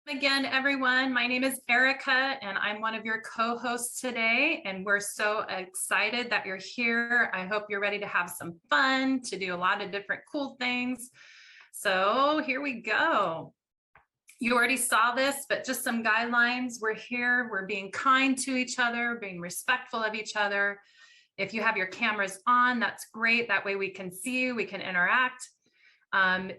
Again, everyone. My name is Erica, and I'm one of your co-hosts today, and we're so excited that you're here. I hope you're ready to have some fun, to do a lot of different cool things. So here we go. You already saw this, but just some guidelines. We're here, we're being kind to each other, being respectful of each other. If you have your cameras on, that's great. That way we can see you, we can interact.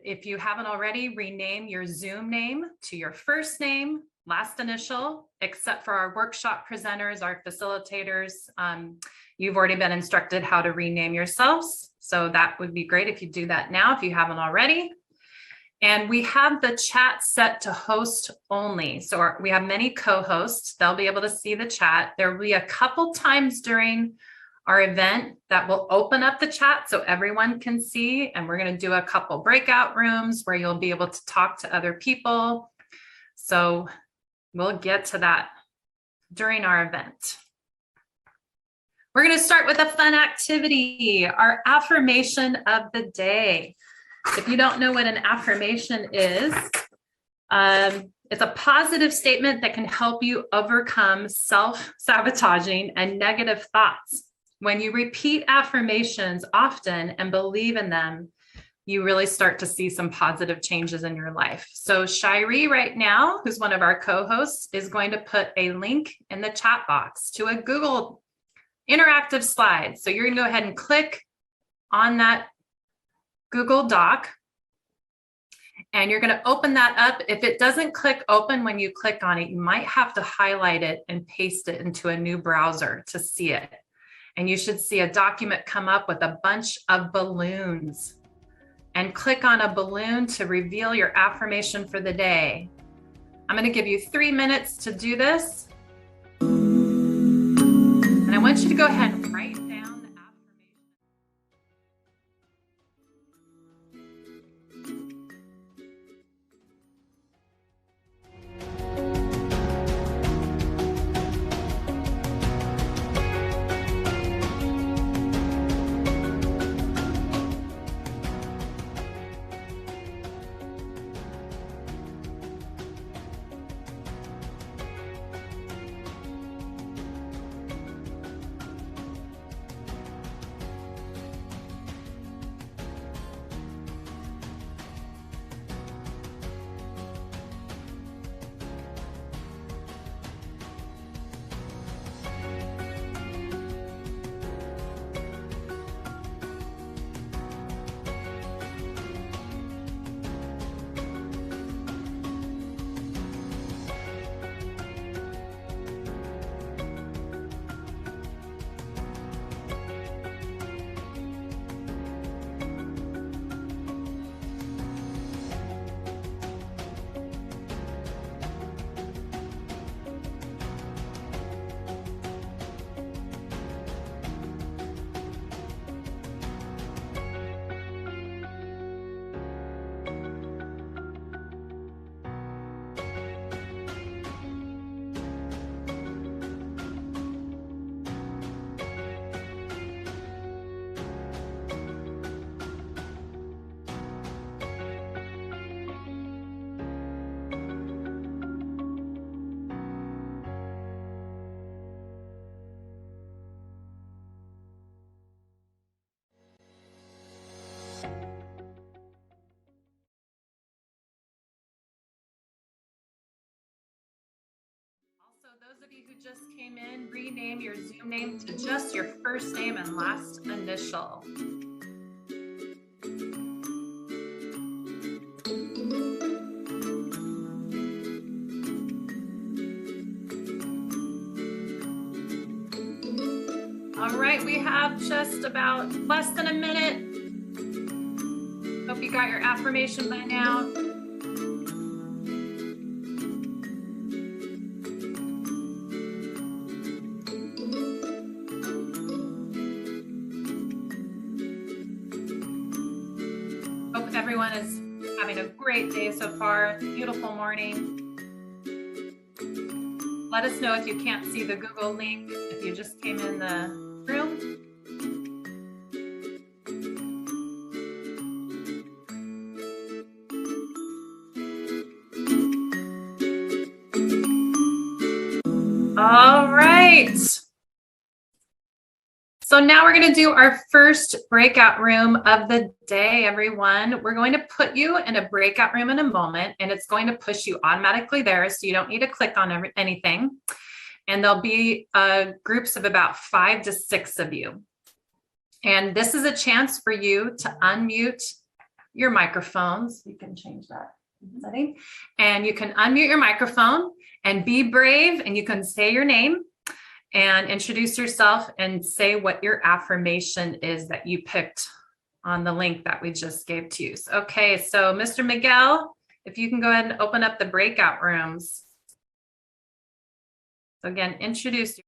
If you haven't already, rename your Zoom name to your first name, last initial, except for our workshop presenters, our facilitators. You've already been instructed how to rename yourselves. So that would be great if you do that now, if you haven't already. And we have the chat set to host only. So we have many co-hosts. They'll be able to see the chat. There will be a couple times during our event that will open up the chat so everyone can see, and we're going to do a couple breakout rooms where you'll be able to talk to other people. So we'll get to that during our event. We're going to start with a fun activity, our affirmation of the day. If you don't know what an affirmation is, it's a positive statement that can help you overcome self-sabotaging and negative thoughts. When you repeat affirmations often and believe in them, you really start to see some positive changes in your life. So Shiree right now, who's one of our co-hosts, is going to put a link in the chat box to a Google interactive slide. So you're going to go ahead and click on that Google Doc, and you're going to open that up. If it doesn't click open when you click on it, you might have to highlight it and paste it into a new browser to see it. And you should see a document come up with a bunch of balloons. And click on a balloon to reveal your affirmation for the day. I'm going to give you 3 minutes to do this. And I want you to go ahead and write down the affirmation. Those of you who just came in, rename your Zoom name to just your first name and last initial. All right, we have just about less than a minute. Hope you got your affirmation by now. Everyone is having a great day so far. Beautiful morning. Let us know if you can't see the Google link, if you just came in the room. right. So now we're going to do our first breakout room of the day, everyone. We're going to put you in a breakout room in a moment, and it's going to push you automatically there, so you don't need to click on anything. And there'll be groups of about 5 to 6 of you. And this is a chance for you to unmute your microphones. You can change that setting. And you can unmute your microphone and be brave, and you can say your name and introduce yourself and say what your affirmation is that you picked on the link that we just gave to you. So, okay, so Mr. Miguel, if you can go ahead and open up the breakout rooms. So again, introduce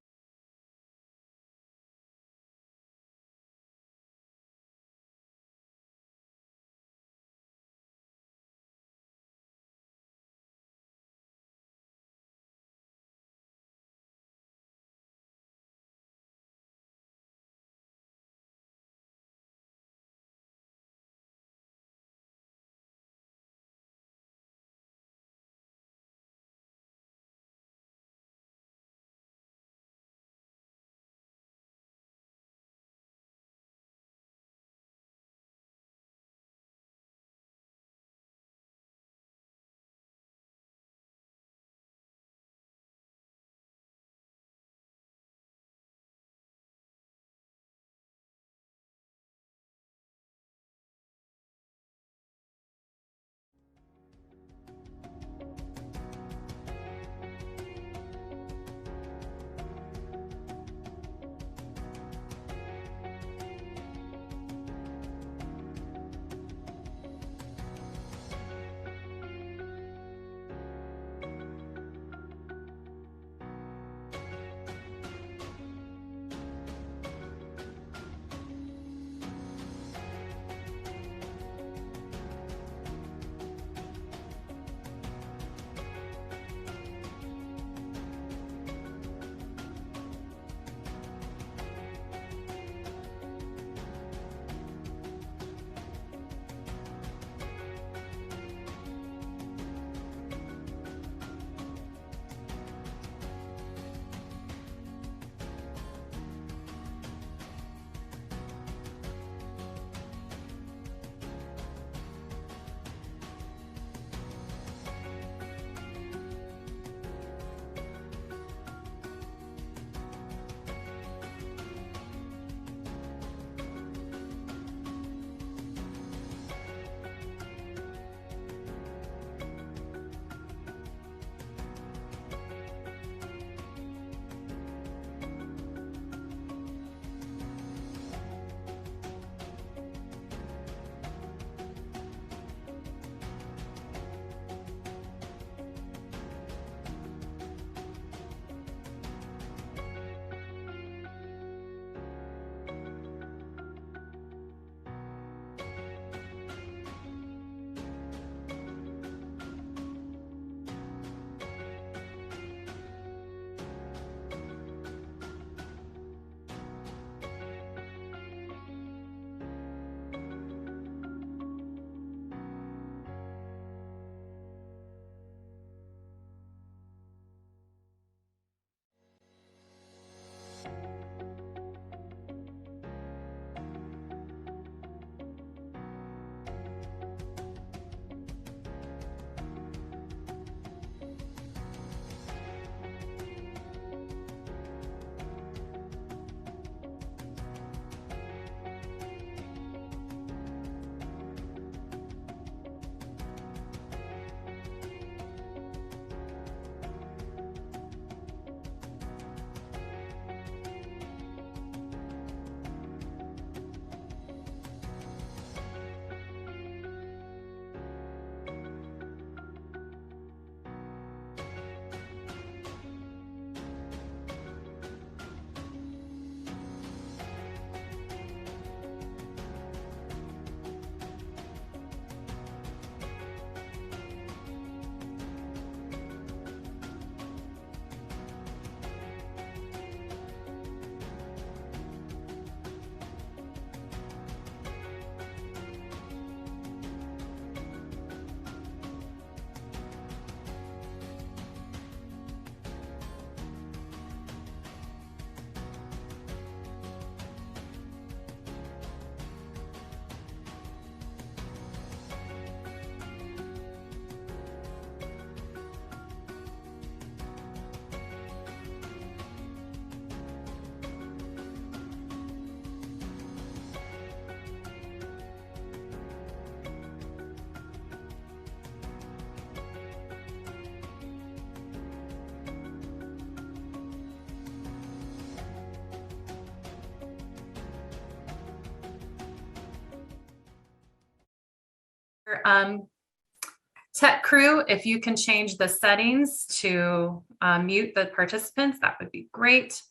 tech crew, if you can change the settings to mute the participants, that would be great.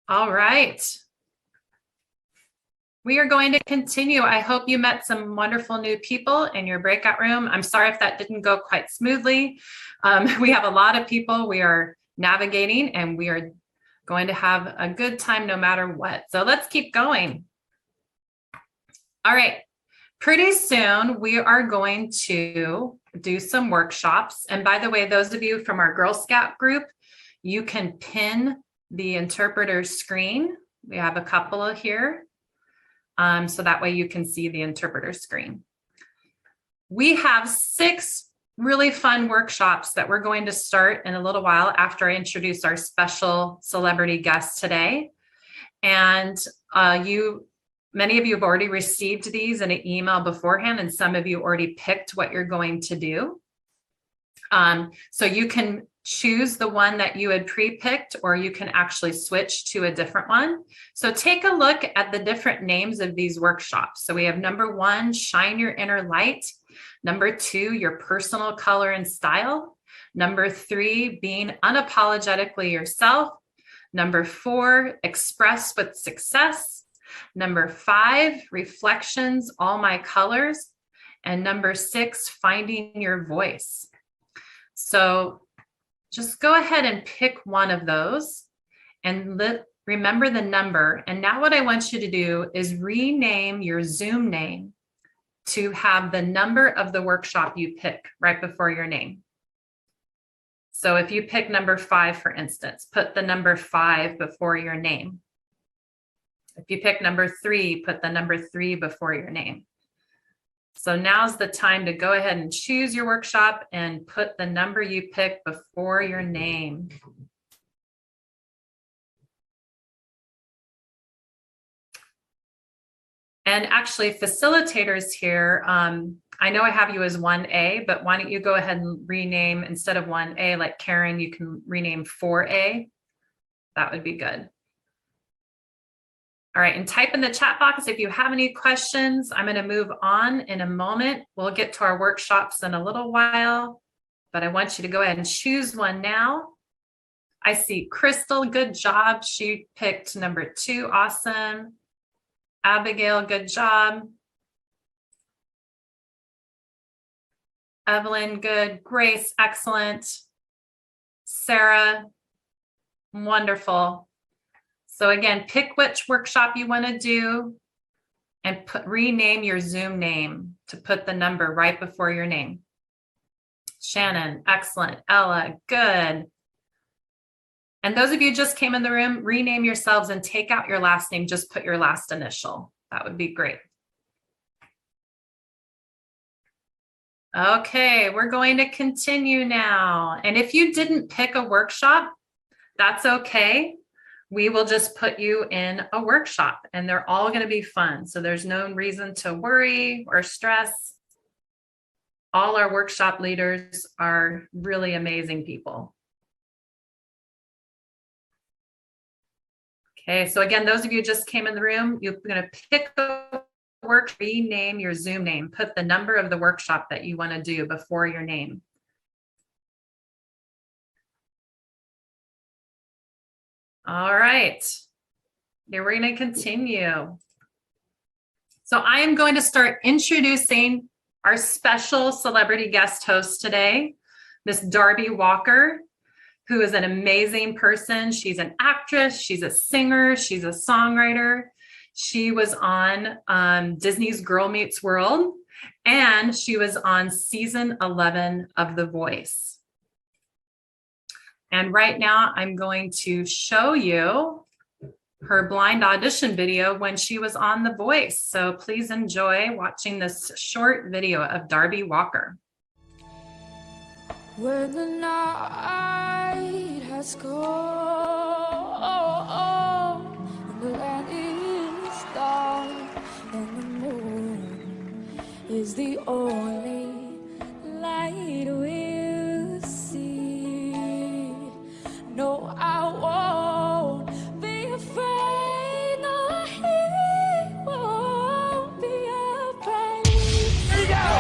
All right. We are going to continue. I hope you met some wonderful new people in your breakout room. I'm sorry if that didn't go quite smoothly. We have a lot of people we are navigating, and we are going to have a good time no matter what. So let's keep going. All right. Pretty soon we are going to do some workshops. And by the way, those of you from our Girl Scout group, you can pin the interpreter's screen. We have a couple here. So that way you can see the interpreter screen. We have 6 really fun workshops that we're going to start in a little while after I introduce our special celebrity guest today. And many of you have already received these in an email beforehand, and some of you already picked what you're going to do. So you can choose the one that you had pre-picked, or you can actually switch to a different one. So take a look at the different names of these workshops. So we have number 1, Shine Your Inner Light. Number 2, Your Personal Color and Style. Number 3, Being Unapologetically Yourself. Number 4, Express with Success. Number 5, Reflections, All My Colors. And number 6, Finding Your Voice. So just go ahead and pick one of those and remember the number. And now what I want you to do is rename your Zoom name to have the number of the workshop you pick right before your name. So if you pick number 5, for instance, put the number 5 before your name. If you pick number 3, put the number 3 before your name. So now's the time to go ahead and choose your workshop and put the number you pick before your name. And actually, facilitators here, I know I have you as 1A, but why don't you go ahead and rename, instead of 1A, like Karen, you can rename 4A. That would be good. All right, and type in the chat box if you have any questions. I'm going to move on in a moment. We'll get to our workshops in a little while, but I want you to go ahead and choose one now. I see Crystal, good job. She picked number 2, awesome. Abigail, good job. Evelyn, good. Grace, excellent. Sarah, wonderful. So again, pick which workshop you want to do and rename your Zoom name to put the number right before your name. Shannon, excellent. Ella, good. And those of you who just came in the room, rename yourselves and take out your last name. Just put your last initial. That would be great. Okay, we're going to continue now. And if you didn't pick a workshop, that's okay. We will just put you in a workshop and they're all going to be fun. So there's no reason to worry or stress. All our workshop leaders are really amazing people. Okay, so again, those of you who just came in the room, you're going to pick a work, rename your Zoom name, put the number of the workshop that you want to do before your name. All right, here we're going to continue. So I am going to start introducing our special celebrity guest host today, Miss Darby Walker, who is an amazing person. She's an actress, she's a singer, she's a songwriter. She was on Disney's Girl Meets World, and she was on season 11 of The Voice. And right now I'm going to show you her blind audition video when she was on The Voice. So please enjoy watching this short video of Darby Walker. When the night has come and the land is dark and the moon is the only light we'll see. No, I won't be afraid. No, he won't be afraid. Here we go.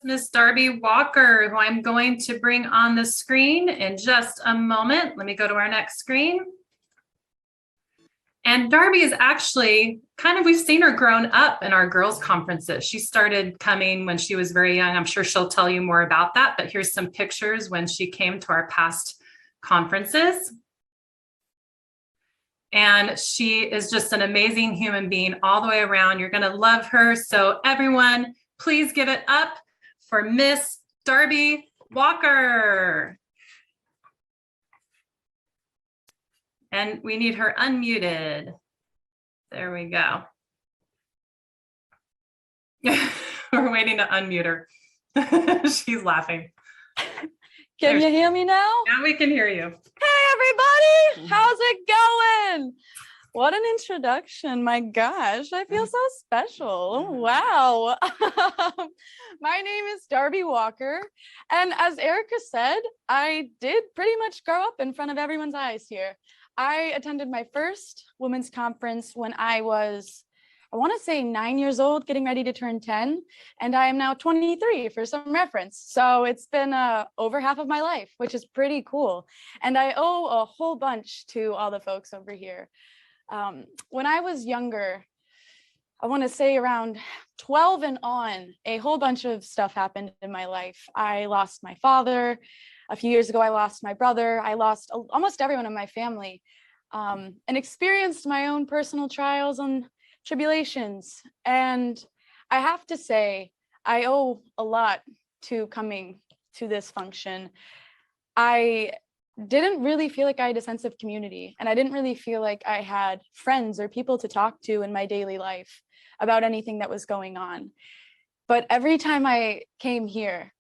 Miss Darby Walker, who I'm going to bring on the screen in just a moment. Let me go to our next screen. And Darby is actually we've seen her grown up in our girls' conferences. She started coming when she was very young. I'm sure she'll tell you more about that, but here's some pictures when she came to our past conferences. And she is just an amazing human being all the way around. You're going to love her. So everyone, please give it up for Miss Darby Walker. And we need her unmuted. There we go. We're waiting to unmute her. She's laughing. Can you hear me now? Now we can hear you. Hey, everybody. How's it going? What an introduction. My gosh, I feel so special. Wow. My name is Darby Walker. And as Erica said, I did pretty much grow up in front of everyone's eyes here. I attended my first women's conference when I was, I want to say 9 years old, getting ready to turn 10. And I am now 23 for some reference. So it's been over half of my life, which is pretty cool. And I owe a whole bunch to all the folks over here. When I was younger, I want to say around 12 and on, a whole bunch of stuff happened in my life. I lost my father. A few years ago, I lost my brother. I lost almost everyone in my family, and experienced my own personal trials and tribulations. And I have to say, I owe a lot to coming to this function. I didn't really feel like I had a sense of community, and I didn't really feel like I had friends or people to talk to in my daily life about anything that was going on. But every time I came here,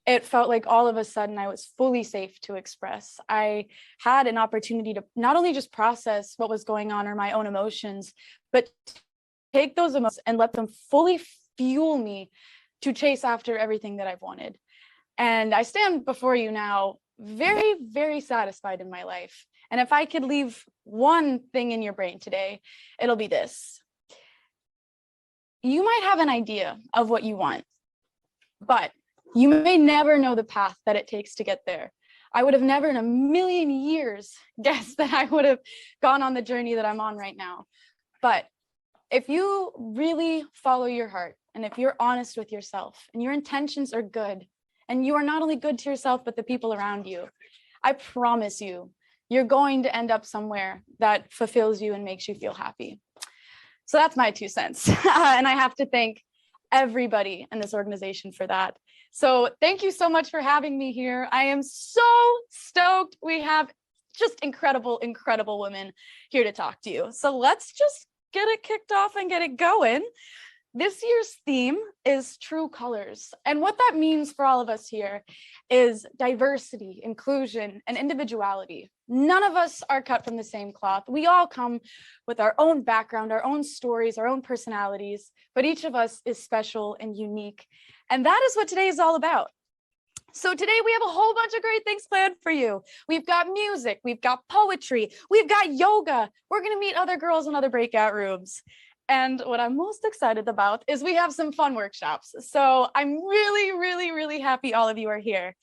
it felt like all of a sudden I was fully safe to express. I had an opportunity to not only just process what was going on or my own emotions, but take those emotions and let them fully fuel me to chase after everything that I've wanted. And I stand before you now very, very satisfied in my life. And if I could leave one thing in your brain today, it'll be this. You might have an idea of what you want, but you may never know the path that it takes to get there. I would have never in a million years guessed that I would have gone on the journey that I'm on right now. But if you really follow your heart, and if you're honest with yourself and your intentions are good, and you are not only good to yourself, but the people around you, I promise you, you're going to end up somewhere that fulfills you and makes you feel happy. So that's my 2 cents. And I have to thank everybody in this organization for that. So thank you so much for having me here. I am so stoked. We have just incredible, incredible women here to talk to you. So let's just get it kicked off and get it going. This year's theme is True Colors. And what that means for all of us here is diversity, inclusion, and individuality. None of us are cut from the same cloth. We all come with our own background, our own stories, our own personalities, but each of us is special and unique. And that is what today is all about. So today we have a whole bunch of great things planned for you. We've got music, we've got poetry, we've got yoga. We're going to meet other girls in other breakout rooms. And what I'm most excited about is we have some fun workshops. So I'm really, really, really happy all of you are here.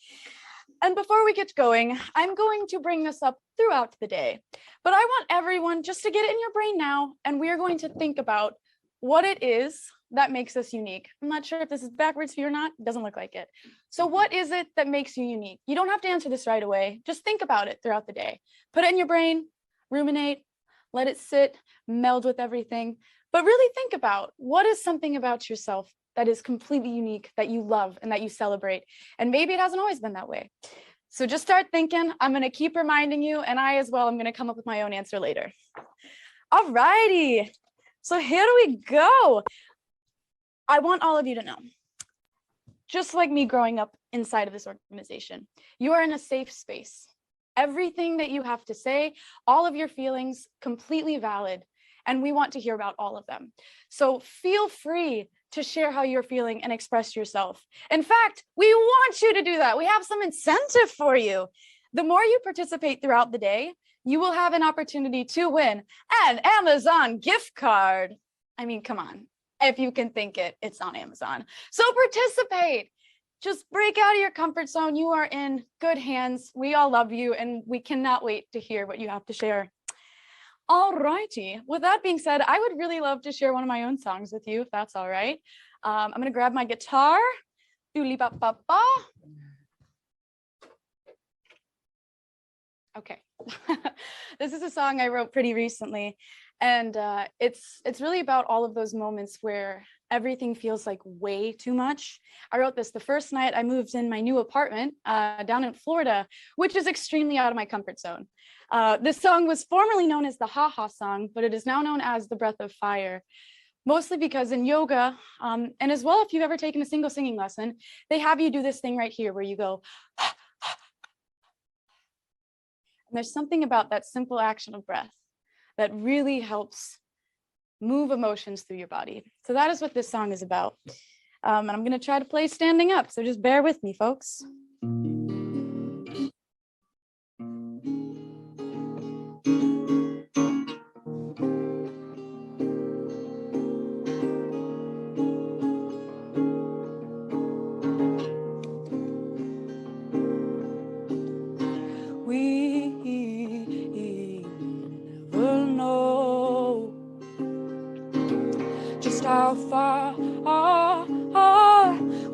And before we get going, I'm going to bring this up throughout the day. But I want everyone just to get it in your brain now, and we are going to think about what it is that makes us unique. I'm not sure if this is backwards for you or not. It doesn't look like it. So what is it that makes you unique? You don't have to answer this right away. Just think about it throughout the day. Put it in your brain, ruminate, let it sit, meld with everything. But really think about what is something about yourself that is completely unique, that you love and that you celebrate. And maybe it hasn't always been that way. So just start thinking. I'm going to keep reminding you, and I as well, I'm going to come up with my own answer later. All righty. So here we go. I want all of you to know, just like me growing up inside of this organization, you are in a safe space. Everything that you have to say, all of your feelings, completely valid. And we want to hear about all of them. So feel free to share how you're feeling and express yourself. In fact, we want you to do that. We have some incentive for you. The more you participate throughout the day, you will have an opportunity to win an Amazon gift card. I mean, come on. If you can think it, it's on Amazon. So participate. just break out of your comfort zone. You are in good hands. We all love you, and we cannot wait to hear what you have to share. All righty. With that being said, I would really love to share one of my own songs with you, if that's all right. I'm going to grab my guitar. Doodly-ba-ba-ba. Okay. This is a song I wrote pretty recently, and it's really about all of those moments where everything feels like way too much. I wrote this the first night I moved in my new apartment down in Florida, which is extremely out of my comfort zone. This song was formerly known as the Ha Ha song, but it is now known as the Breath of Fire. Mostly because in yoga, and as well if you've ever taken a single singing lesson, they have you do this thing right here where you go, and there's something about that simple action of breath that really helps move emotions through your body. So that is what this song is about. And I'm gonna try to play standing up, so just bear with me, folks. How far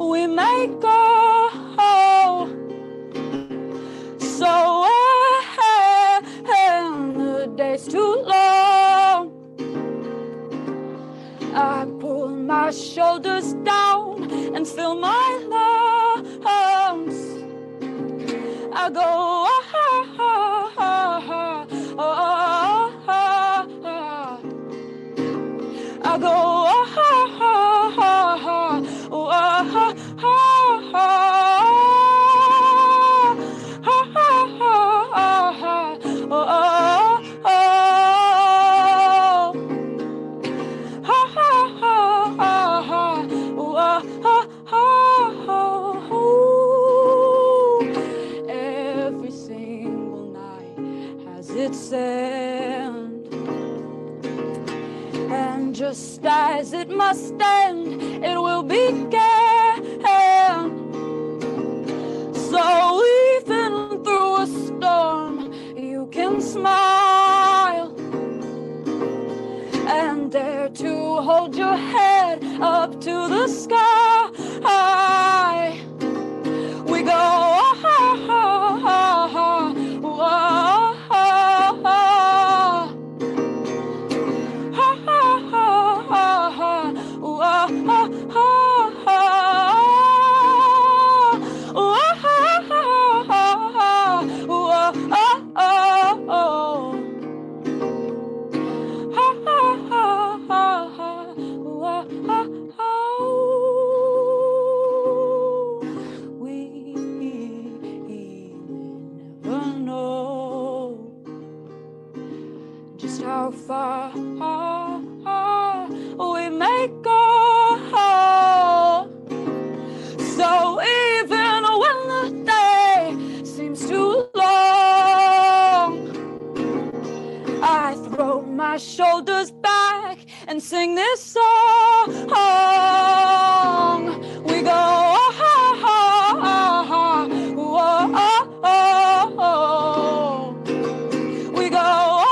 we may go, so when the day's too long, I pull my shoulders down and fill my lungs. I go, I go, every single night has its end, and just as it must end, it will begin. So even through a storm, you can smile and dare to hold your head up to the sky. We go, how far we may go. So even when the day seems too long, I throw my shoulders back and sing this song. We go, we go,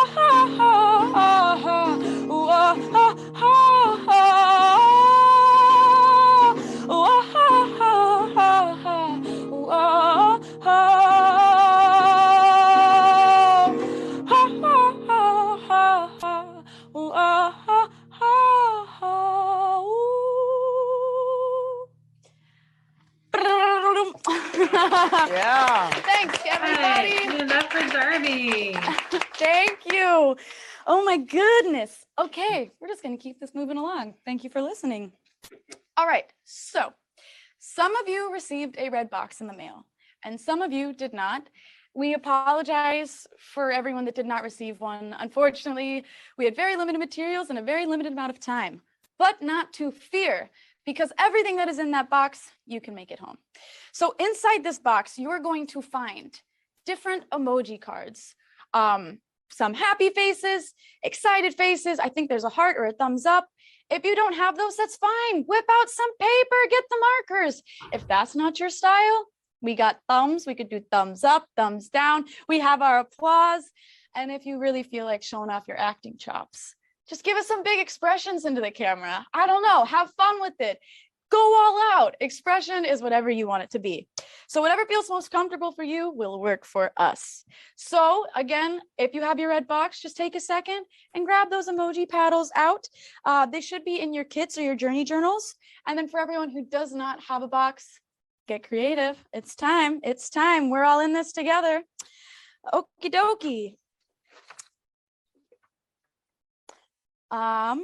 Yeah. Thanks, everybody. Give it up for Darby. Thank you. Oh my goodness. Okay, we're just going to keep this moving along. Thank you for listening. All right, so some of you received a red box in the mail, and some of you did not. We apologize for everyone that did not receive one. Unfortunately, we had very limited materials and a very limited amount of time, but not to fear, because everything that is in that box, you can make it home. So inside this box, you are going to find different emoji cards. some happy faces, excited faces. I think there's a heart or a thumbs up. If you don't have those, that's fine. Whip out some paper, get the markers. If that's not your style, we got thumbs. We could do thumbs up, thumbs down. We have our applause. And if you really feel like showing off your acting chops, just give us some big expressions into the camera. I don't know, have fun with it. Go all out. Expression is whatever you want it to be. So whatever feels most comfortable for you will work for us. So again, if you have your red box, just take a second and grab those emoji paddles out. They should be in your kits or your journey journals. And then for everyone who does not have a box, get creative. It's time. It's time. We're all in this together. Okie dokie. I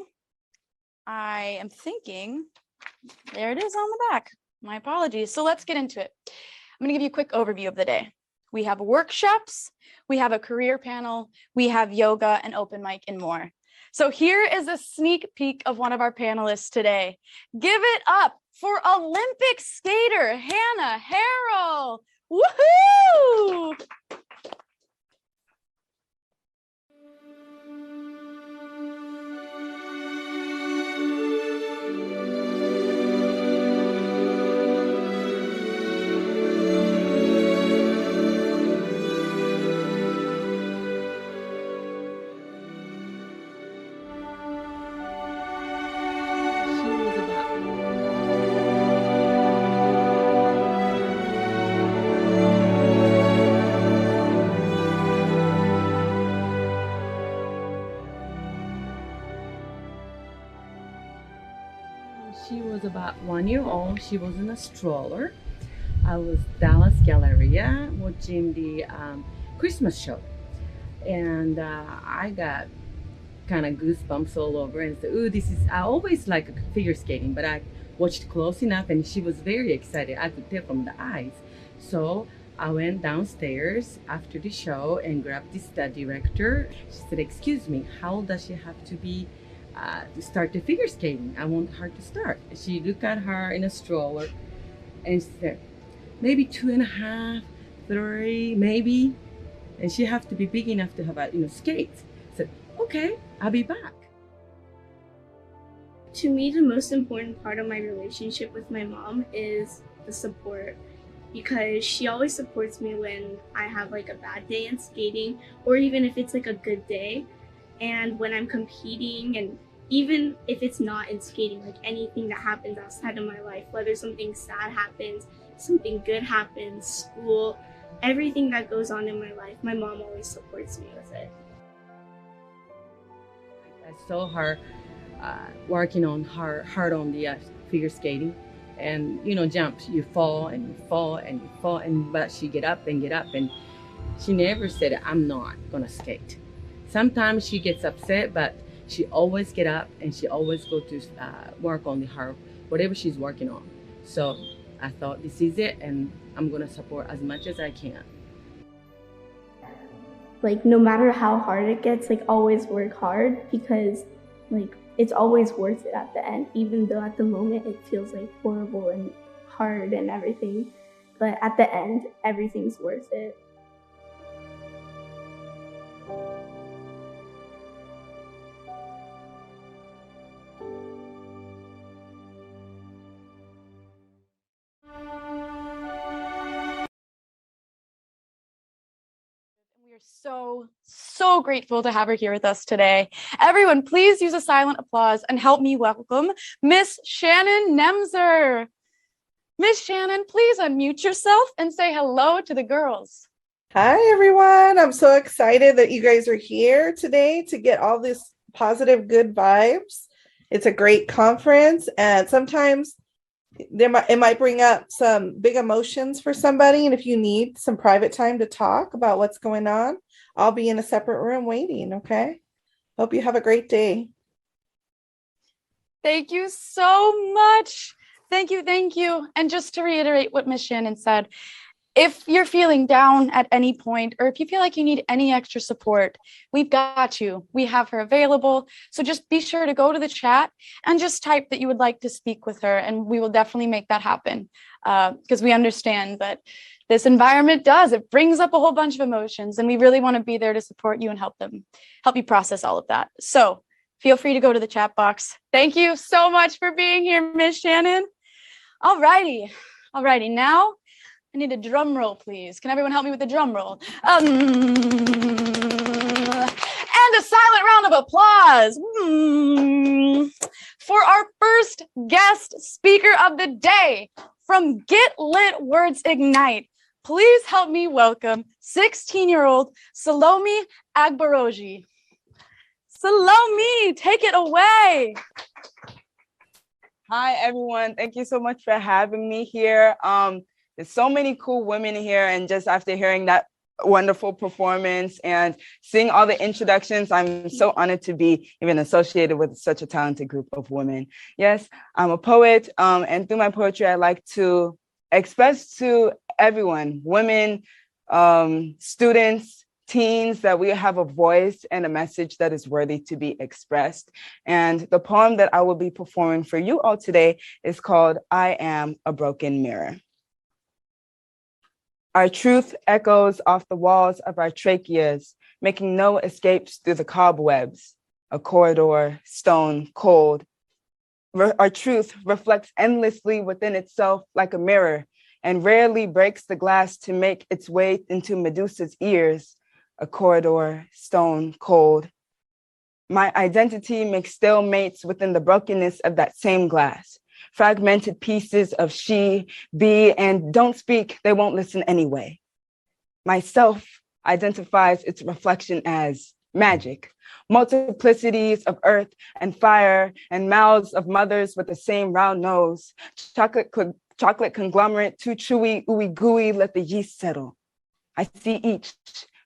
am thinking, there it is on the back. My apologies. So let's get into it. I'm going to give you a quick overview of the day. We have workshops, we have a career panel, we have yoga and open mic and more. So here is a sneak peek of one of our panelists today. Give it up for Olympic skater Hannah Harrell. Woohoo! She was about 1 year old. She was in a stroller. I was Dallas Galleria watching the Christmas show, and I got kind of goosebumps all over and said, "Ooh, this is." I always like figure skating, but I watched close enough, and she was very excited. I could tell from the eyes. So I went downstairs after the show and grabbed this director. She said, "Excuse me, how old does she have to be to start the figure skating? I want her to start." She looked at her in a stroller and said, "Maybe 2.5, 3, maybe." And she have to be big enough to have a skates. I said, "Okay, I'll be back." To me, the most important part of my relationship with my mom is the support, because she always supports me when I have like a bad day in skating, or even if it's like a good day. And when I'm competing, and even if it's not in skating, like anything that happens outside of my life, whether something sad happens, something good happens, school, everything that goes on in my life, my mom always supports me with it. I saw her working on her hard on the figure skating, and jumps. You fall and you fall and you fall, but she get up, and she never said, "I'm not gonna skate." Sometimes she gets upset, but she always get up and she always go to work on her whatever she's working on. So I thought, this is it, and I'm gonna support as much as I can. Like, no matter how hard it gets, like, always work hard, because like it's always worth it at the end, even though at the moment it feels like horrible and hard and everything. But at the end, everything's worth it. We are so grateful to have her here with us today. Everyone, please use a silent applause and help me welcome Miss Shannon Nemser. Miss Shannon, please unmute yourself and say hello to the girls. Hi, everyone. I'm so excited that you guys are here today to get all this positive, good vibes. It's a great conference, and sometimes it might bring up some big emotions for somebody. And if you need some private time to talk about what's going on, I'll be in a separate room waiting. Okay. Hope you have a great day. Thank you so much. Thank you. And just to reiterate what Miss Shannon said, If you're feeling down at any point, or if you feel like you need any extra support, we've got you. We have her available. So just be sure to go to the chat and just type that you would like to speak with her, and we will definitely make that happen, because we understand that this environment it brings up a whole bunch of emotions, and we really want to be there to support you and help you process all of that. So feel free to go to the chat box. Thank you so much for being here, Miss Shannon. All righty. Now I need a drum roll, please. Can everyone help me with the drum roll? And a silent round of applause for our first guest speaker of the day from Get Lit Words Ignite. Please help me welcome 16-year-old Salome Agbaroji. Salome, take it away. Hi, everyone. Thank you so much for having me here. There's so many cool women here, and just after hearing that wonderful performance and seeing all the introductions, I'm so honored to be even associated with such a talented group of women. Yes, I'm a poet, and through my poetry, I like to express to everyone, women, students, teens, that we have a voice and a message that is worthy to be expressed. And the poem that I will be performing for you all today is called I Am a Broken Mirror. Our truth echoes off the walls of our tracheas, making no escapes through the cobwebs, a corridor, stone cold. Our truth reflects endlessly within itself like a mirror, and rarely breaks the glass to make its way into Medusa's ears, a corridor, stone cold. My identity makes stalemates within the brokenness of that same glass. Fragmented pieces of she, be, and don't speak, they won't listen anyway. Myself identifies its reflection as magic, multiplicities of earth and fire and mouths of mothers with the same round nose, chocolate conglomerate, too chewy, ooey gooey, let the yeast settle. I see each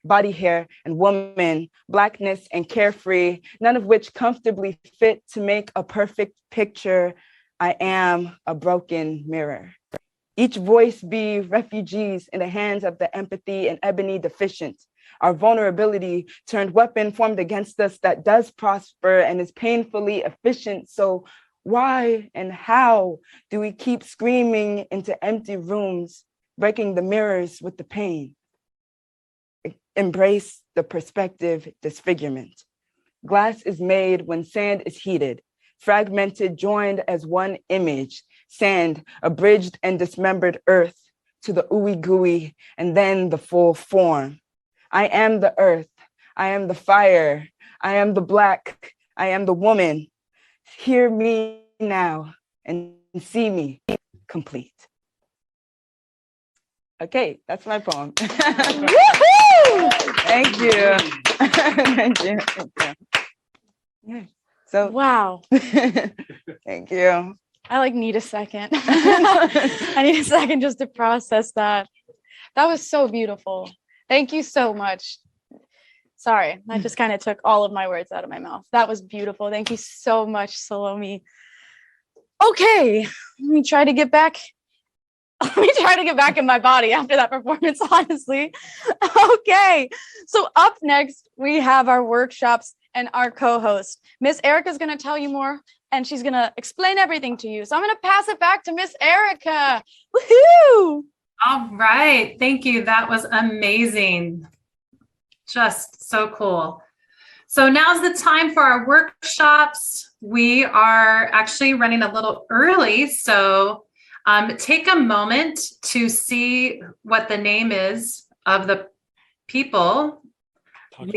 body hair and woman, blackness and carefree, none of which comfortably fit to make a perfect picture. I am a broken mirror. Each voice be refugees in the hands of the empathy and ebony deficient. Our vulnerability turned weapon formed against us that does prosper and is painfully efficient. So why and how do we keep screaming into empty rooms, breaking the mirrors with the pain? Embrace the perspective disfigurement. Glass is made when sand is heated, fragmented, joined as one image, sand, abridged and dismembered earth to the ooey gooey, and then the full form. I am the earth, I am the fire, I am the black, I am the woman. Hear me now and see me complete. Okay, that's my poem. Thank you. Thank you. Yeah. So Wow. thank you. I need a second. I need a second just to process that. That was so beautiful. Thank you so much. Sorry, I just kind of took all of my words out of my mouth. That was beautiful. Thank you so much, Salome. Okay, let me try to get back in my body after that performance, honestly. Okay, so up next, we have our workshops and our co-host. Miss Erica is going to tell you more, and she's going to explain everything to you. So I'm going to pass it back to Miss Erica. Woohoo! All right. Thank you. That was amazing. Just so cool. So now's the time for our workshops. We are actually running a little early, so take a moment to see what the name is of the people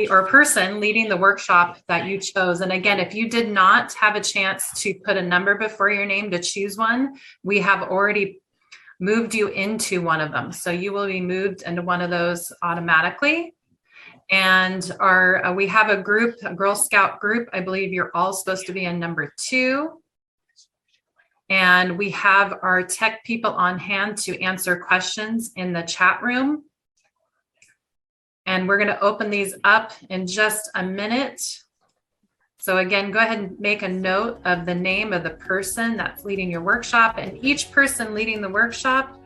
or person leading the workshop that you chose. And again, if you did not have a chance to put a number before your name to choose one, we have already moved you into one of them. So you will be moved into one of those automatically. And we have a group, a Girl Scout group. I believe you're all supposed to be in number 2. And we have our tech people on hand to answer questions in the chat room. And we're going to open these up in just a minute. So again, go ahead and make a note of the name of the person that's leading your workshop. And each person leading the workshop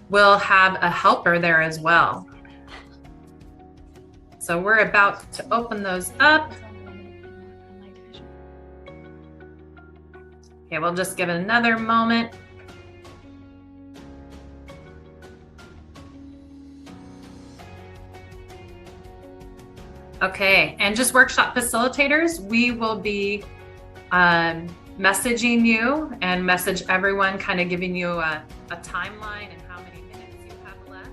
we'll have a helper there as well. So we're about to open those up. Okay, we'll just give it another moment. Okay, and just workshop facilitators, we will be messaging you and message everyone, kind of giving you a timeline and how many minutes you have left.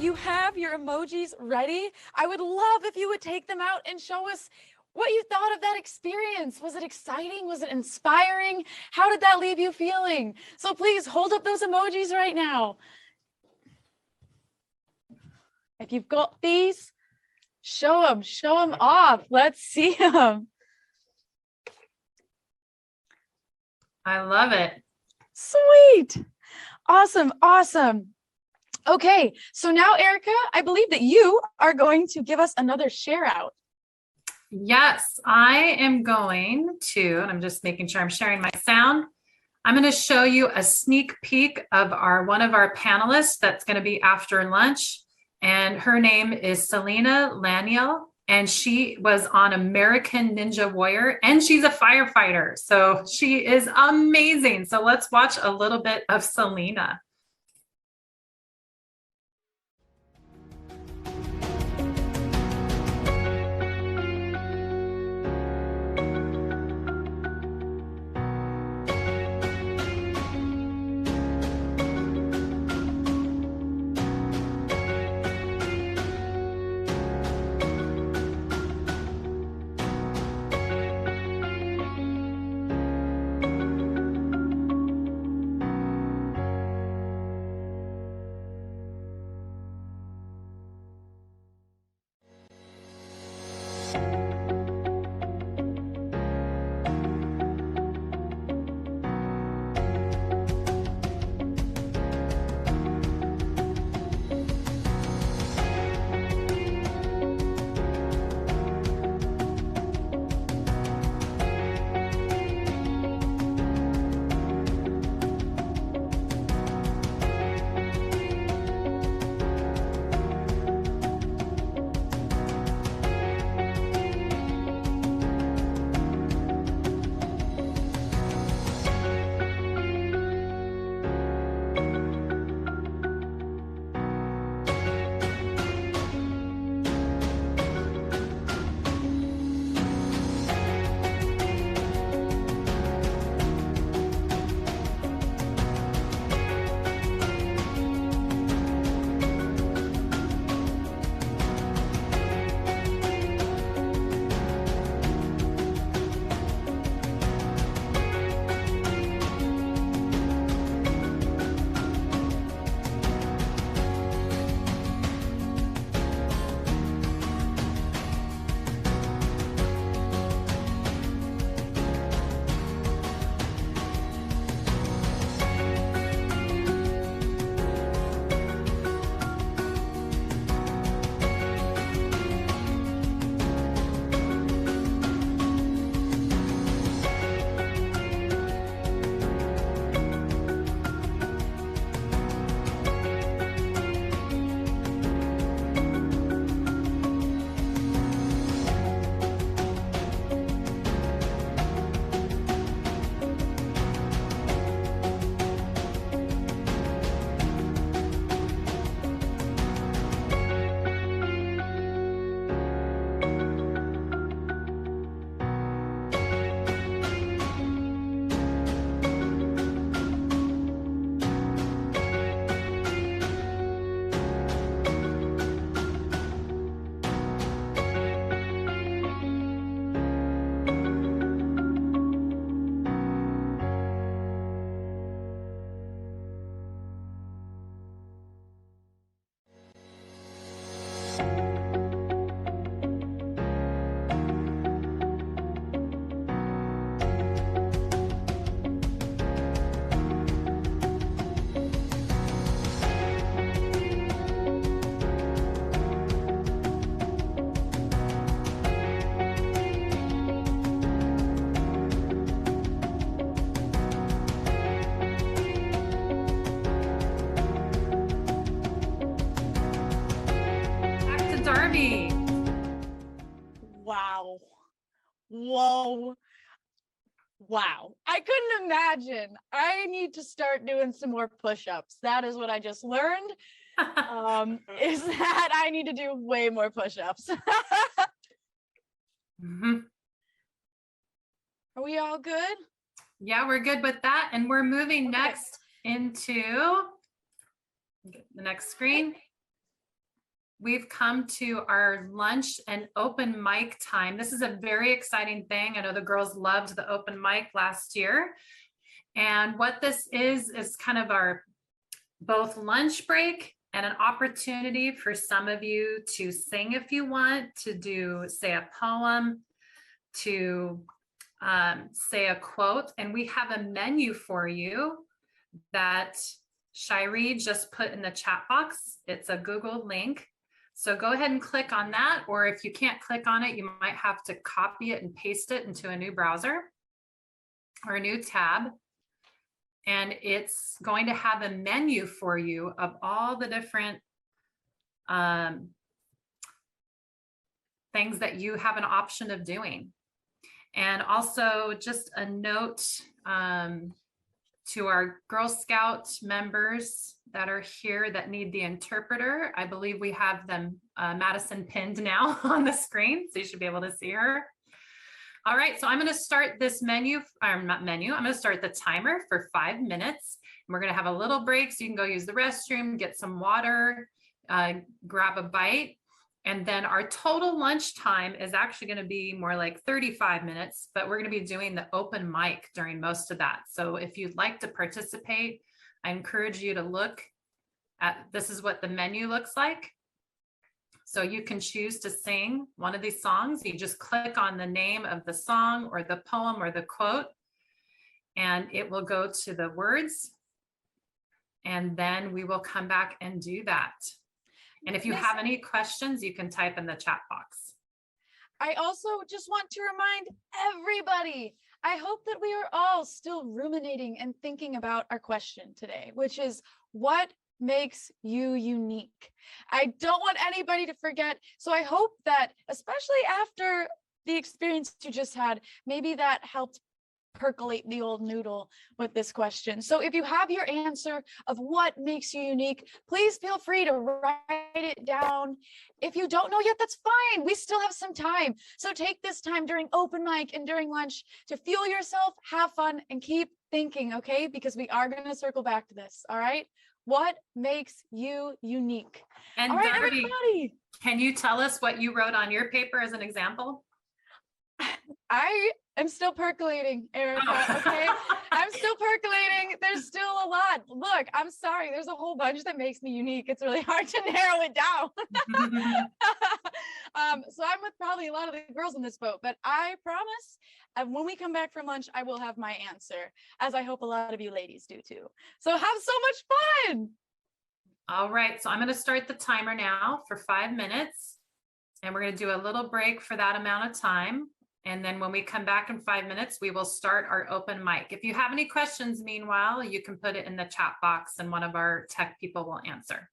you have your emojis ready, I would love if you would take them out and show us what you thought of that experience. Was it exciting? Was it inspiring? How did that leave you feeling? So please hold up those emojis right now. If you've got these, show them off. Let's see them. I love it. Sweet. Awesome. Awesome. Okay. So now, Erica, I believe that you are going to give us another share out. Yes, I am going to, and I'm just making sure I'm sharing my sound. I'm going to show you a sneak peek of one of our panelists that's going to be after lunch. And her name is Selena Laniel, and she was on American Ninja Warrior, and she's a firefighter. So she is amazing. So let's watch a little bit of Selena. Darby. Wow. Whoa. Wow. I couldn't imagine. I need to start doing some more push-ups. That is what I just learned. Is that I need to do way more push-ups. Mm-hmm. Are we all good? Yeah, we're good with that. And we're moving next into the next screen. we've come to our lunch and open mic time. This is a very exciting thing. I know the girls loved the open mic last year. And what this is kind of our both lunch break and an opportunity for some of you to sing if you want, to do, say, a poem, to say a quote. And we have a menu for you that Shiree just put in the chat box. It's a Google link. So go ahead and click on that, or if you can't click on it, you might have to copy it and paste it into a new browser or a new tab. And it's going to have a menu for you of all the different things that you have an option of doing. And also just a note to our Girl Scout members that are here that need the interpreter. I believe we have them, Madison, pinned now on the screen, so you should be able to see her. All right, so I'm going to start this menu, or not menu, I'm going to start the timer for 5 minutes. And we're going to have a little break so you can go use the restroom, get some water, grab a bite. And then our total lunch time is actually going to be more like 35 minutes, but we're going to be doing the open mic during most of that. So if you'd like to participate, I encourage you to look at, this is what the menu looks like. So you can choose to sing one of these songs. You just click on the name of the song or the poem or the quote, and it will go to the words. And then we will come back and do that. And if you have any questions, you can type in the chat box. I also just want to remind everybody, I hope that we are all still ruminating and thinking about our question today, which is, what makes you unique? I don't want anybody to forget. So I hope that, especially after the experience you just had, maybe that helped percolate the old noodle with this question. So if you have your answer of what makes you unique, please feel free to write it down. If you don't know yet, that's fine. We still have some time. So take this time during open mic and during lunch to fuel yourself, have fun, and keep thinking, okay? Because we are going to circle back to this, all right? What makes you unique? And all right, Darby, everybody. Can you tell us what you wrote on your paper as an example? I am still percolating, Erica, okay? I'm still percolating. There's still a lot. Look, I'm sorry. There's a whole bunch that makes me unique. It's really hard to narrow it down. So I'm with probably a lot of the girls in this boat, but I promise when we come back from lunch, I will have my answer, as I hope a lot of you ladies do too. So have so much fun. All right, so I'm going to start the timer now for 5 minutes, and we're going to do a little break for that amount of time. And then when we come back in 5 minutes, we will start our open mic. If you have any questions, meanwhile, you can put it in the chat box and one of our tech people will answer.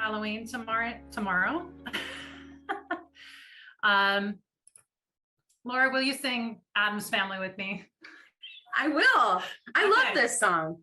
Halloween tomorrow. Laura, will you sing Addams Family with me? I will. I love this song.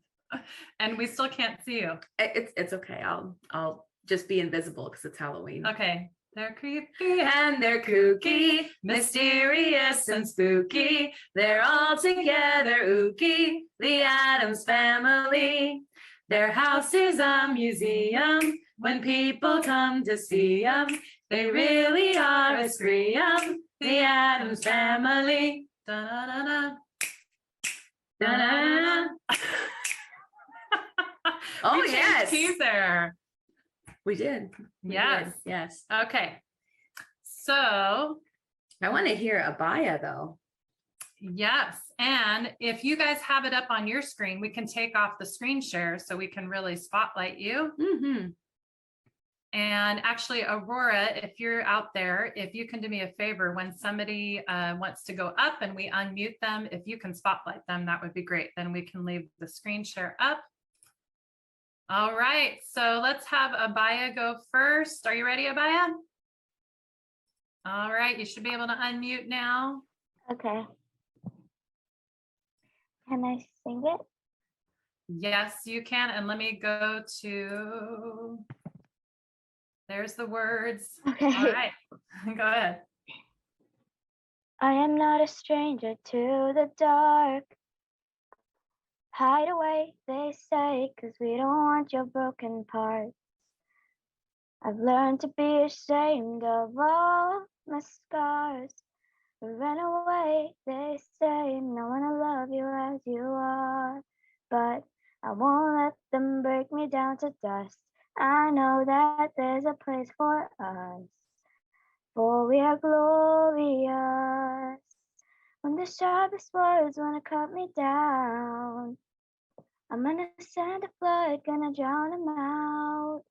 And we still can't see you. It's okay. I'll just be invisible because it's Halloween. Okay. They're creepy and they're kooky, mysterious and spooky. They're all together ooky, the Addams Family. Their house is a museum. When people come to see them, they really are a scream. The Addams Family. Da-da-da-da. Da-da-da-da. Oh, We yes. changed keys there. We did. Yes. Yes. Okay. So I want to hear Abaya though. yes. And if you guys have it up on your screen, we can take off the screen share so we can really spotlight you. Mm-hmm. And actually, Aurora, if you're out there, if you can do me a favor, when somebody wants to go up and we unmute them, if you can spotlight them, that would be great. Then we can leave the screen share up. All right, so let's have Abaya go first. Are you ready, Abaya? All right, you should be able to unmute now. Okay. Can I sing it? Yes, you can. And let me go to, there's the words. Okay. All right, go ahead. I am not a stranger to the dark. Hide away, they say, 'cause we don't want your broken parts. I've learned to be ashamed of all my scars. Run away, they say, no one will love you as you are. But I won't let them break me down to dust. I know that there's a place for us, for we are glorious. When the sharpest words wanna cut me down, I'm gonna send a flood, gonna drown them out.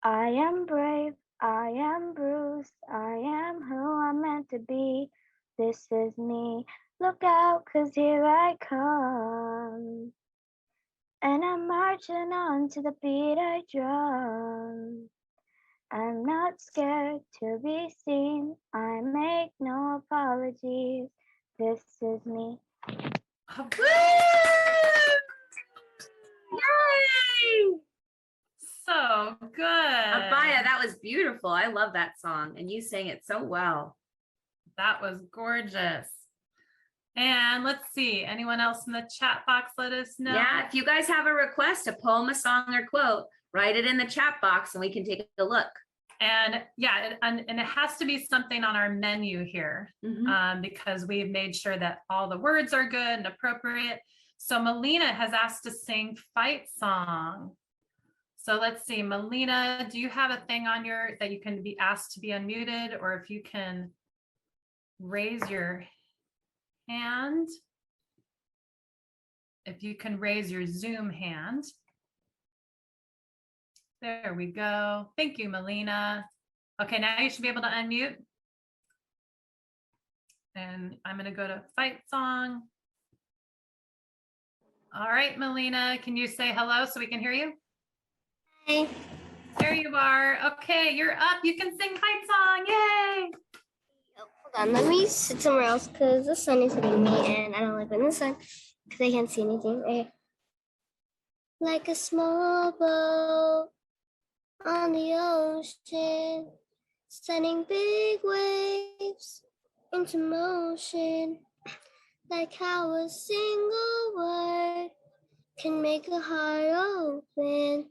I am brave, I am bruised, I am who I'm meant to be. This is me, look out, 'cause here I come. And I'm marching on to the beat I drum. I'm not scared to be seen, I make no apologies. This is me. Yay! So good. Abaya, that was beautiful. I love that song. And you sang it so well. That was gorgeous. And let's see, anyone else in the chat box, let us know. Yeah, if you guys have a request, a poem, a song, or quote, write it in the chat box and we can take a look. And yeah, and it has to be something on our menu here, because we've made sure that all the words are good and appropriate. So Melina has asked to sing Fight Song. So let's see, Melina, do you have a thing on your, that you can be asked to be unmuted, or if you can raise your hand, if you can raise your Zoom hand. There we go. Thank you, Melina. Okay, now you should be able to unmute. And I'm going to go to Fight Song. All right, Melina, can you say hello so we can hear you? Hi. There you are. Okay, you're up. You can sing Fight Song. Yay! Hold on, let me sit somewhere else because the sun is hitting me and I don't like when the sun because I can't see anything. Okay. Like a small boat on the ocean, sending big waves into motion. Like how a single word can make a heart open.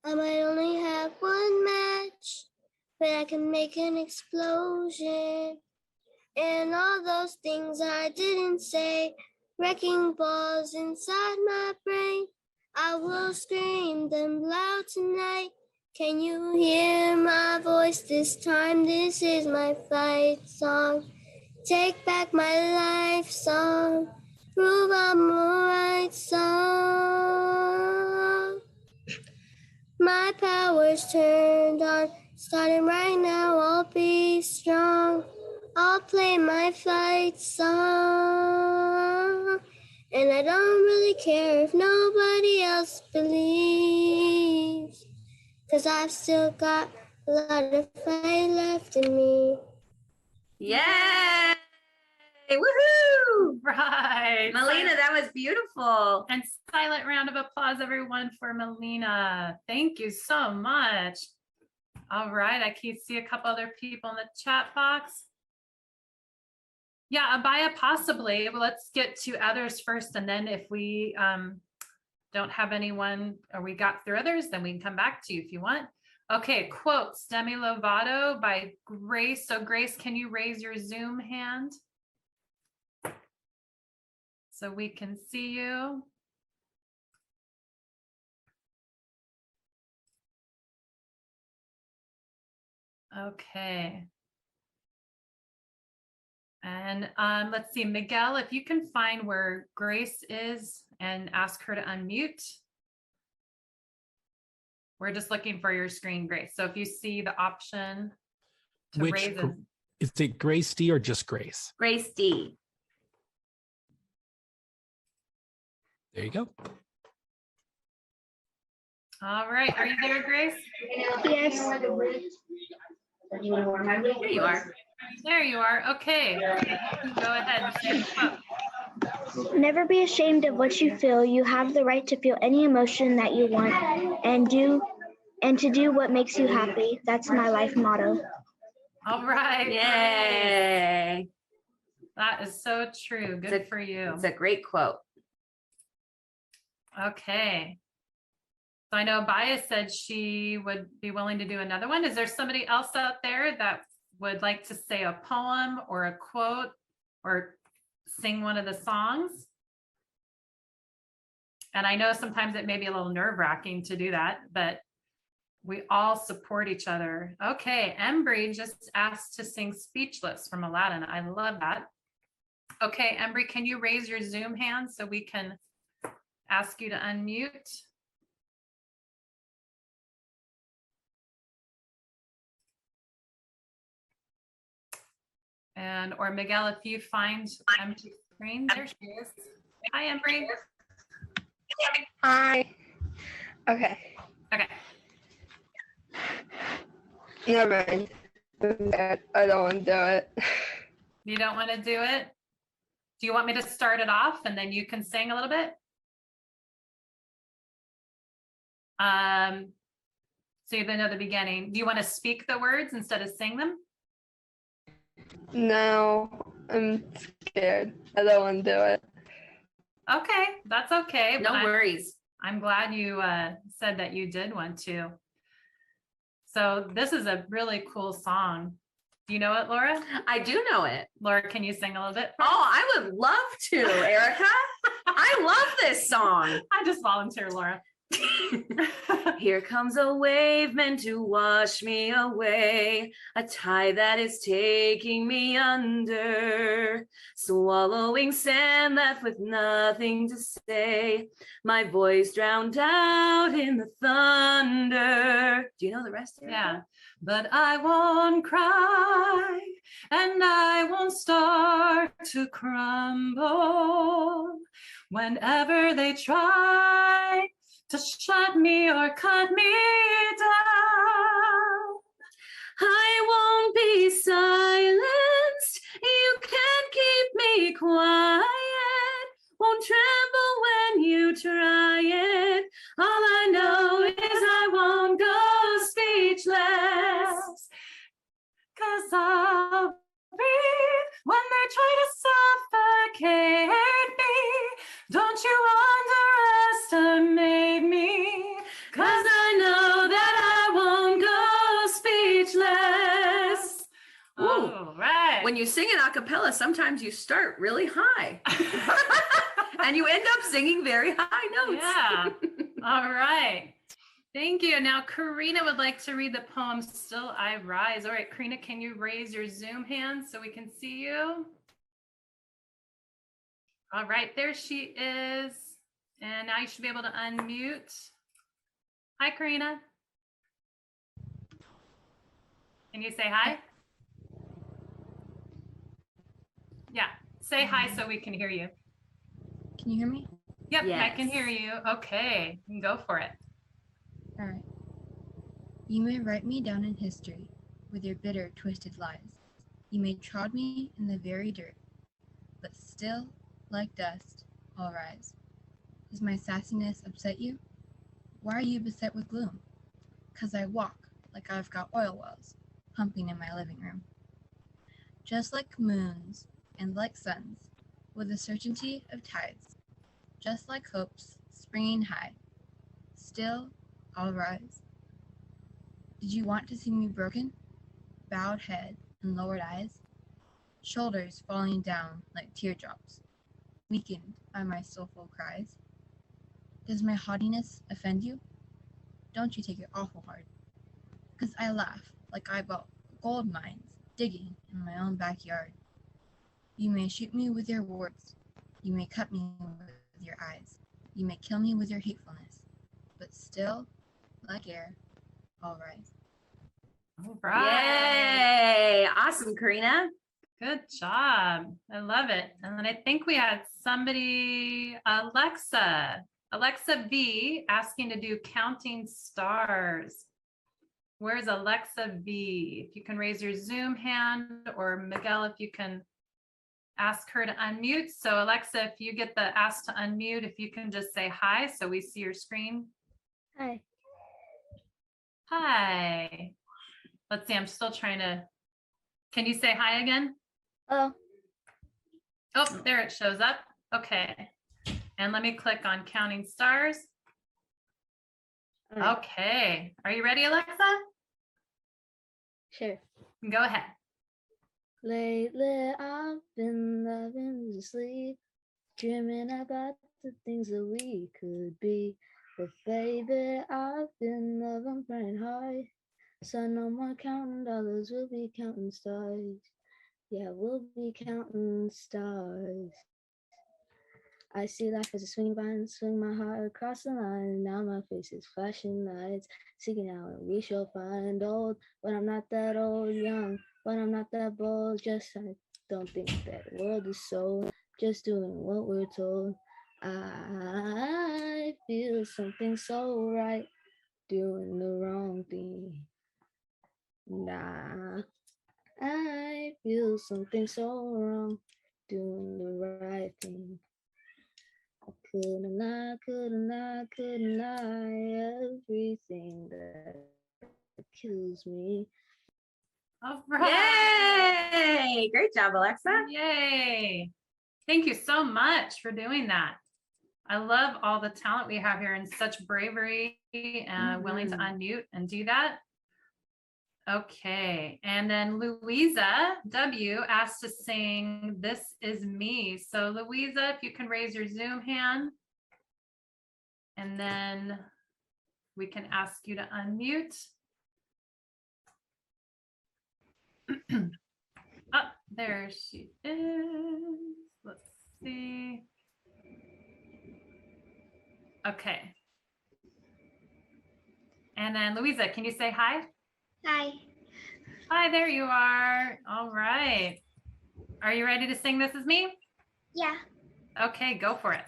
I might only have one match, but I can make an explosion. And all those things I didn't say, wrecking balls inside my brain. I will scream them loud tonight. Can you hear my voice this time? This is my fight song. Take back my life song. Prove I'm alright song. My power's turned on. Starting right now, I'll be strong. I'll play my fight song. And I don't really care if nobody else believes. 'Cause 'cause I've still got a lot of fight left in me. Yay! Woohoo! Right. Melina, that was beautiful. And silent round of applause, everyone, for Melina. Thank you so much. All right, I can see a couple other people in the chat box. Yeah, Abaya, possibly. Well, let's get to others first, and then if we don't have anyone, or we got through others, then we can come back to you if you want. Okay, quotes, Demi Lovato by Grace. So Grace, can you raise your Zoom hand so we can see you? Okay. And let's see, Miguel, if you can find where Grace is and ask her to unmute. We're just looking for your screen, Grace. So if you see the option to raise it. Is it Grace D or just Grace? Grace D. There you go. All right, are you there, Grace? Yes. There you are. There you are. Okay. Go ahead. Say the quote. Never be ashamed of what you feel. You have the right to feel any emotion that you want and to do what makes you happy. That's my life motto. All right. Yay. That is so true. Good for you. It's a great quote. Okay. So I know Abaya said she would be willing to do another one. Is there somebody else out there that would like to say a poem or a quote or sing one of the songs? And I know sometimes it may be a little nerve-wracking to do that, but we all support each other. Okay, Embry just asked to sing Speechless from Aladdin. I love that. Okay, Embry, can you raise your Zoom hand so we can ask you to unmute? And or Miguel, if you find empty screen, there she is. Hi, Embry. Hi. Okay. Okay. Never mind. I don't want to do it. You don't want to do it? Do you want me to start it off and then you can sing a little bit? So you know the beginning. Do you want to speak the words instead of sing them? No, I'm scared. I don't want to do it. Okay, that's okay. No worries. I'm glad you said that you did want to. So this is a really cool song. Do you know it, Laura? I do know it. Laura, can you sing a little bit? Oh, I would love to, Erica. I love this song. I just volunteer, Laura. Here comes a wave meant to wash me away, a tide that is taking me under, swallowing sand left with nothing to say, my voice drowned out in the thunder. Do you know the rest, Erica? Yeah. But I won't cry and I won't start to crumble whenever they try to shut me or cut me down. I won't be silenced. You can't keep me quiet. Won't tremble when you try it. All I know is I won't go speechless. 'Cause I'll breathe when they try to suffocate me. Don't you underestimate me, 'cause I know that I won't go speechless. All right. When you sing in a cappella, sometimes you start really high and you end up singing very high notes. Yeah. All right. Thank you. Now, Karina would like to read the poem, Still I Rise. All right, Karina, can you raise your Zoom hand so we can see you? All right, there she is. And now you should be able to unmute. Hi, Karina. Can you say hi? Yeah, say hi so we can hear you. Can you hear me? Yep, I can Yes. hear you. Okay, you can go for it. All right. You may write me down in history with your bitter, twisted lies. You may trod me in the very dirt, but still, like dust, I'll rise. Does my sassiness upset you? Why are you beset with gloom? 'Cause I walk like I've got oil wells pumping in my living room. Just like moons and like suns, with the certainty of tides, just like hopes springing high, still I'll rise. Did you want to see me broken? Bowed head and lowered eyes, shoulders falling down like teardrops, weakened by my soulful cries? Does my haughtiness offend you? Don't you take it awful hard, 'cause I laugh like I built gold mines digging in my own backyard. You may shoot me with your words, you may cut me with your eyes, you may kill me with your hatefulness, but still, like air, I'll rise. All right. Yay! Awesome, Karina. Good job. I love it. And then I think we had somebody, Alexa V, asking to do counting stars. Where's Alexa V? If you can raise your Zoom hand, or Miguel, if you can ask her to unmute. So Alexa, if you get the ask to unmute, if you can just say hi so we see your screen. Hi. Hi. Let's see, I'm still trying to, can you say hi again? Oh. Oh, there it shows up. Okay. And let me click on counting stars. Okay. Are you ready, Alexa? Sure. Go ahead. Lately I've been loving to sleep, dreaming about the things that we could be. But baby, I've been loving praying hard, so no more counting dollars, we'll be counting stars. Yeah, we'll be counting stars. I see life as a swing vine, swing my heart across the line. Now my face is flashing lights, seeking out and we shall find. Old, but I'm not that old. Young, but I'm not that bold. Just I don't think that the world is sold, just doing what we're told. I feel something so right, doing the wrong thing. Nah, I feel something so wrong, doing the right thing. Couldn't I, everything that kills me. All right. Yay! Great job, Alexa. Yay. Thank you so much for doing that. I love all the talent we have here and such bravery and willing to unmute and do that. Okay. And then Louisa W asked to sing This Is Me. So Louisa, if you can raise your Zoom hand, and then we can ask you to unmute. Oh, there she is. Let's see. Okay. And then Louisa, can you say hi? Hi. Hi, there you are. All right. Are you ready to sing This Is Me? Yeah. Okay, go for it.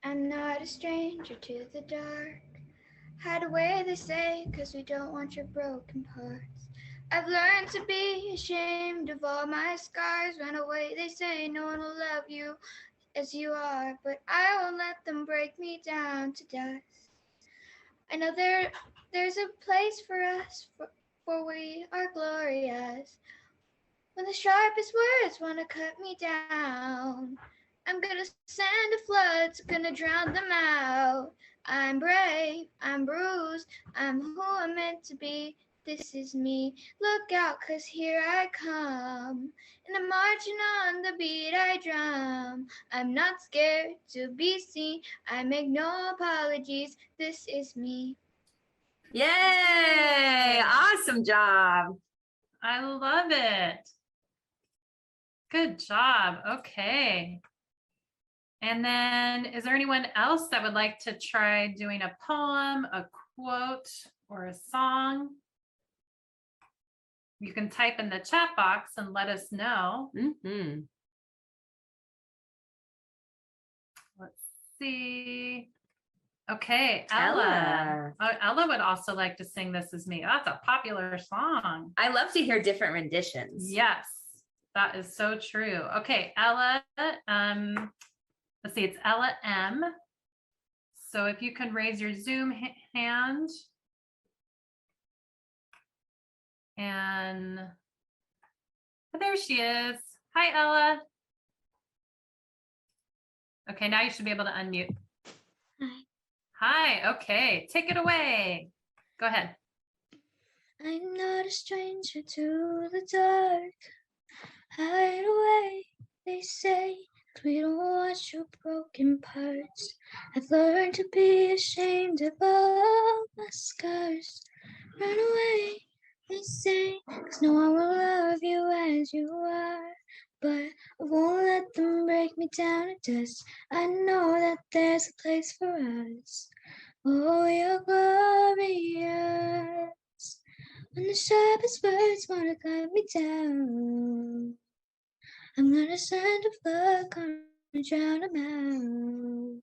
I'm not a stranger to the dark. Hide away, they say, 'cause we don't want your broken parts. I've learned to be ashamed of all my scars. Run away, they say, no one will love you as you are, but I won't let them break me down to dust. I know there's a place for us, for we are glorious. When the sharpest words want to cut me down, I'm gonna send a flood, gonna drown them out. I'm brave, I'm bruised, I'm who I'm meant to be. This is me, look out, 'cause here I come. And I'm marching on the beat I drum. I'm not scared to be seen, I make no apologies. This is me. Yay! Awesome job. I love it. Good job. Okay. And then is there anyone else that would like to try doing a poem, a quote, or a song? You can type in the chat box and let us know. Let's see. Okay, Ella. Oh, Ella would also like to sing This Is Me. That's a popular song. I love to hear different renditions. Yes, that is so true. Okay, Ella, let's see, it's Ella M. So if you can raise your Zoom hand. And there she is. Hi, Ella. Okay, now you should be able to unmute. Hi. Hi, okay, take it away. Go ahead. I'm not a stranger to the dark. Hide away, they say, 'cause we don't watch your broken parts. I've learned to be ashamed of all my scars. Run away, they say, 'cause no one will love you as you are. But I won't let them break me down to dust. I know that there's a place for us. Oh, you're glorious. When the sharpest words wanna cut me down, I'm gonna send a flood, gonna drown 'em out.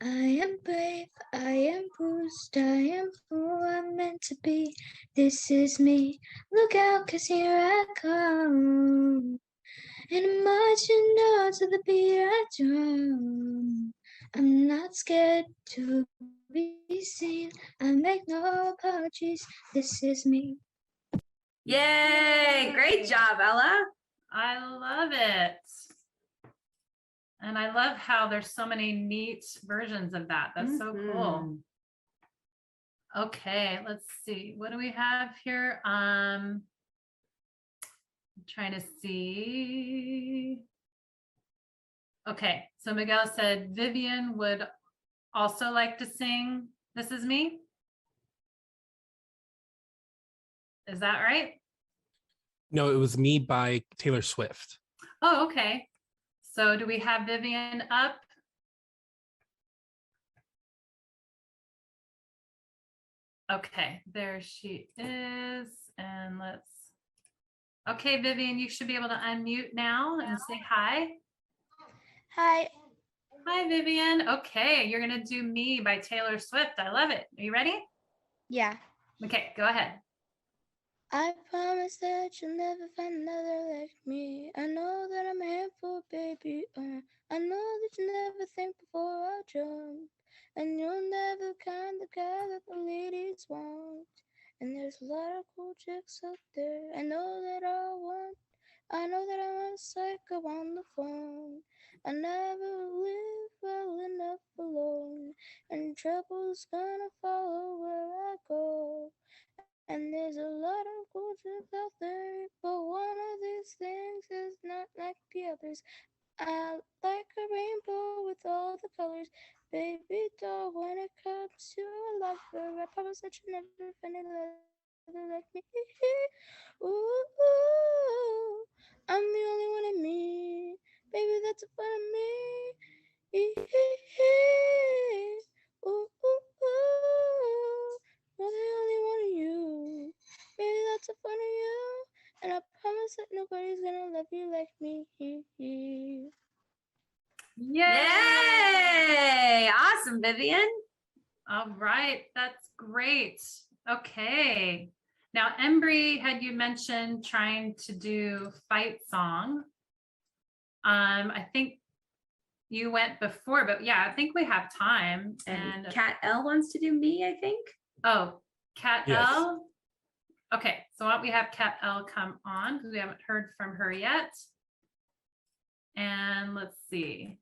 I am brave, I am bruised, I am who I'm meant to be. This is me, look out, 'cause here I come. And I'm marching on to the beat I drum. I'm not scared to be seen, I make no apologies. This is me. Yay! Great job, Ella. I love it. And I love how there's so many neat versions of that. That's so cool. Okay, let's see. What do we have here? I'm trying to see. Okay, so Miguel said Vivian would also like to sing This Is Me. Is that right? No, it was Me by Taylor Swift. Oh, okay. So do we have Vivian up? Okay, there she is. And let's, okay, Vivian, you should be able to unmute now and say hi. Hi. Hi, Vivian. Okay, you're gonna do Me by Taylor Swift. I love it. Are you ready? Yeah. Okay, go ahead. I promise that you'll never find another like me. I know that I'm a handful, baby. I know that you never think before I jump. And you'll never kind of guy that the ladies want. And there's a lot of cool chicks out there. I know that I want a psycho on the phone. I never live well enough alone. And trouble's gonna follow where I go. And there's a lot of cool chicks out there, but one of these things is not like the others. I like a rainbow with all the colors. Baby doll, when it comes to a lover, I promise that you'll never find another like me. Ooh, I'm the only one in me. Baby, that's a fun of me. Ooh, ooh, ooh. You're the only one of you. Baby, that's a fun of you. And I promise that nobody's gonna love you like me. Yay! Awesome, Vivian. All right, that's great. Okay. Now, Embry, had you mentioned trying to do fight song? I think you went before, but yeah, I think we have time. And Kat L wants to do Me, I think. Oh, Kat Yes. L. Okay, so why don't we have Kat L come on because we haven't heard from her yet. And let's see.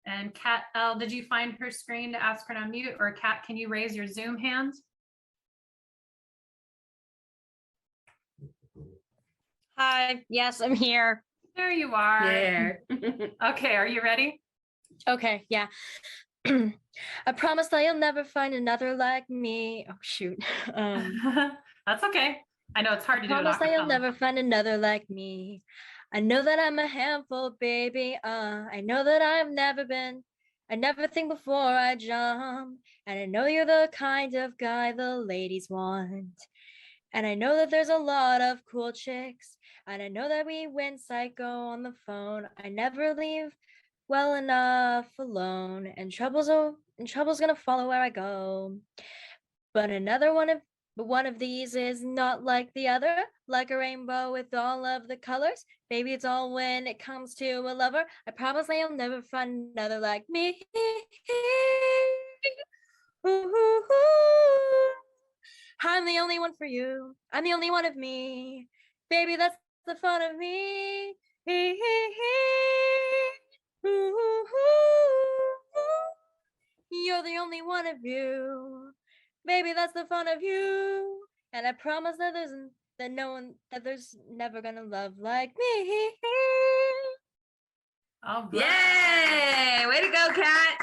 And Kat L, did you find her screen to ask her to unmute? Or Kat, can you raise your Zoom hand? Hi, yes, I'm here. There you are. There. Okay, are you ready? Okay, yeah. I promise that you'll never find another like me. Oh, shoot. That's okay. I know it's hard to do it. Promise that you'll acapella. never find another like me. I know that I'm a handful, baby. I know that I've never been. I never think before I jump. And I know you're the kind of guy the ladies want. And I know that there's a lot of cool chicks. And I know that we went psycho on the phone. I never leave well enough alone. And trouble's and trouble's gonna follow where I go. But one of these is not like the other, like a rainbow with all of the colors. Baby, it's all when it comes to a lover. I promise that you'll never find another like me. Ooh, I'm the only one for you. I'm the only one of me. Baby, that's the fun of me. Ooh, you're the only one of you. Baby, that's the fun of you. And I promise that there's never gonna love like me. All right. Yay! Way to go, Kat.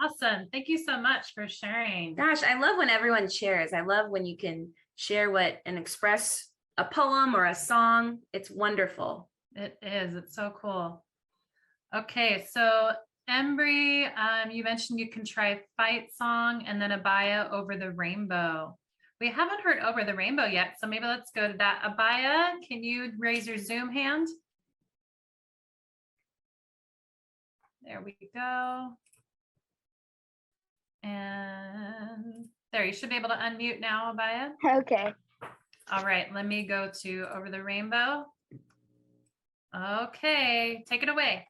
Awesome. Thank you so much for sharing. Gosh, I love when everyone shares. I love when you can share and express a poem or a song. It's wonderful. It is. It's so cool. Okay, so Embry, you mentioned you can try Fight Song and then Abaya, Over the Rainbow. We haven't heard Over the Rainbow yet, so maybe let's go to that. Abaya, can you raise your Zoom hand? There we go. And there, you should be able to unmute now, Abaya. Okay. All right, let me go to Over the Rainbow. Okay, take it away.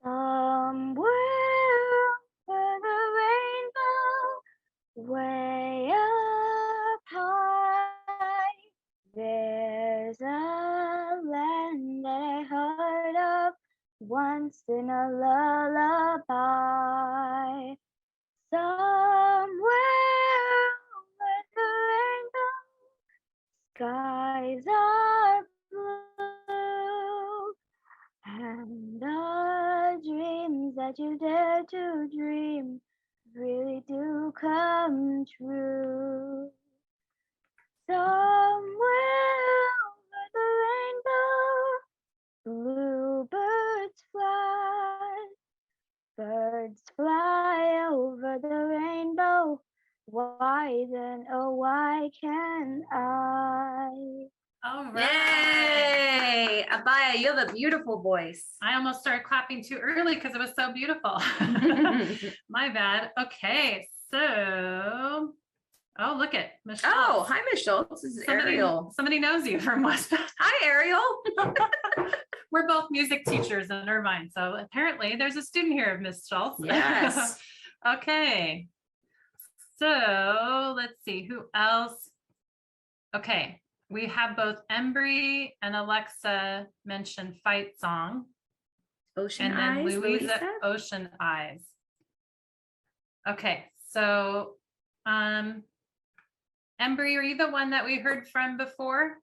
Somewhere over the rainbow, way up high, there's a land that I heard of once in a lullaby. Somewhere over the rainbow, skies are blue, and the dreams that you dare to dream really do come true. Somewhere over the rainbow, bluebirds fly. Birds fly over the rainbow. Why then, oh, why can't I? All right. Yay! Abaya, you have a beautiful voice. I almost started clapping too early because it was so beautiful. My bad. Okay, so, oh, look at Michelle. Oh, hi, Michelle. This is Ariel. Somebody knows you from West. Hi, Ariel. We're both music teachers in Irvine, so apparently there's a student here of Miss Schultz. Yes. Okay, so let's see who else. Okay, we have both Embry and Alexa mention Fight Song. Ocean and Eyes, then Louisa, Louisa? Ocean Eyes. Okay, so Embry, are you the one that we heard from before?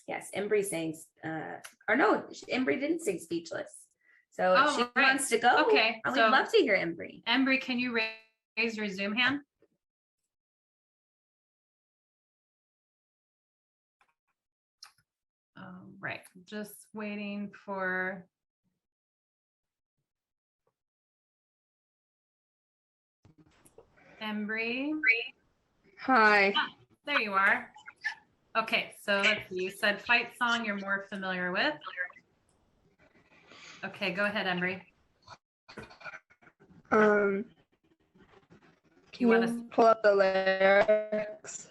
Yes, Embry saying, or no, Embry didn't sing Speechless. So if she right. wants to go, Okay, I would so love to hear Embry. Embry, can you raise your Zoom hand? All right, just waiting for Embry. Hi. Ah, there you are. Okay, so let's see. You said Fight Song you're more familiar with. Okay, go ahead, Embry. Can you pull up the lyrics?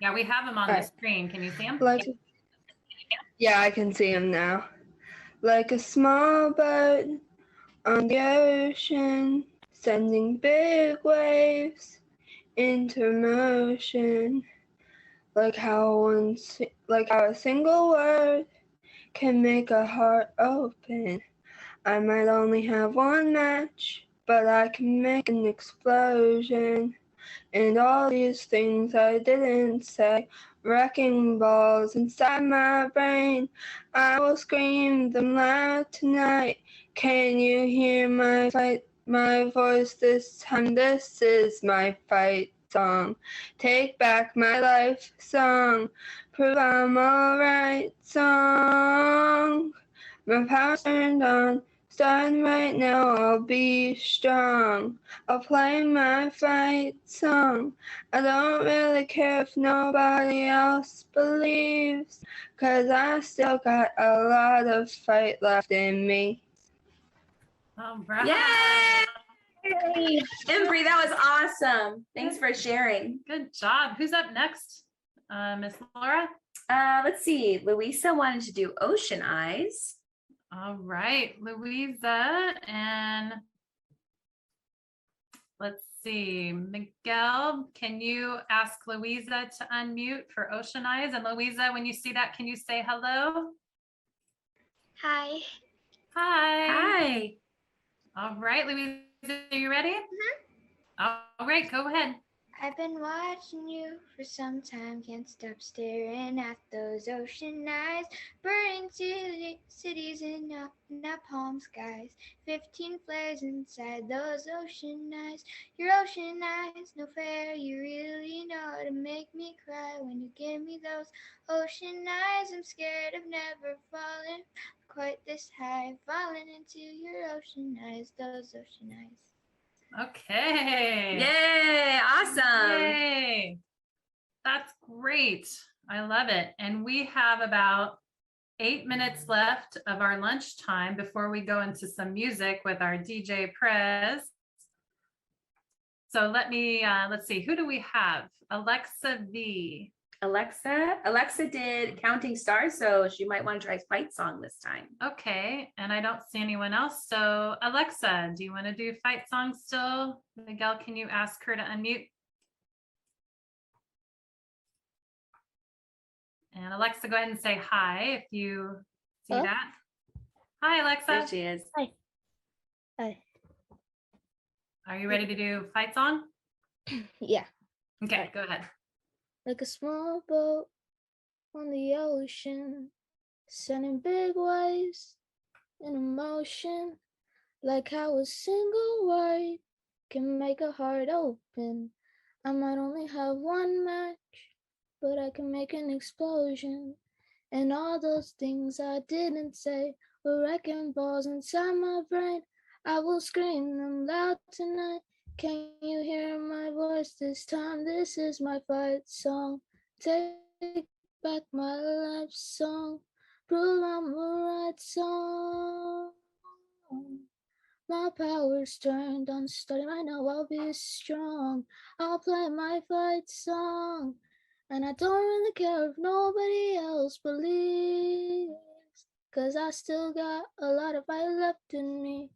Yeah, we have them on the screen. Can you see them? Yeah, I can see them now. Like a small boat on the ocean, sending big waves into motion. Like how a single word can make a heart open. I might only have one match, but I can make an explosion. And all these things I didn't say, wrecking balls inside my brain. I will scream them loud tonight. Can you hear my voice this time? This is my fight song. Take back my life song. Prove I'm alright song. My power's turned on. Starting right now, I'll be strong. I'll play my fight song. I don't really care if nobody else believes, 'cause I still got a lot of fight left in me. All right. Yay! Embry, that was awesome. Thanks for sharing. Good job. Who's up next? Miss Laura? Let's see. Louisa wanted to do Ocean Eyes. All right, Louisa. And let's see, Miguel, can you ask Louisa to unmute for Ocean Eyes? And Louisa, when you see that, can you say hello? Hi. Hi. Hi. All right, Louisa, are you ready? All right, go ahead. I've been watching you for some time, can't stop staring at those ocean eyes, burning cities in napalm skies, 15 flares inside those ocean eyes, your ocean eyes, no fair, you really know to make me cry when you give me those ocean eyes. I'm scared of never falling quite this high, falling into your ocean eyes, those ocean eyes. Okay. Yay, awesome. Yay. That's great. I love it. And we have about 8 minutes left of our lunchtime before we go into some music with our DJ Prez. So let's see, who do we have? Alexa V. Alexa did Counting Stars, so she might want to try Fight Song this time. Okay, and I don't see anyone else. So Alexa, do you want to do Fight Song still? Miguel, can you ask her to unmute? And Alexa, go ahead and say hi if you see that. Hi, Alexa. There she is. Hi. Hi. Are you ready to do Fight Song? Yeah. Okay, go ahead. Like a small boat on the ocean, sending big waves in motion, like how a single word can make a heart open. I might only have one match, but I can make an explosion. And all those things I didn't say were wrecking balls inside my brain. I will scream them loud tonight. Can you hear my voice this time? This is my fight song. Take back my life song. Prove I'm the right song. My power's turned on, starting right now. I'll be strong. I'll play my fight song. And I don't really care if nobody else believes, 'cause I still got a lot of fight left in me.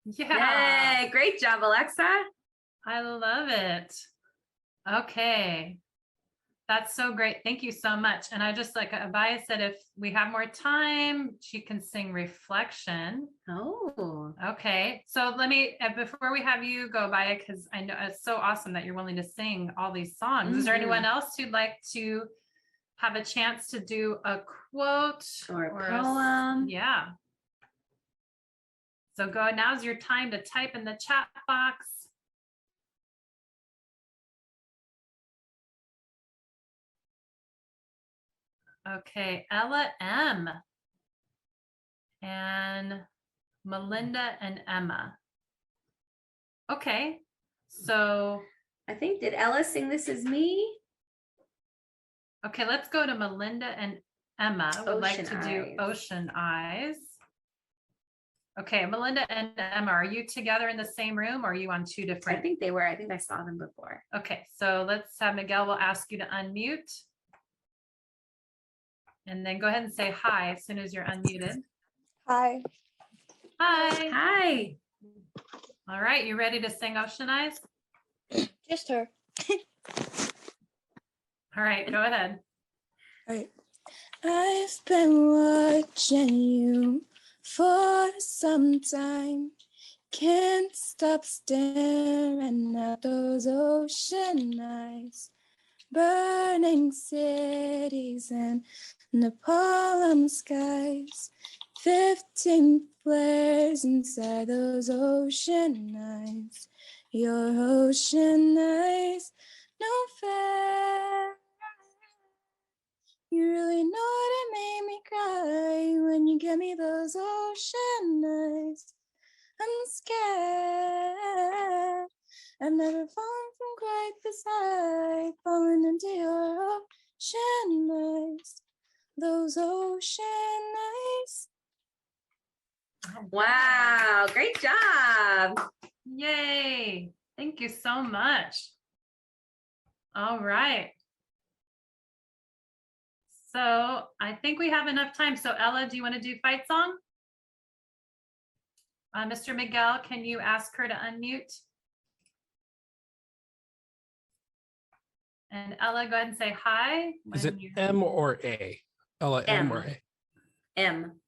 Yeah. Yay, great job, Alexa. I love it. Okay. That's so great. Thank you so much. And I just, like Abaya said, if we have more time, she can sing Reflection. Oh. Okay. So let me, before we have you go, Abaya, because I know it's so awesome that you're willing to sing all these songs. Is there anyone else who'd like to have a chance to do a quote or a poem? Yeah. So go, now's your time to type in the chat box. Okay, Ella M. and Melinda and Emma. Okay, so I think, did Ella sing This Is Me? Okay, let's go to Melinda and Emma. Would like to do Eyes. Ocean Eyes. Okay, Melinda and Emma, are you together in the same room or are you on two different? I think they were. I think I saw them before. Okay, so let's have Miguel, will ask you to unmute. And then go ahead and say hi as soon as you're unmuted. Hi. Hi. Hi. All right, you ready to sing Ocean Eyes? Just her. All right, go ahead. All right. I've been watching you for some time. Can't stop staring at those ocean eyes. Burning cities and napalm skies. 15 flares inside those ocean eyes. Your ocean eyes, no fair. You really know that made me cry when you give me those ocean eyes. I'm scared. I've never fallen from quite this high, falling into your ocean eyes. Those ocean eyes. Wow, great job. Yay. Thank you so much. All right. So I think we have enough time. So Ella, do you want to do fight song? Mr. Miguel, can you ask her to unmute? And Ella, go ahead and say hi. Is it M or A? Ella, M or A? M.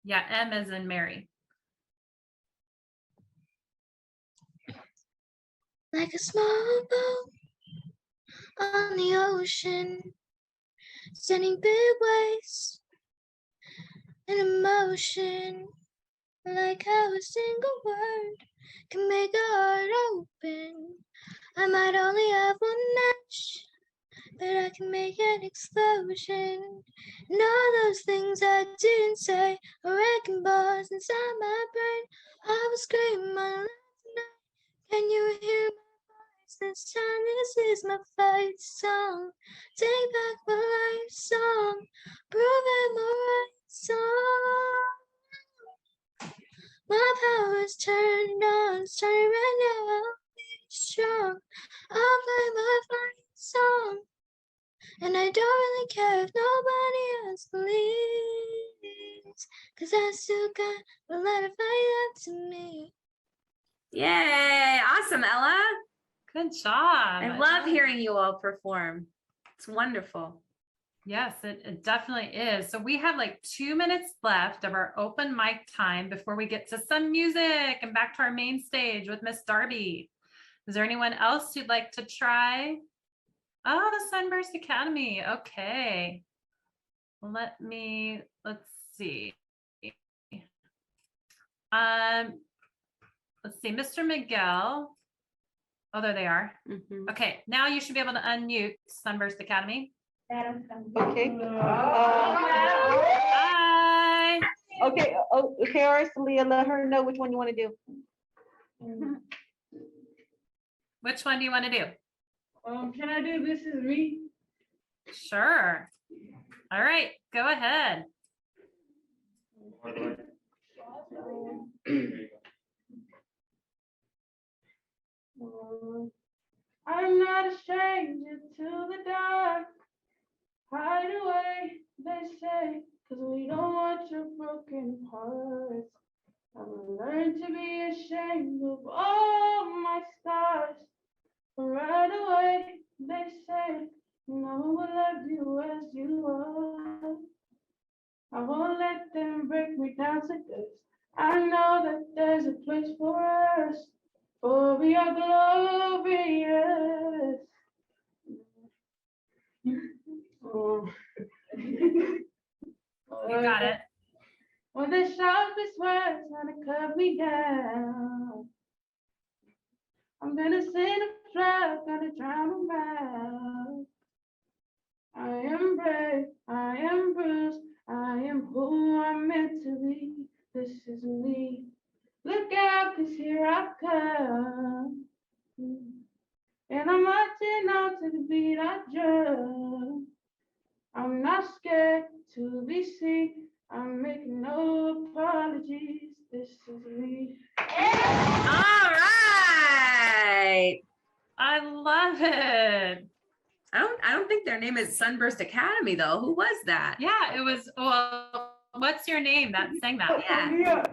Yeah, M as in Mary. Like a small boat on the ocean, sending big waves in emotion. Like how a single word can make a heart open. I might only have one match, but I can make an explosion. And all those things I didn't say are wrecking balls inside my brain. I will scream my life tonight. Can you hear my voice? This time this is my fight song. Take back my life song. Prove I'm alright song. My power's turned on, starting right now. I'll be strong. I'll play my fight song. And I don't really care if nobody else believes, 'cause I still got a lot of fight left in me. Yay, awesome, Ella. Good job. I love hearing you all perform. It's wonderful. Yes, it definitely is. So we have like 2 minutes left of our open mic time before we get to some music and back to our main stage with Miss Darby. Is there anyone else who'd like to try? Oh, the Sunburst Academy. Okay. Let's see. Let's see, Mr. Miguel. Oh, there they are. Okay, now you should be able to unmute Sunburst Academy. Okay. Hi. Okay. Oh, Harris, Leah, let her know which one you want to do. Which one do you want to do? Can I do This Is Me? Sure. All right, go ahead. I'm not a stranger to the dark. Hide away, they say, 'cause we don't want your broken parts. I've learned to be ashamed of all my scars. Right away, they say, no one will love you as you are. I won't let them break me down to this. I know that there's a place for us, for we are glorious. Oh. You got it. When the sharpest words want to cut me down, I'm gonna send a flood, gonna drown them out. I am brave, I am bruised, I am who I'm meant to be. This is me. Look out, 'cause here I come. And I'm marching on to the beat I drum. I'm not scared to be seen. I'm making no apologies. This is me. All right. I love it. I don't think their name is Sunburst Academy though. Who was that? Yeah, it was. Well, what's your name that sang that? Yeah.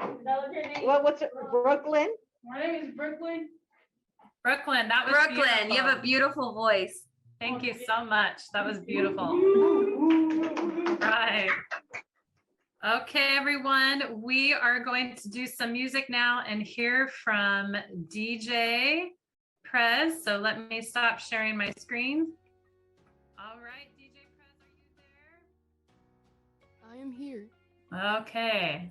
What's it? Brooklyn? My name is Brooklyn. Brooklyn, that was Brooklyn, beautiful. you have a beautiful voice. Thank you so much. That was beautiful. Right. Okay, everyone, we are going to do some music now and hear from DJ Prez. So let me stop sharing my screen. All right, DJ Prez, are you there? I am here. Okay.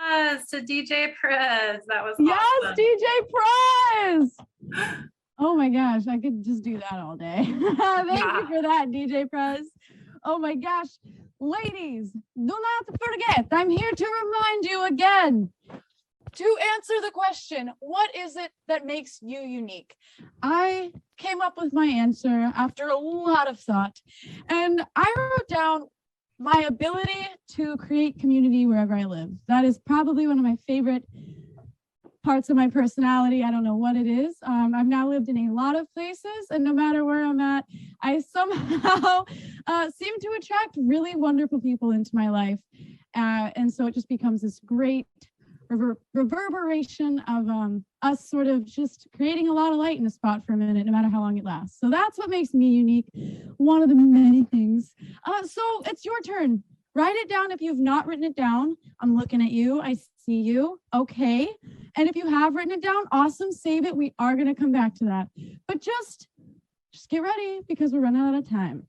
Yes, to DJ Perez. That was Yes, awesome. DJ Prez. Oh my gosh, I could just do that all day. Thank you for that, DJ Prez. Oh my gosh. Ladies, do not forget, I'm here to remind you again to answer the question, what is it that makes you unique? I came up with my answer after a lot of thought, and I wrote down my ability to create community wherever I live. That is probably one of my favorite parts of my personality. I don't know what it is. I've now lived in a lot of places, and no matter where I'm at, I somehow seem to attract really wonderful people into my life. And so it just becomes this great reverberation of us sort of just creating a lot of light in a spot for a minute, no matter how long it lasts. So that's what makes me unique. One of the many things. So it's your turn. Write it down if you've not written it down. I'm looking at you. I see you. Okay. And if you have written it down, awesome. Save it. We are going to come back to that. But just get ready because we're running out of time.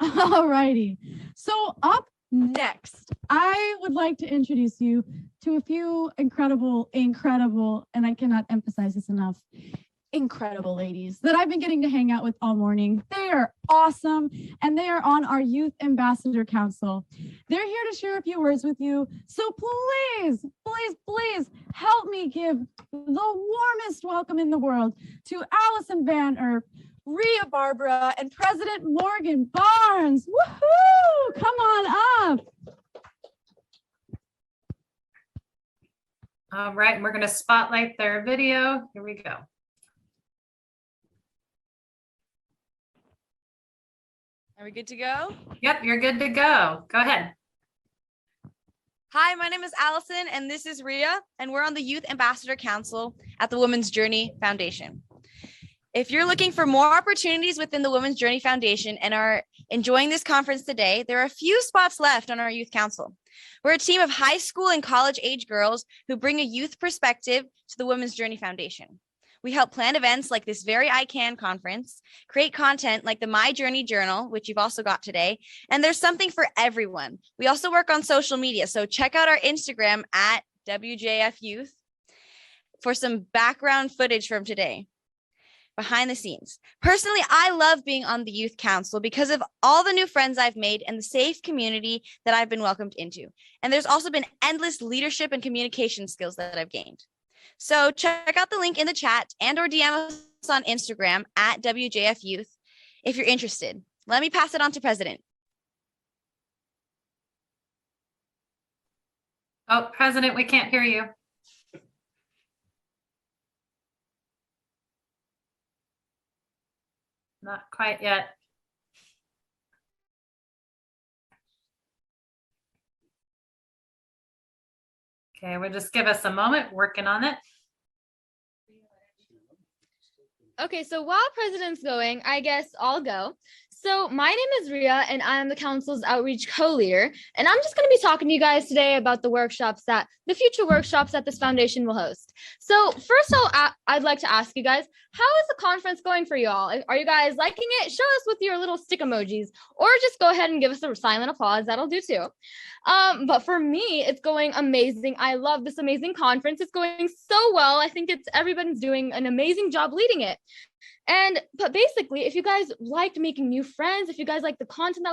All righty. So up next, I would like to introduce you to a few incredible, and I cannot emphasize this enough, incredible ladies that I've been getting to hang out with all morning. They are awesome, and they are on our Youth Ambassador Council. They're here to share a few words with you. So please, please, please help me give the warmest welcome in the world to Allison Van Erp, Rhea Barbara, and President Morgan Barnes. Woohoo! Come on up. All right, and we're going to spotlight their video. Here we go. Are we good to go? Yep, you're good to go. Go ahead. Hi, my name is Allison, and this is Rhea, and we're on the Youth Ambassador Council at the Women's Journey Foundation. If you're looking for more opportunities within the Women's Journey Foundation and are enjoying this conference today, there are a few spots left on our Youth Council. We're a team of high school and college age girls who bring a youth perspective to the Women's Journey Foundation. We help plan events like this very I Can conference, create content like the My Journey Journal, which you've also got today, and there's something for everyone. We also work on social media, so check out our Instagram at WJF Youth for some background footage from today. Behind the scenes. Personally, I love being on the Youth Council because of all the new friends I've made and the safe community that I've been welcomed into. And there's also been endless leadership and communication skills that I've gained. So check out the link in the chat and or DM us on Instagram at WJF Youth if you're interested. Let me pass it on to President. Oh, President, we can't hear you. Not quite yet. Okay, we'll just give us a moment, working on it. Okay, so while President's going, I guess I'll go. So my name is Rhea, and I'm the council's outreach co-leader, and I'm just going to be talking to you guys today about the future workshops that this foundation will host. So first I'd like to ask you guys, how is the conference going for you all? Are you guys liking it? Show us with your little stick emojis, or just go ahead and give us a silent applause. That'll do too. But for me, it's going amazing. I love this amazing conference. It's going so well. I think everybody's doing an amazing job leading it. But basically, if you guys liked making new friends, if you guys like the content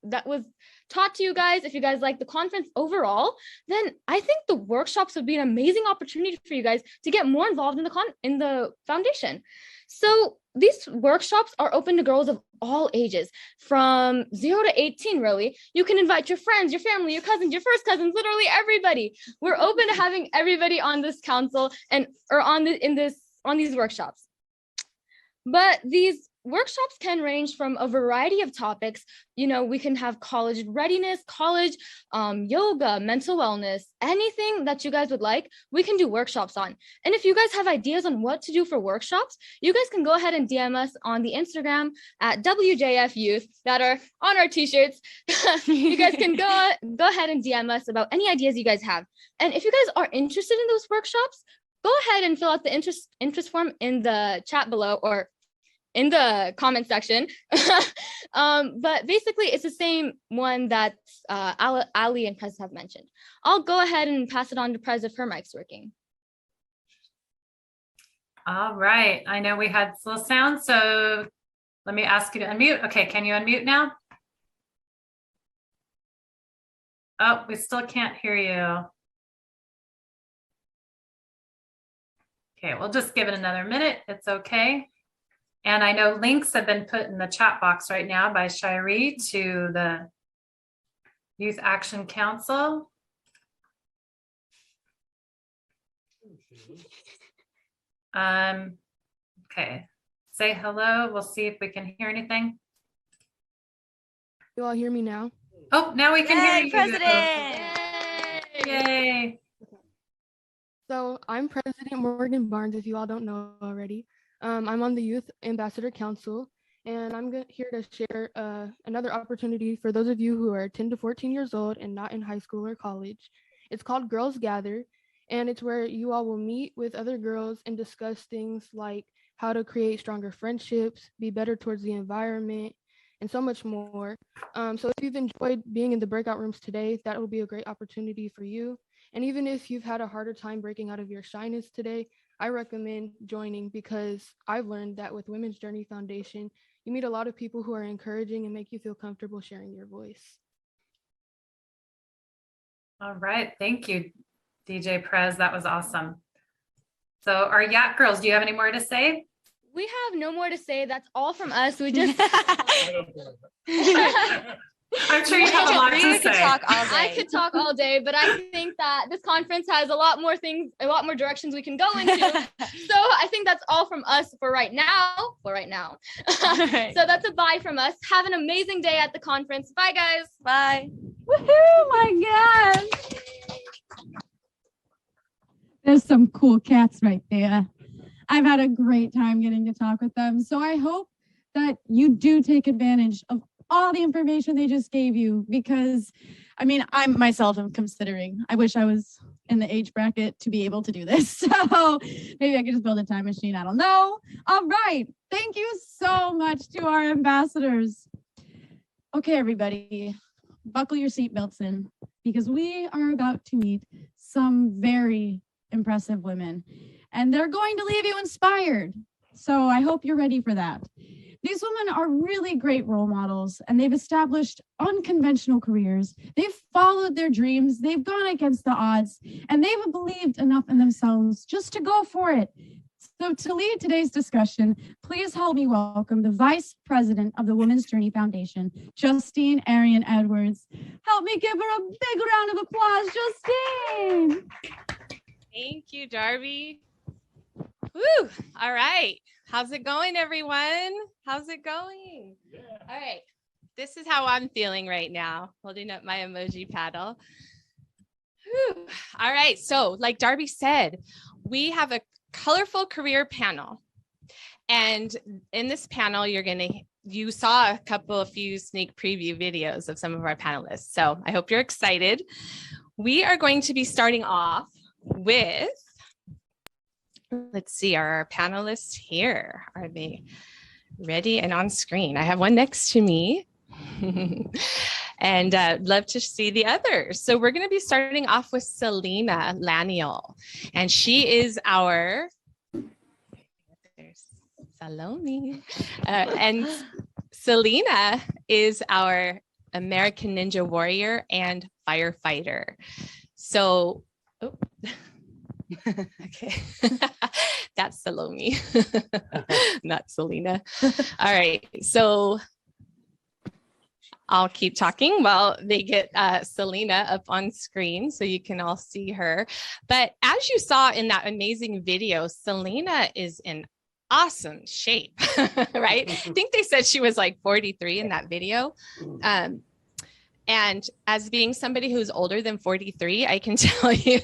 that was taught to you guys, if you guys like the conference overall, then I think the workshops would be an amazing opportunity for you guys to get more involved in the foundation. So these workshops are open to girls of all ages, from 0 to 18, really. You can invite your friends, your family, your cousins, your first cousins, literally everybody. We're open to having everybody on this council on these workshops. But these workshops can range from a variety of topics. You know, we can have college readiness, yoga, mental wellness, anything that you guys would like, we can do workshops on. And if you guys have ideas on what to do for workshops, you guys can go ahead and DM us on the Instagram at WJF Youth that are on our t-shirts. You guys can go ahead and DM us about any ideas you guys have. And if you guys are interested in those workshops, go ahead and fill out the interest form in the chat below, or in the comment section. But basically, it's the same one that Ali and Prez have mentioned. I'll go ahead and pass it on to Prez if her mic's working. All right. I know we had slow sound, so let me ask you to unmute. Okay, can you unmute now? Oh, we still can't hear you. Okay, we'll just give it another minute. It's okay. And I know links have been put in the chat box right now by Shiree to the Youth Action Council. Okay, say hello. We'll see if we can hear anything. You all hear me now? Oh, now we can hear you. President! Yay! So I'm President Morgan Barnes, if you all don't know already. I'm on the Youth Ambassador Council, and I'm here to share another opportunity for those of you who are 10 to 14 years old and not in high school or college. It's called Girls Gather, and it's where you all will meet with other girls and discuss things like how to create stronger friendships, be better towards the environment, and so much more. So if you've enjoyed being in the breakout rooms today, that will be a great opportunity for you. And even if you've had a harder time breaking out of your shyness today, I recommend joining, because I've learned that with Women's Journey Foundation, you meet a lot of people who are encouraging and make you feel comfortable sharing your voice. All right, thank you, DJ Prez. That was awesome. So our Yak girls, do you have any more to say? We have no more to say. That's all from us. We just I'm sure you have a lot to say. I could talk all day, but I think that this conference has a lot more things, a lot more directions we can go into. So I think that's all from us for right now. So that's a bye from us. Have an amazing day at the conference. Bye, guys. Bye. Woohoo, my gosh. There's some cool cats right there. I've had a great time getting to talk with them. So I hope that you do take advantage of all the information they just gave you, because I mean, I myself am considering, I wish I was in the age bracket to be able to do this. So maybe I could just build a time machine. I don't know. All right. Thank you so much to our ambassadors. Okay, everybody, buckle your seatbelts in, because we are about to meet some very impressive women, and they're going to leave you inspired. So I hope you're ready for that. These women are really great role models, and they've established unconventional careers. They've followed their dreams. They've gone against the odds, and they've believed enough in themselves just to go for it. So to lead today's discussion, please help me welcome the Vice President of the Women's Journey Foundation, Justine Arian Edwards. Help me give her a big round of applause, Justine. Thank you, Darby. Woo! All right. How's it going, everyone? How's it going? Yeah. All right. This is how I'm feeling right now, holding up my emoji paddle. Whew. All right. So like Darby said, we have a colorful career panel. And in this panel, you saw a few sneak preview videos of some of our panelists. So I hope you're excited. We are going to be starting off with, let's see, are our panelists here? Are they ready and on screen? I have one next to me and love to see the others. So we're going to be starting off with Selena Laniel, and she is our, there's Salome, and Selena is our American Ninja Warrior and firefighter. So, oh. Okay, that's Salome, not Selena. All right, so I'll keep talking while they get Selena up on screen so you can all see her. But as you saw in that amazing video, Selena is in awesome shape, right? I think they said she was like 43 in that video. And as being somebody who's older than 43, I can tell you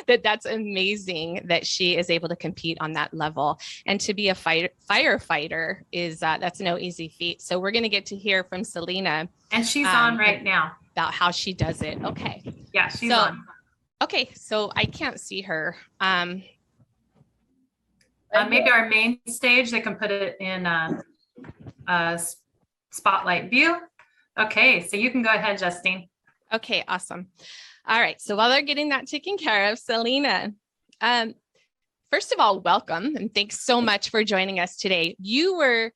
that that's amazing that she is able to compete on that level. And to be a firefighter is that's no easy feat. So we're going to get to hear from Selena. And she's on right now. About how she does it. Okay. Yeah, she's on. Okay, so I can't see her. Maybe our main stage, they can put it in spotlight view. Okay, so you can go ahead, Justine. Okay, awesome. All right, so while they're getting that taken care of, Selena, first of all, welcome and thanks so much for joining us today. You were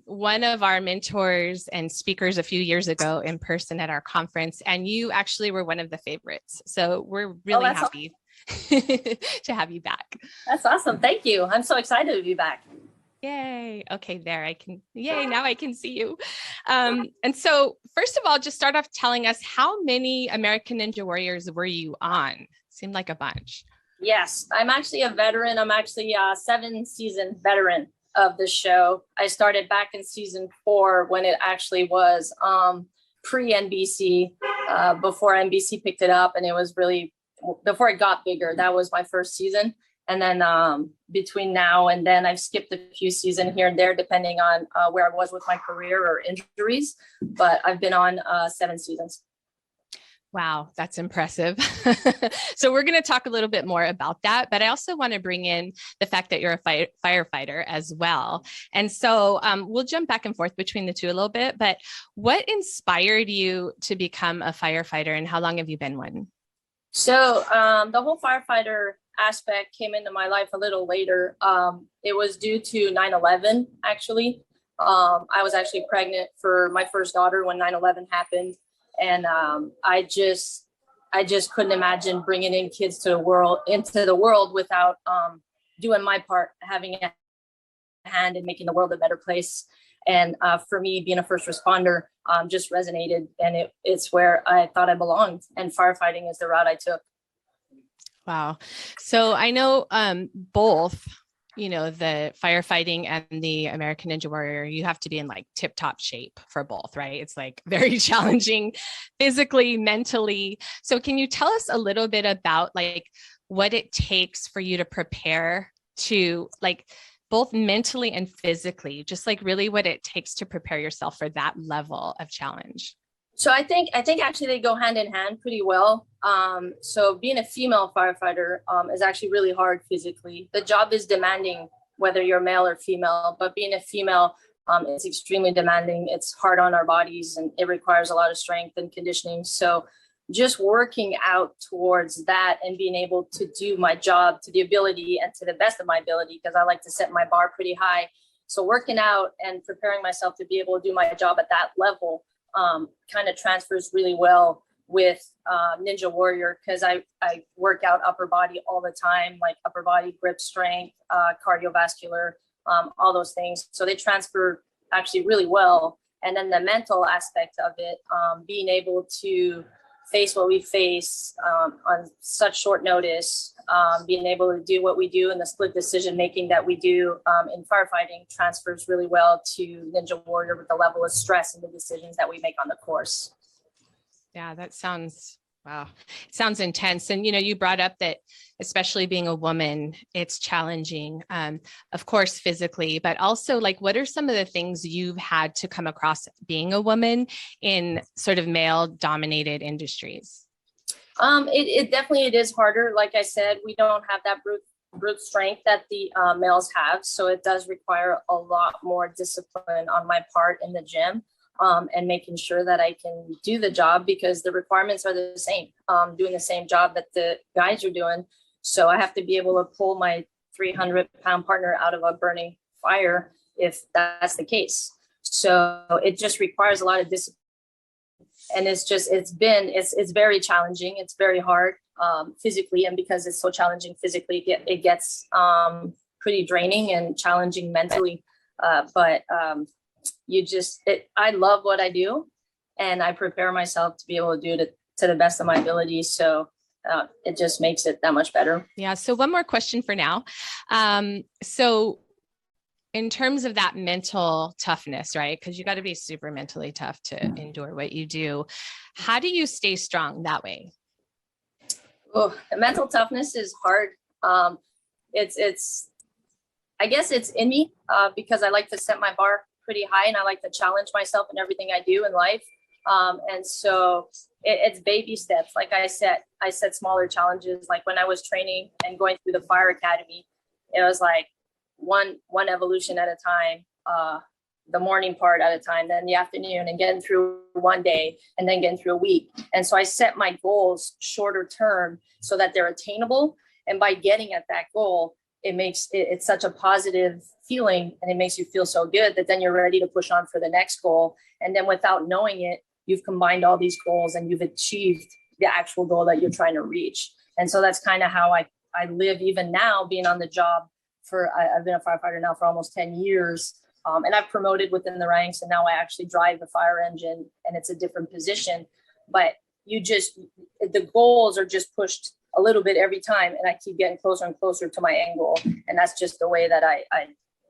one of our mentors and speakers a few years ago in person at our conference, and you actually were one of the favorites. So we're really happy to have you back. That's awesome. Thank you. I'm so excited to be back. Yay. Okay, there yay, now I can see you. And so first of all, just start off telling us how many American Ninja Warriors were you on? Seemed like a bunch. Yes, I'm actually a veteran. I'm actually a 7-season veteran of the show. I started back in season 4 when it actually was pre-NBC, before NBC picked it up, and it was really, before it got bigger, that was my first season. And then between now and then, I've skipped a few seasons here and there, depending on where I was with my career or injuries. But I've been on 7 seasons. Wow, that's impressive. So we're going to talk a little bit more about that, but I also want to bring in the fact that you're a firefighter as well. And so we'll jump back and forth between the two a little bit, but what inspired you to become a firefighter and how long have you been one? So the whole firefighter aspect came into my life a little later. It was due to 9/11, actually. I was actually pregnant for my first daughter when 9/11 happened. And I just couldn't imagine bringing in kids into the world without doing my part, having a hand in making the world a better place. And for me, being a first responder just resonated, and it's where I thought I belonged. And firefighting is the route I took. Wow. So I know both, the firefighting and the American Ninja Warrior, you have to be in like tip top shape for both, right? It's like very challenging physically, mentally. So can you tell us a little bit about like what it takes for you to prepare to like both mentally and physically, just like really what it takes to prepare yourself for that level of challenge? So I think actually they go hand in hand pretty well. So being a female firefighter is actually really hard physically. The job is demanding, whether you're male or female, but being a female is extremely demanding. It's hard on our bodies and it requires a lot of strength and conditioning. So just working out towards that and being able to do my job to the ability and to the best of my ability, because I like to set my bar pretty high. So working out and preparing myself to be able to do my job at that level kind of transfers really well with Ninja Warrior, because I work out upper body all the time, like upper body grip strength, cardiovascular, all those things. So they transfer actually really well. And then the mental aspect of it, being able to face what we face on such short notice, being able to do what we do and the split decision making that we do in firefighting transfers really well to Ninja Warrior with the level of stress and the decisions that we make on the course. Yeah, that sounds, wow. It sounds intense. And, you brought up that especially being a woman, it's challenging, of course, physically, but also like, what are some of the things you've had to come across being a woman in sort of male dominated industries? It definitely, it is harder. Like I said, we don't have that brute strength that the males have. So it does require a lot more discipline on my part in the gym. And making sure that I can do the job, because the requirements are the same, doing the same job that the guys are doing. So I have to be able to pull my 300-pound partner out of a burning fire if that's the case. So it just requires a lot of discipline. And it's very challenging. It's very hard physically. And because it's so challenging physically, it gets pretty draining and challenging mentally. I love what I do, and I prepare myself to be able to do it to the best of my ability. So it just makes it that much better. Yeah. So one more question for now. So in terms of that mental toughness, right? Because you got to be super mentally tough to endure what you do. How do you stay strong that way? Oh, the mental toughness is hard. I guess it's in me because I like to set my bar pretty high, and I like to challenge myself in everything I do in life. And so it's baby steps. Like I set smaller challenges. Like when I was training and going through the fire academy, it was like, one evolution at a time, the morning part at a time, then the afternoon, and getting through one day and then getting through a week. And so I set my goals shorter term so that they're attainable. And by getting at that goal, it's such a positive feeling, and it makes you feel so good that then you're ready to push on for the next goal. And then without knowing it, you've combined all these goals and you've achieved the actual goal that you're trying to reach. And so that's kind of how I live even now, being on the job I've been a firefighter now for almost 10 years. And I've promoted within the ranks, and now I actually drive the fire engine, and it's a different position. But the goals are just pushed a little bit every time, and I keep getting closer and closer to my end goal. And that's just the way that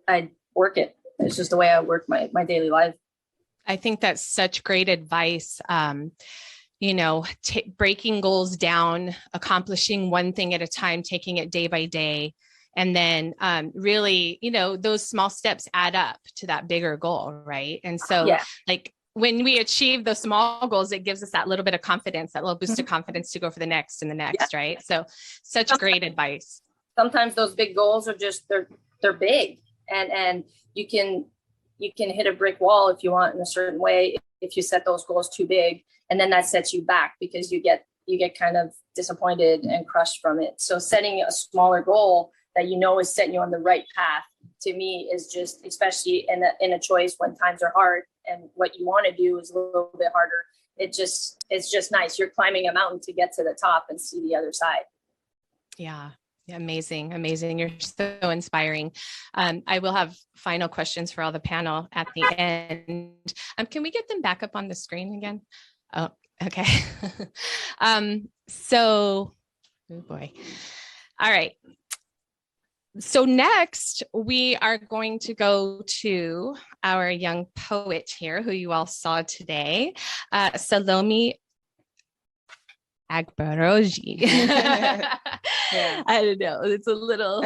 I work it. It's just the way I work my daily life. I think that's such great advice. Breaking goals down, accomplishing one thing at a time, taking it day by day. And then really, those small steps add up to that bigger goal, right? And so like when we achieve the small goals, it gives us that little bit of confidence, that little boost of confidence to go for the next and the next, right? So such great advice. Sometimes those big goals are just, they're big, and you can hit a brick wall if you want in a certain way, if you set those goals too big, and then that sets you back because you get kind of disappointed and crushed from it. So setting a smaller goal that is setting you on the right path, to me, is just, especially in a choice when times are hard and what you want to do is a little bit harder. It's just nice. You're climbing a mountain to get to the top and see the other side. Yeah. Amazing. You're so inspiring. I will have final questions for all the panel at the end. Can we get them back up on the screen again? Oh, okay. Oh boy. All right. So next, we are going to go to our young poet here, who you all saw today, Salome Agbaroji. Yeah. I don't know. It's a little,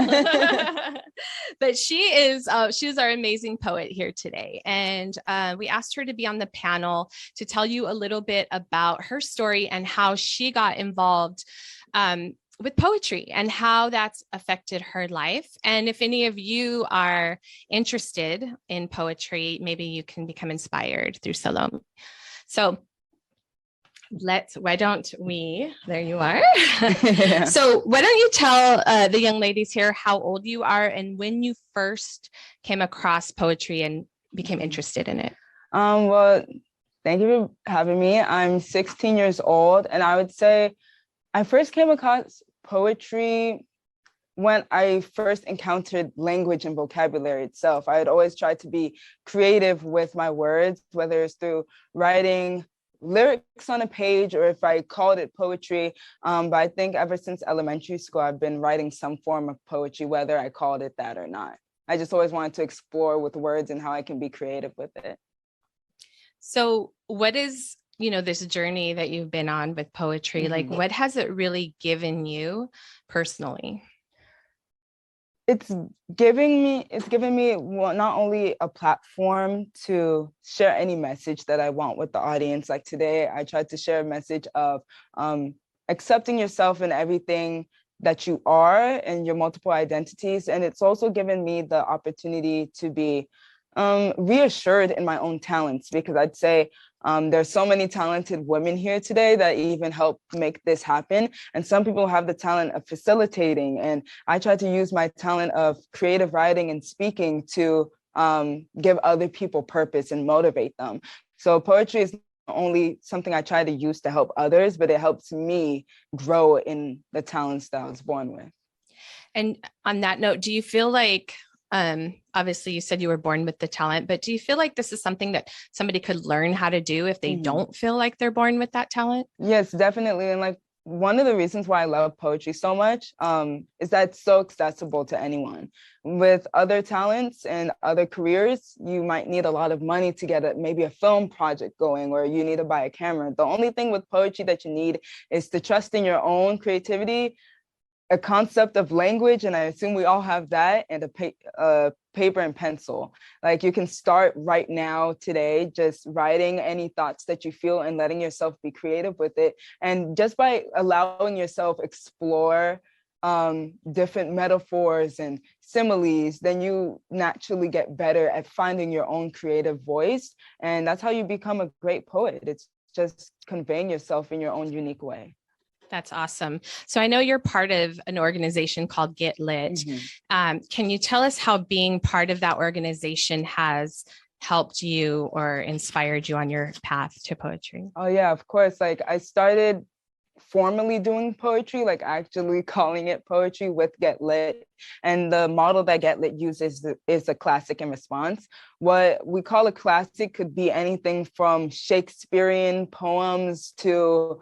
but she's our amazing poet here today. And we asked her to be on the panel to tell you a little bit about her story and how she got involved with poetry and how that's affected her life. And if any of you are interested in poetry, maybe you can become inspired through Salome. So why don't we, there you are. So why don't you tell the young ladies here how old you are and when you first came across poetry and became interested in it? Well, thank you for having me. I'm 16 years old, and I would say I first came across poetry when I first encountered language and vocabulary itself. I had always tried to be creative with my words, whether it's through writing lyrics on a page or if I called it poetry. But I think ever since elementary school, I've been writing some form of poetry, whether I called it that or not. I just always wanted to explore with words and how I can be creative with it. So what is, this journey that you've been on with poetry, Mm-hmm. like what has it really given you personally? It's given me not only a platform to share any message that I want with the audience. Like today, I tried to share a message of accepting yourself in everything that you are and your multiple identities. And it's also given me the opportunity to be reassured in my own talents, because I'd say there's so many talented women here today that even help make this happen. And some people have the talent of facilitating. And I try to use my talent of creative writing and speaking to give other people purpose and motivate them. So poetry is not only something I try to use to help others, but it helps me grow in the talents that I was born with. And on that note, do you feel like, obviously you said you were born with the talent, but do you feel like this is something that somebody could learn how to do if they don't feel like they're born with that talent? Yes, definitely. And like one of the reasons why I love poetry so much is that it's so accessible to anyone. With other talents and other careers, you might need a lot of money to get maybe a film project going, or you need to buy a camera. The only thing with poetry that you need is to trust in your own creativity, a concept of language, and I assume we all have that, and a paper and pencil. Like you can start right now today, just writing any thoughts that you feel and letting yourself be creative with it. And just by allowing yourself explore different metaphors and similes, then you naturally get better at finding your own creative voice. And that's how you become a great poet. It's just conveying yourself in your own unique way. That's awesome. So I know you're part of an organization called Get Lit. Can you tell us how being part of that organization has helped you or inspired you on your path to poetry? Oh yeah, of course. Like I started formally doing poetry, like actually calling it poetry with Get Lit. And the model that Get Lit uses is a classic in response. What we call a classic could be anything from Shakespearean poems to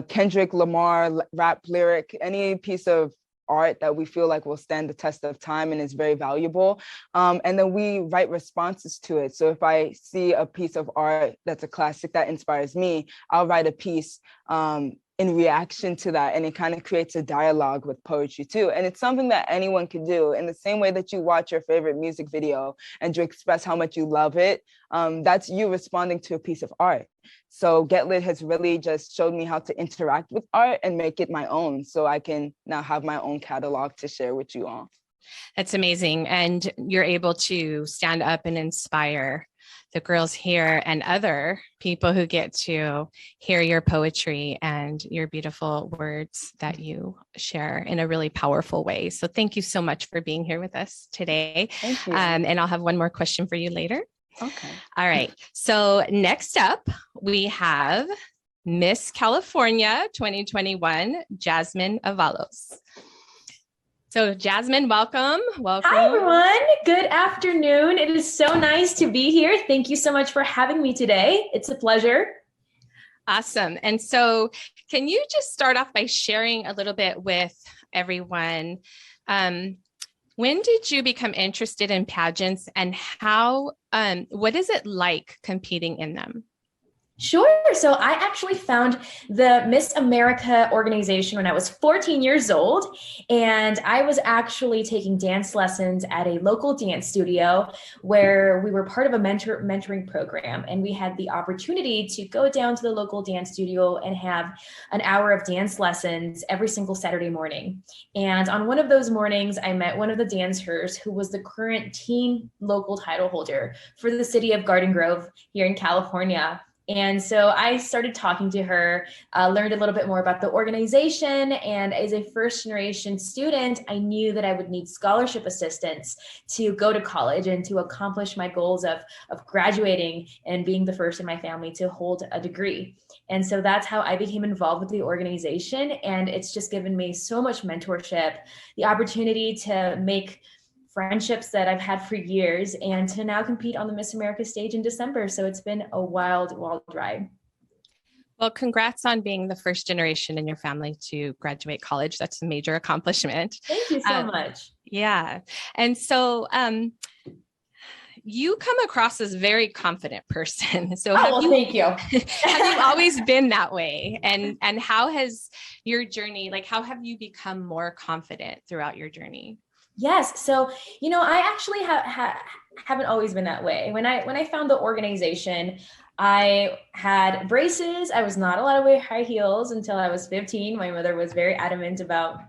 Kendrick Lamar rap lyric, any piece of art that we feel like will stand the test of time and is very valuable. And then we write responses to it. So if I see a piece of art that's a classic that inspires me, I'll write a piece in reaction to that. And it kind of creates a dialogue with poetry too. And it's something that anyone can do in the same way that you watch your favorite music video and you express how much you love it. That's you responding to a piece of art. So Get Lit has really just showed me how to interact with art and make it my own. So I can now have my own catalog to share with you all. That's amazing. And you're able to stand up and inspire the girls here and other people who get to hear your poetry and your beautiful words that you share in a really powerful way. So thank you so much for being here with us today. Thank you. And I'll have one more question for you later. Okay. All right. So next up, we have Miss California 2021, Jasmine Avalos. So Jasmine, welcome. Welcome. Hi, everyone. Good afternoon. It is so nice to be here. Thank you so much for having me today. It's a pleasure. Awesome. And so can you just start off by sharing a little bit with everyone? When did you become interested in pageants and how, what is it like competing in them? Sure. So I actually found the Miss America organization when I was 14 years old, and I was actually taking dance lessons at a local dance studio where we were part of a mentoring program, and we had the opportunity to go down to the local dance studio and have an hour of dance lessons every single Saturday morning. And on one of those mornings, I met one of the dancers who was the current teen local title holder for the city of Garden Grove here in California. And so I started talking to her, learned a little bit more about the organization. And as a first generation student, I knew that I would need scholarship assistance to go to college and to accomplish my goals of graduating and being the first in my family to hold a degree. And so that's how I became involved with the organization. And it's just given me so much mentorship, the opportunity to make friendships that I've had for years, and to now compete on the Miss America stage in December. So it's been a wild, wild ride. Well, congrats on being the first generation in your family to graduate college. That's a major accomplishment. Thank you so much. Yeah. And so you come across as a very confident person. So thank you. Have you always been that way? And how has your journey, like how have you become more confident throughout your journey? Yes. So, I actually haven't always been that way. When I found the organization, I had braces. I was not allowed to wear high heels until I was 15. My mother was very adamant about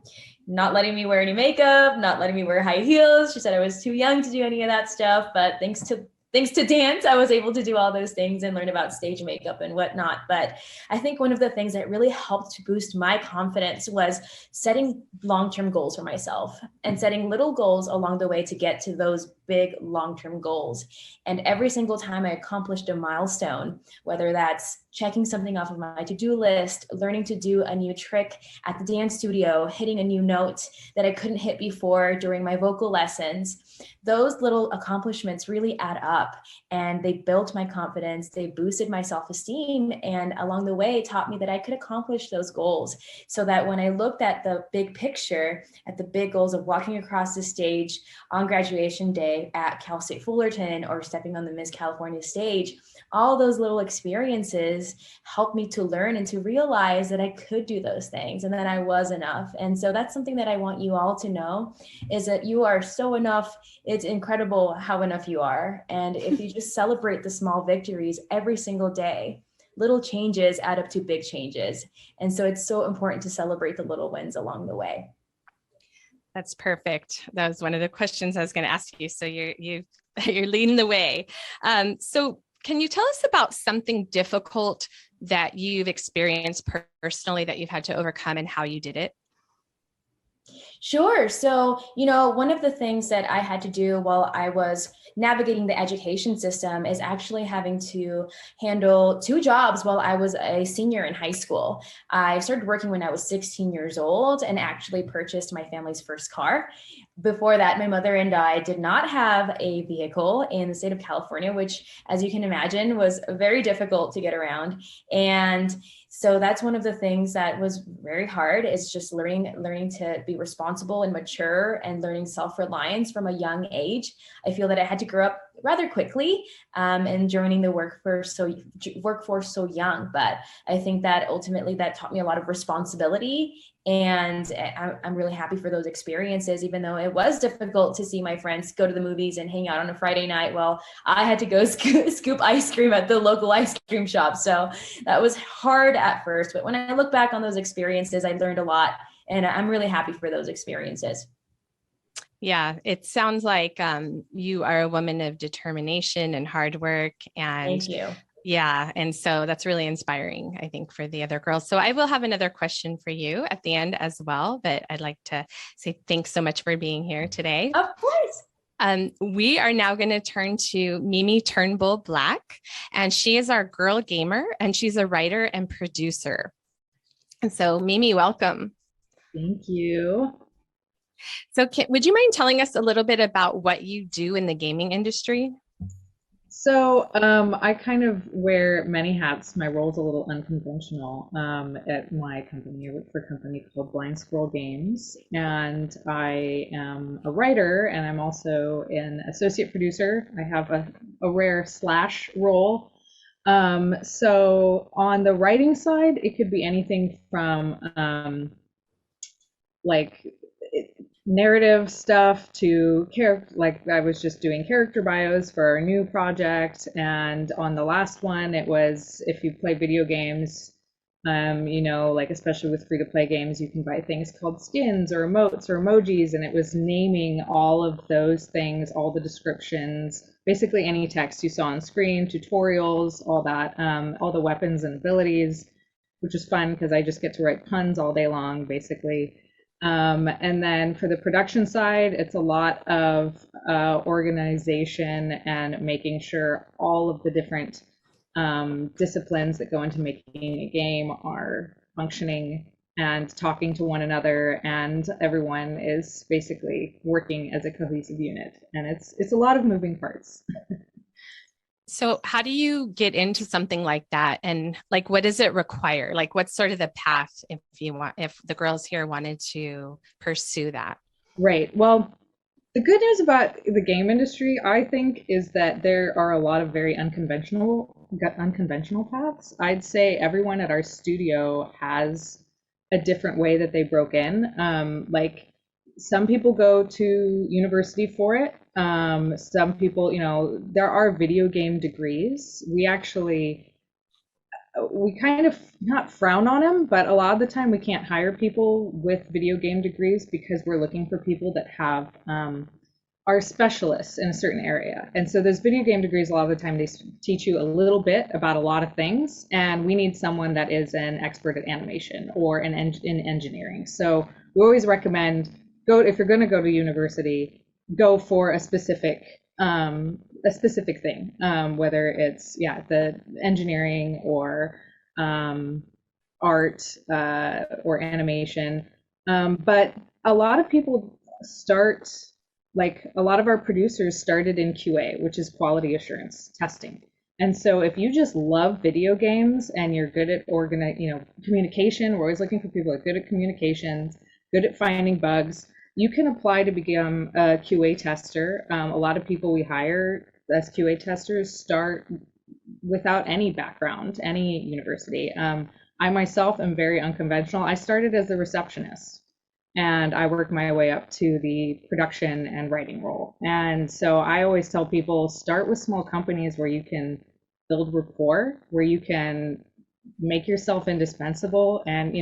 not letting me wear any makeup, not letting me wear high heels. She said I was too young to do any of that stuff. But thanks to dance, I was able to do all those things and learn about stage makeup and whatnot. But I think one of the things that really helped to boost my confidence was setting long-term goals for myself and setting little goals along the way to get to those big long-term goals. And every single time I accomplished a milestone, whether that's checking something off of my to-do list, learning to do a new trick at the dance studio, hitting a new note that I couldn't hit before during my vocal lessons, those little accomplishments really add up, and they built my confidence, they boosted my self-esteem, and along the way taught me that I could accomplish those goals, so that when I looked at the big picture, at the big goals of walking across the stage on graduation day at Cal State Fullerton or stepping on the Miss California stage, all those little experiences helped me to learn and to realize that I could do those things and that I was enough. And so that's something that I want you all to know, is that you are so enough. It's incredible how enough you are. And if you just celebrate the small victories every single day, little changes add up to big changes. And so it's so important to celebrate the little wins along the way. That's perfect. That was one of the questions I was going to ask you. So you're leading the way. So can you tell us about something difficult that you've experienced personally that you've had to overcome and how you did it? Sure. So, one of the things that I had to do while I was navigating the education system is actually having to handle 2 jobs while I was a senior in high school. I started working when I was 16 years old and actually purchased my family's first car. Before that, my mother and I did not have a vehicle in the state of California, which, as you can imagine, was very difficult to get around. And so that's one of the things that was very hard, is just learning to be responsible and mature and learning self-reliance from a young age. I feel that I had to grow up rather quickly and joining the workforce so young. But I think that ultimately that taught me a lot of responsibility. And I'm really happy for those experiences, even though it was difficult to see my friends go to the movies and hang out on a Friday night. Well, I had to go scoop ice cream at the local ice cream shop. So that was hard at first. But when I look back on those experiences, I learned a lot. And I'm really happy for those experiences. Yeah, it sounds like you are a woman of determination and hard work. And thank you. Yeah. And so that's really inspiring, I think, for the other girls. So I will have another question for you at the end as well, but I'd like to say thanks so much for being here today. Of course. We are now going to turn to Mimi Turnbull Black, and she is our girl gamer, and she's a writer and producer. And so Mimi, welcome. Thank you. So would you mind telling us a little bit about what you do in the gaming industry? So I kind of wear many hats. My role's a little unconventional. At my company, I work for a company called Blind Squirrel Games, and I am a writer, and I'm also an associate producer. I have a rare / role. So on the writing side, it could be anything from narrative stuff to like I was just doing character bios for our new project, and on the last one it was, if you play video games, especially with free-to-play games, you can buy things called skins or emotes or emojis, and it was naming all of those things, all the descriptions, basically any text you saw on screen, tutorials, all that, all the weapons and abilities, which is fun because I just get to write puns all day long, basically. And then for the production side, it's a lot of organization and making sure all of the different disciplines that go into making a game are functioning and talking to one another, and everyone is basically working as a cohesive unit. And it's a lot of moving parts. So how do you get into something like that? And what does it require? What's sort of the path if the girls here wanted to pursue that? Right. Well, the good news about the game industry, I think, is that there are a lot of very unconventional paths. I'd say everyone at our studio has a different way that they broke in. Some people go to university for it. Some people, there are video game degrees. We kind of not frown on them, but a lot of the time we can't hire people with video game degrees because we're looking for people that have are specialists in a certain area. And so those video game degrees, a lot of the time they teach you a little bit about a lot of things, and we need someone that is an expert at animation or in engineering. So we always recommend, if you're going to go to university, go for a specific thing, whether it's the engineering or art or animation. But a lot of people start, a lot of our producers started in QA, which is quality assurance testing. And so if you just love video games and you're good at communication, we're always looking for people that are good at communications, good at finding bugs. You can apply to become a QA tester. A lot of people we hire as QA testers start without any background, any university. I myself am very unconventional. I started as a receptionist, and I worked my way up to the production and writing role. And so I always tell people, start with small companies where you can build rapport, where you can make yourself indispensable. And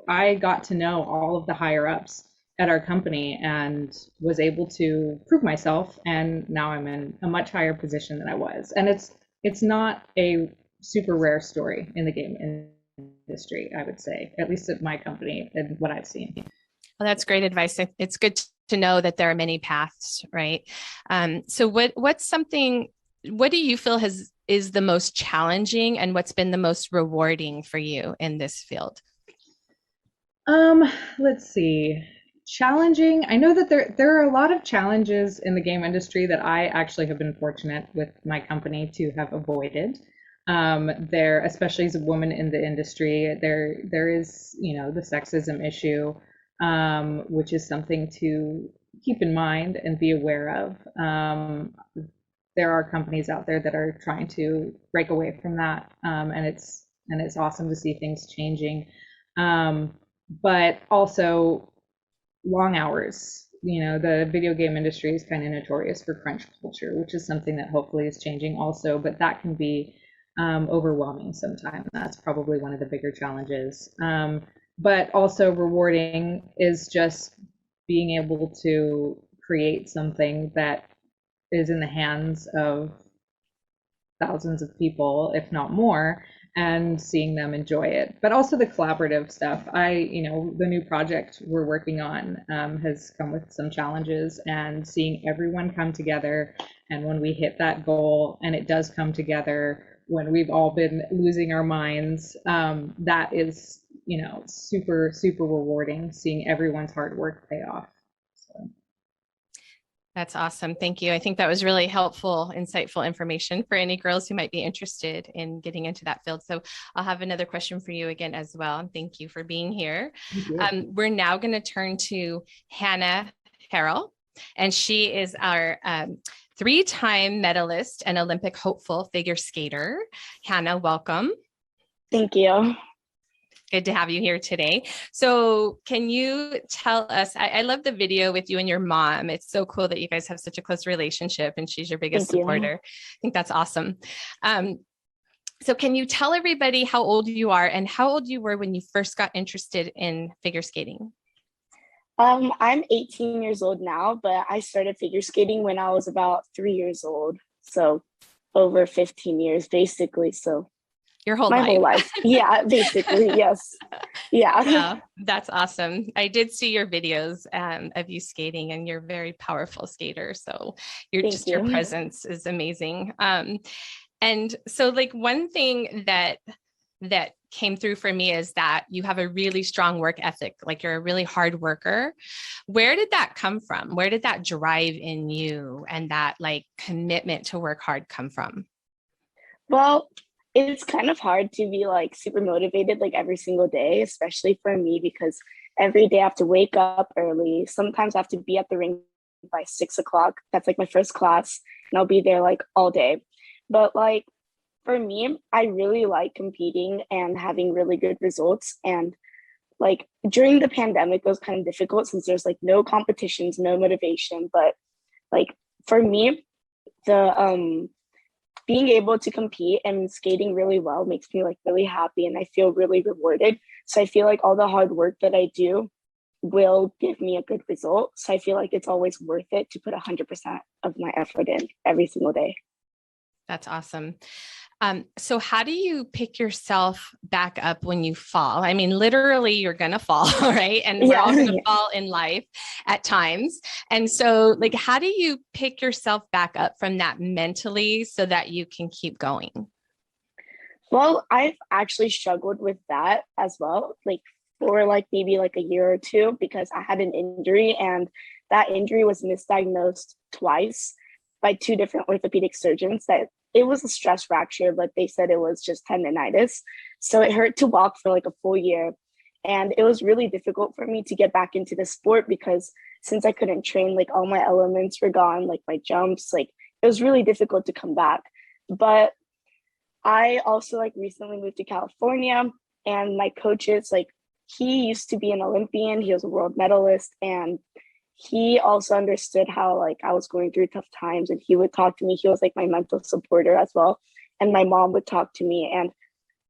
I got to know all of the higher ups at our company and was able to prove myself. And now I'm in a much higher position than I was. And it's not a super rare story in the game industry, I would say, at least at my company and what I've seen. Well, that's great advice. It's good to know that there are many paths, right? So what do you feel is the most challenging, and what's been the most rewarding for you in this field? Let's see. Challenging. I know that there are a lot of challenges in the game industry that I actually have been fortunate with my company to have avoided. There, especially as a woman in the industry, there is, the sexism issue, which is something to keep in mind and be aware of. There are companies out there that are trying to break away from that, and it's awesome to see things changing. But also long hours. The video game industry is kind of notorious for crunch culture, which is something that hopefully is changing also, but that can be overwhelming sometimes. That's probably one of the bigger challenges. But also rewarding is just being able to create something that is in the hands of thousands of people, if not more, and seeing them enjoy it. But also the collaborative stuff. The new project we're working on has come with some challenges, and seeing everyone come together. And when we hit that goal, and it does come together when we've all been losing our minds, that is, super, super rewarding, seeing everyone's hard work pay off. That's awesome. Thank you. I think that was really helpful, insightful information for any girls who might be interested in getting into that field. So I'll have another question for you again as well. And thank you for being here. We're now going to turn to Hannah Harrell, and she is our 3-time medalist and Olympic hopeful figure skater. Hannah, welcome. Thank you. Good to have you here today. So can you tell us, I love the video with you and your mom. It's so cool that you guys have such a close relationship and she's your biggest supporter. I think that's awesome. So can you tell everybody how old you are and how old you were when you first got interested in figure skating? I'm 18 years old now, but I started figure skating when I was about 3 years old. So over 15 years, basically. So your whole life. Yeah, basically. Yes. Yeah. That's awesome. I did see your videos of you skating, and you're a very powerful skater. So your presence is amazing. And so like one thing that came through for me is that you have a really strong work ethic. Like you're a really hard worker. Where did that come from? Where did that drive in you and that like commitment to work hard come from? Well, it's kind of hard to be like super motivated like every single day, especially for me, because every day I have to wake up early. Sometimes I have to be at the rink by 6 o'clock. That's like my first class, and I'll be there like all day. But like for me, I really like competing and having really good results. And like during the pandemic, it was kind of difficult since there's like no competitions, no motivation. But like for me, the being able to compete and skating really well makes me like really happy, and I feel really rewarded. So I feel like all the hard work that I do will give me a good result. So I feel like it's always worth it to put 100% of my effort in every single day. That's awesome. So how do you pick yourself back up when you fall? I mean, literally you're going to fall, right? And we're all going to fall in life at times. And so like, how do you pick yourself back up from that mentally so that you can keep going? Well, I've actually struggled with that as well, like for like maybe like a year or two, because I had an injury, and that injury was misdiagnosed twice by 2 different orthopedic surgeons. That it was a stress fracture, but they said it was just tendonitis. So it hurt to walk for like a full year. And it was really difficult for me to get back into the sport, because since I couldn't train, like all my elements were gone, like my jumps, like it was really difficult to come back. But I also like recently moved to California, and my coaches, like he used to be an Olympian, he was a world medalist, and he also understood how like I was going through tough times, and he would talk to me. He was like my mental supporter as well. And my mom would talk to me, and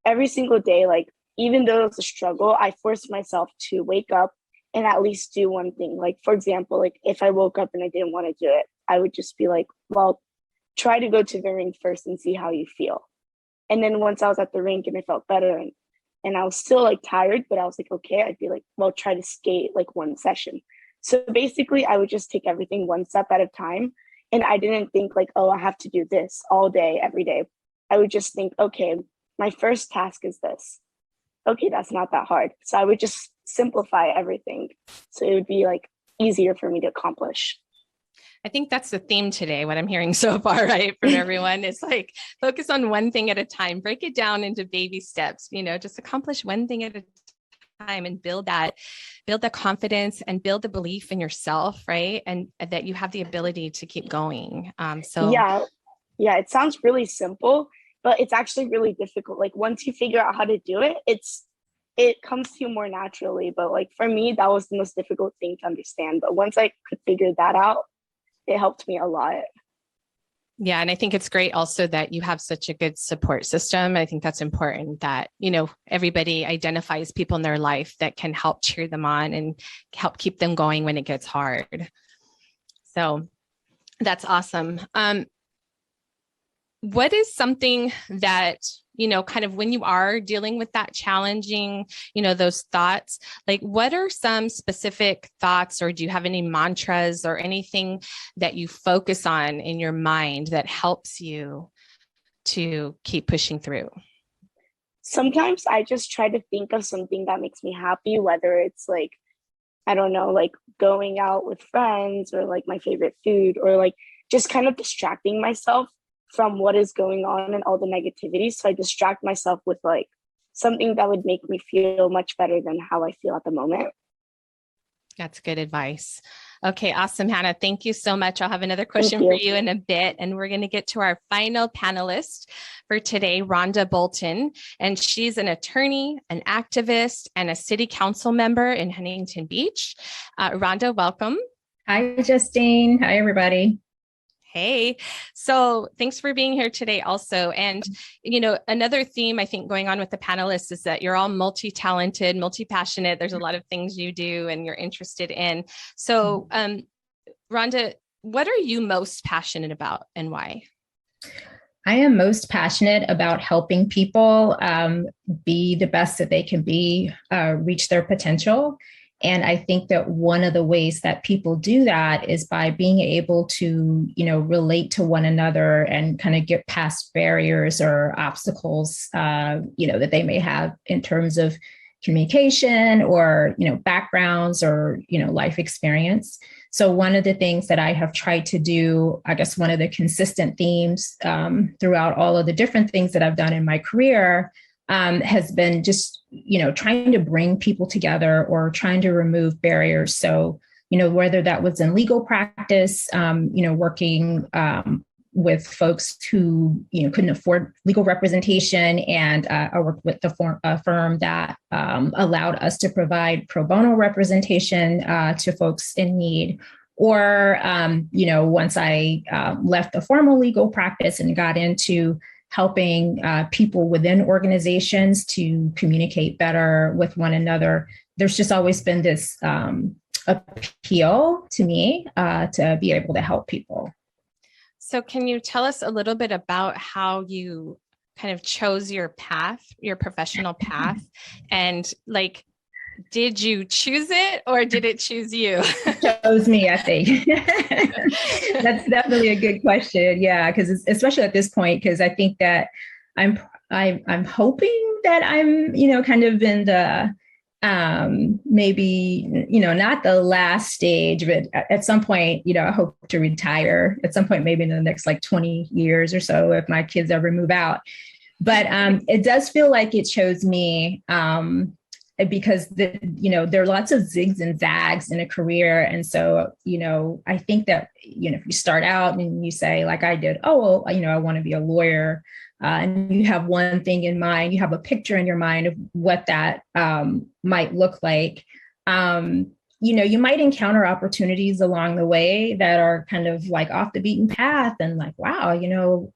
every single day, like even though it was a struggle, I forced myself to wake up and at least do one thing. Like, for example, like if I woke up and I didn't want to do it, I would just be like, well, try to go to the rink first and see how you feel. And then once I was at the rink and I felt better and I was still like tired, but I was like, okay, I'd be like, well, try to skate like one session. So basically I would just take everything one step at a time. And I didn't think like, oh, I have to do this all day, every day. I would just think, okay, my first task is this. Okay, that's not that hard. So I would just simplify everything. So it would be like easier for me to accomplish. I think that's the theme today, what I'm hearing so far, right, from everyone. It's like focus on one thing at a time, break it down into baby steps, just accomplish one thing at a time and build that confidence and build the belief in yourself, right? And that you have the ability to keep going. Yeah, it sounds really simple, but it's actually really difficult. Like once you figure out how to do it, it comes to you more naturally. But like for me, that was the most difficult thing to understand. But once I could figure that out, it helped me a lot. Yeah. And I think it's great also that you have such a good support system. I think that's important that, everybody identifies people in their life that can help cheer them on and help keep them going when it gets hard. So that's awesome. What is something that, kind of when you are dealing with that challenging, those thoughts, like what are some specific thoughts, or do you have any mantras or anything that you focus on in your mind that helps you to keep pushing through? Sometimes I just try to think of something that makes me happy, whether it's like, I don't know, like going out with friends or like my favorite food, or like just kind of distracting myself from what is going on and all the negativity. So I distract myself with like something that would make me feel much better than how I feel at the moment. That's good advice. Okay, awesome, Hannah. Thank you so much. I'll have another question for you in a bit. And we're going to get to our final panelist for today, Rhonda Bolton. And she's an attorney, an activist, and a city council member in Huntington Beach. Rhonda, welcome. Hi, Justine. Hi, everybody. Hey, so thanks for being here today also. And, another theme I think going on with the panelists is that you're all multi-talented, multi-passionate. There's a lot of things you do and you're interested in. So Rhonda, what are you most passionate about and why? I am most passionate about helping people be the best that they can be, reach their potential. And I think that one of the ways that people do that is by being able to, relate to one another and kind of get past barriers or obstacles, that they may have in terms of communication or, backgrounds or, life experience. So one of the things that I have tried to do, I guess one of the consistent themes throughout all of the different things that I've done in my career has been just, trying to bring people together or trying to remove barriers. So, whether that was in legal practice, working with folks who, couldn't afford legal representation, and I worked with a firm that allowed us to provide pro bono representation to folks in need. Or, once I left the formal legal practice and got into helping people within organizations to communicate better with one another, there's just always been this appeal to me to be able to help people. So can you tell us a little bit about how you kind of chose your path, your professional path, and like, did you choose it or did it choose you? It chose me, I think. That's definitely a good question. Yeah, because especially at this point, because I think that I'm hoping that I'm, kind of in the maybe, not the last stage, but at some point, I hope to retire at some point, maybe in the next like 20 years or so, if my kids ever move out. But it does feel like it chose me. Because there are lots of zigs and zags in a career. And so, I think that, if you start out and you say, like I did, oh, well, I want to be a lawyer, and you have one thing in mind, you have a picture in your mind of what that might look like, you might encounter opportunities along the way that are kind of like off the beaten path and like, wow,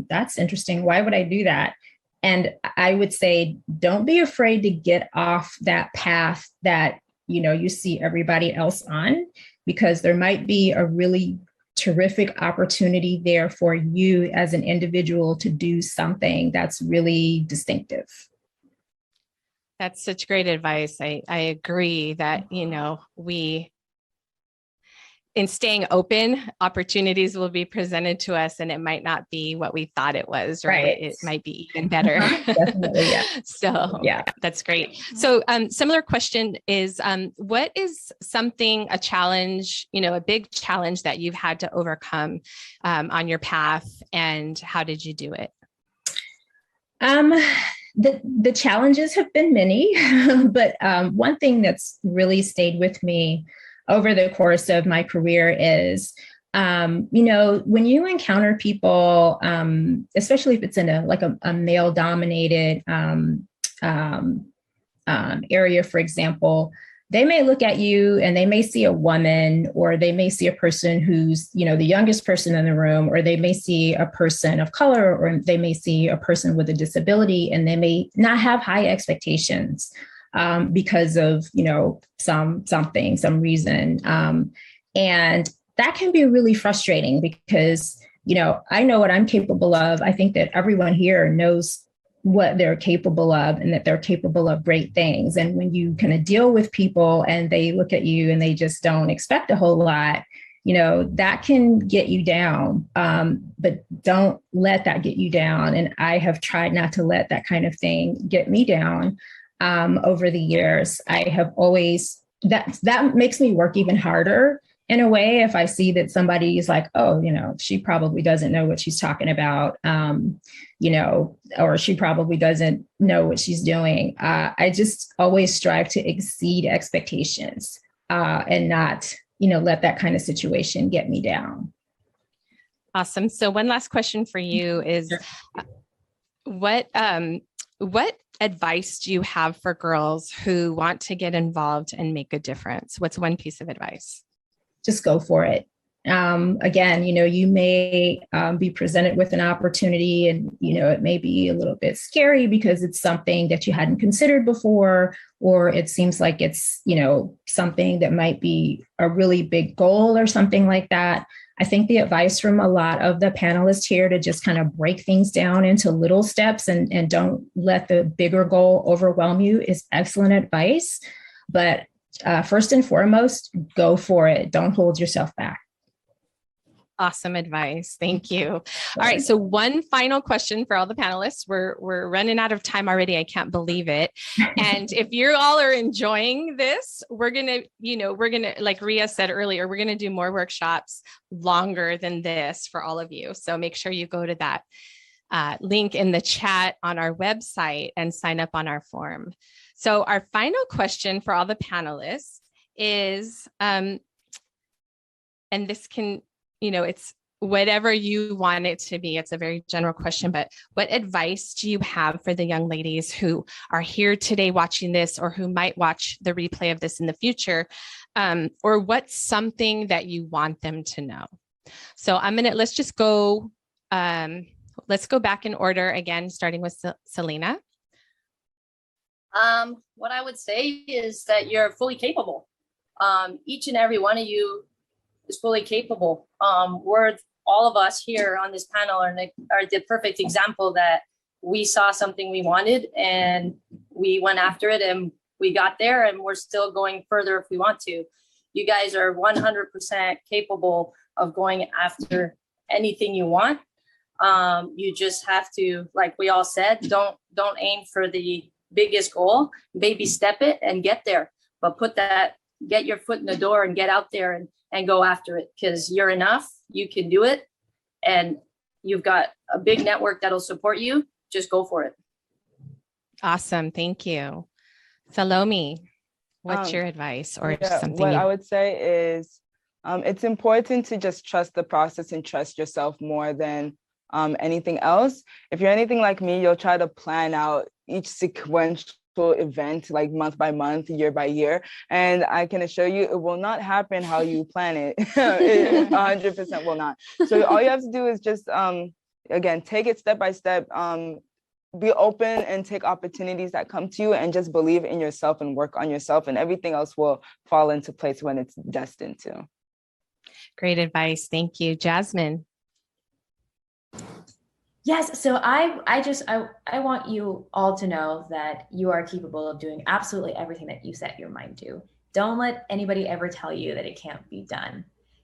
that's interesting. Why would I do that? And I would say, don't be afraid to get off that path that, you see everybody else on, because there might be a really terrific opportunity there for you as an individual to do something that's really distinctive. That's such great advice. I agree that, in staying open, opportunities will be presented to us and it might not be what we thought it was, right? It might be even better. Definitely, yeah. So yeah, that's great. So similar question is, what is a challenge, a big challenge that you've had to overcome on your path, and how did you do it? The challenges have been many, but one thing that's really stayed with me over the course of my career is, when you encounter people, especially if it's in a male dominated area, for example, they may look at you and they may see a woman, or they may see a person who's, the youngest person in the room, or they may see a person of color, or they may see a person with a disability, and they may not have high expectations because of, some reason. And that can be really frustrating because, I know what I'm capable of. I think that everyone here knows what they're capable of, and that they're capable of great things. And when you kind of deal with people and they look at you and they just don't expect a whole lot, that can get you down. But don't let that get you down. And I have tried not to let that kind of thing get me down over the years. I have always, that makes me work even harder in a way, if I see that somebody is like, oh, she probably doesn't know what she's talking about, or she probably doesn't know what she's doing. I just always strive to exceed expectations and not, let that kind of situation get me down. Awesome. So one last question for you is, what advice do you have for girls who want to get involved and make a difference? What's one piece of advice? Just go for it. Again, you may be presented with an opportunity, and, it may be a little bit scary because it's something that you hadn't considered before, or it seems like it's, something that might be a really big goal or something like that. I think the advice from a lot of the panelists here to just kind of break things down into little steps and don't let the bigger goal overwhelm you is excellent advice. But first and foremost, go for it. Don't hold yourself back. Awesome advice. Thank you. All right. So one final question for all the panelists. We're running out of time already. I can't believe it. And if you all are enjoying this, we're going to, like Ria said earlier, we're going to do more workshops longer than this for all of you. So make sure you go to that link in the chat on our website and sign up on our form. So our final question for all the panelists is, and this can, it's whatever you want it to be. It's a very general question, but what advice do you have for the young ladies who are here today watching this, or who might watch the replay of this in the future? Or what's something that you want them to know? So let's go back in order again, starting with Selena. What I would say is that you're fully capable. Each and every one of you is fully capable. We're all of us here on this panel are the perfect example that we saw something we wanted and we went after it and we got there, and we're still going further if we want to. You guys are 100% capable of going after anything you want. You just have to, like we all said, don't aim for the biggest goal, baby step it and get there, but get your foot in the door and get out there and go after it, because you're enough, you can do it, and you've got a big network that'll support you. Just go for it. Awesome. Thank you. Salome, what's your advice, or something? What I would say is it's important to just trust the process and trust yourself more than anything else. If you're anything like me, you'll try to plan out each sequential event like month by month, year by year, and I can assure you it will not happen how you plan it. It 100% will not. So all you have to do is just again, take it step by step. be open and take opportunities that come to you, and just believe in yourself and work on yourself, and everything else will fall into place when it's destined to. Great advice. Thank you. Jasmine. Yes, so I want you all to know that you are capable of doing absolutely everything that you set your mind to. Don't let anybody ever tell you that it can't be done.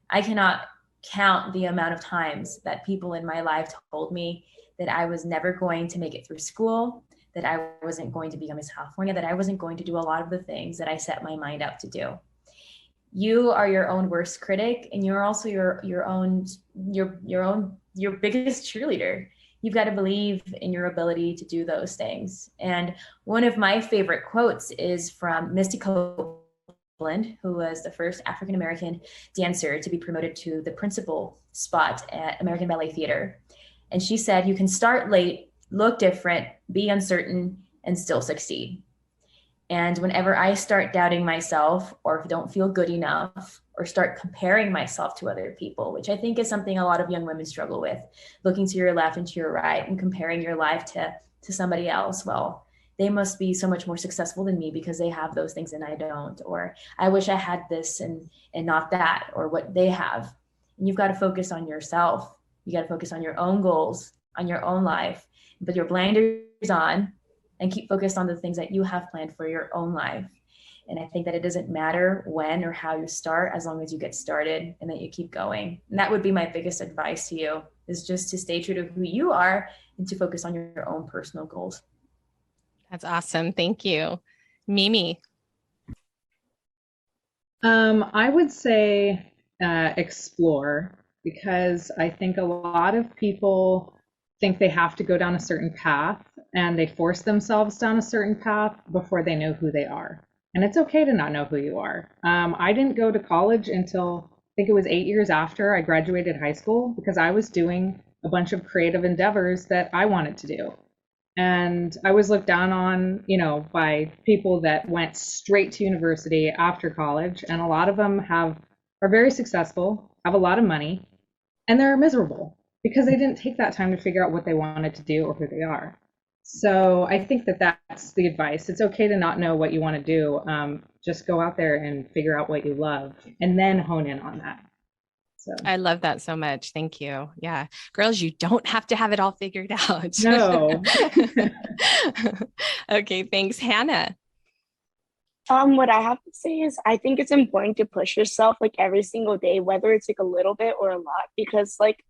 I cannot count the amount of times that people in my life told me that I was never going to make it through school, that I wasn't going to become Miss California, that I wasn't going to do a lot of the things that I set my mind out to do. You are your own worst critic, and you're also your biggest cheerleader. You've got to believe in your ability to do those things. And one of my favorite quotes is from Misty Copeland, who was the first African-American dancer to be promoted to the principal spot at American Ballet Theater. And she said, "You can start late, look different, be uncertain, and still succeed." And whenever I start doubting myself, or don't feel good enough, or start comparing myself to other people, which I think is something a lot of young women struggle with, looking to your left and to your right and comparing your life to somebody else. Well, they must be so much more successful than me because they have those things and I don't, or I wish I had this and not that, or what they have. And you've got to focus on yourself. You got to focus on your own goals, on your own life, put your blinders on and keep focused on the things that you have planned for your own life. And I think that it doesn't matter when or how you start, as long as you get started and that you keep going. And that would be my biggest advice to you, is just to stay true to who you are and to focus on your own personal goals. That's awesome. Thank you. Mimi. I would say explore, because I think a lot of people think they have to go down a certain path, and they force themselves down a certain path before they know who they are. And it's okay to not know who you are. I didn't go to college until I think it was 8 years after I graduated high school, because I was doing a bunch of creative endeavors that I wanted to do. And I was looked down on, by people that went straight to university after college. And a lot of them are very successful, have a lot of money, and they're miserable because they didn't take that time to figure out what they wanted to do or who they are. So I think that that's the advice. It's okay to not know what you want to do. Just go out there and figure out what you love and then hone in on that. So I love that so much. Thank you. Yeah. Girls, you don't have to have it all figured out. No. Okay. Thanks, Hannah. What I have to say is I think it's important to push yourself like every single day, whether it's like a little bit or a lot, because like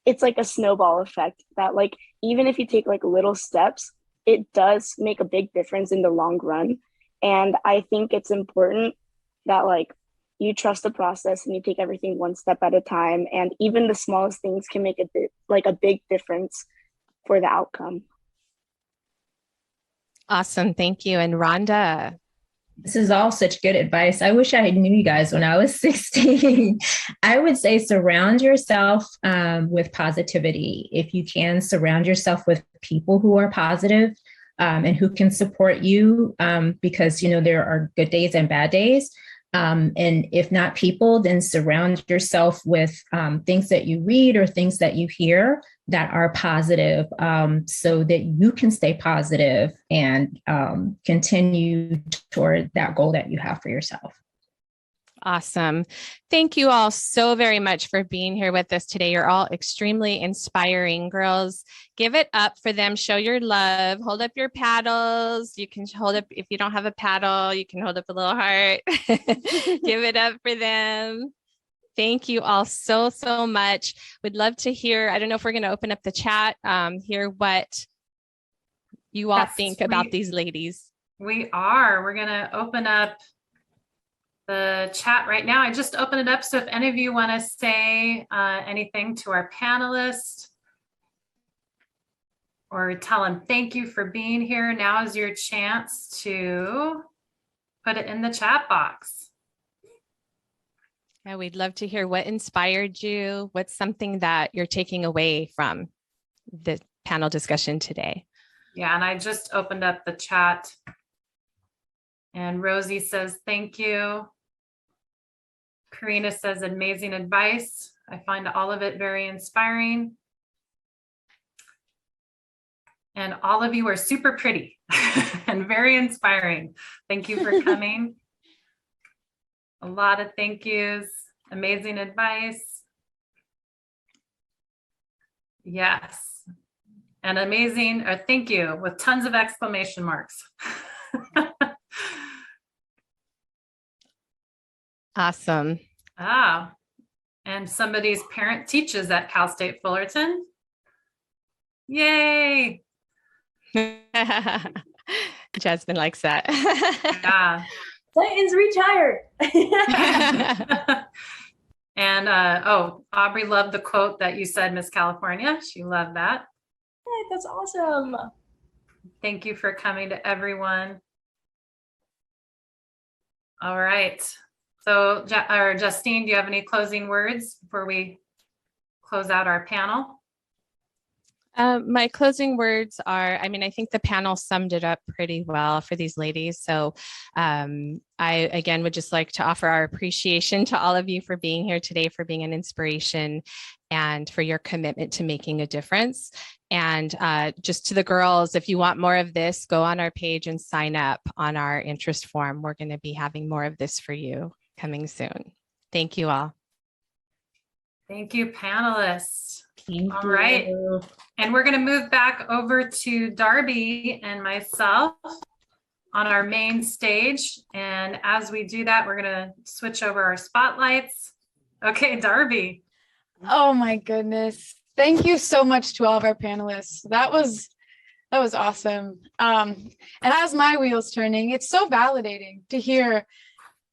it's like a snowball effect that like even if you take like little steps, it does make a big difference in the long run. And I think it's important that like you trust the process and you take everything one step at a time. And even the smallest things can make a big difference for the outcome. Awesome. Thank you. And Rhonda. This is all such good advice. I wish I knew you guys when I was 16. I would say surround yourself with positivity. If you can, surround yourself with people who are positive and who can support you because, there are good days and bad days. And if not people, then surround yourself with things that you read or things that you hear that are positive so that you can stay positive and continue toward that goal that you have for yourself. Awesome. Thank you all so very much for being here with us today. You're all extremely inspiring. Girls, give it up for them. Show your love. Hold up your paddles. You can hold up, if you don't have a paddle, you can hold up a little heart. Give it up for them. Thank you all so, so much. We'd love to hear, I don't know if we're going to open up the chat, hear what you all think about these ladies. We are. We're going to open up the chat right now. I just opened it up. So if any of you want to say anything to our panelists or tell them thank you for being here, now is your chance to put it in the chat box. Yeah, we'd love to hear what inspired you. What's something that you're taking away from the panel discussion today? Yeah, and I just opened up the chat. And Rosie says, thank you. Karina says, amazing advice. I find all of it very inspiring. And all of you are super pretty and very inspiring. Thank you for coming. A lot of thank yous, amazing advice. Yes, and amazing, or thank you with tons of exclamation marks. Awesome. Ah, and somebody's parent teaches at Cal State Fullerton. Yay. Jasmine likes that. Yeah. Titans retire. And oh, Aubrey loved the quote that you said, Miss California. She loved that. Hey, that's awesome. Thank you for coming to everyone. All right. So, Justine, do you have any closing words before we close out our panel? My closing words are, I mean, I think the panel summed it up pretty well for these ladies. So I, again, would just like to offer our appreciation to all of you for being here today, for being an inspiration, and for your commitment to making a difference. And just to the girls, if you want more of this, go on our page and sign up on our interest form. We're going to be having more of this for you coming soon. Thank you all. Thank you, panelists. All right. And we're going to move back over to Darby and myself on our main stage. And as we do that, we're going to switch over our spotlights. Okay, Darby. Oh my goodness. Thank you so much to all of our panelists. That was awesome. And as my wheels turning, it's so validating to hear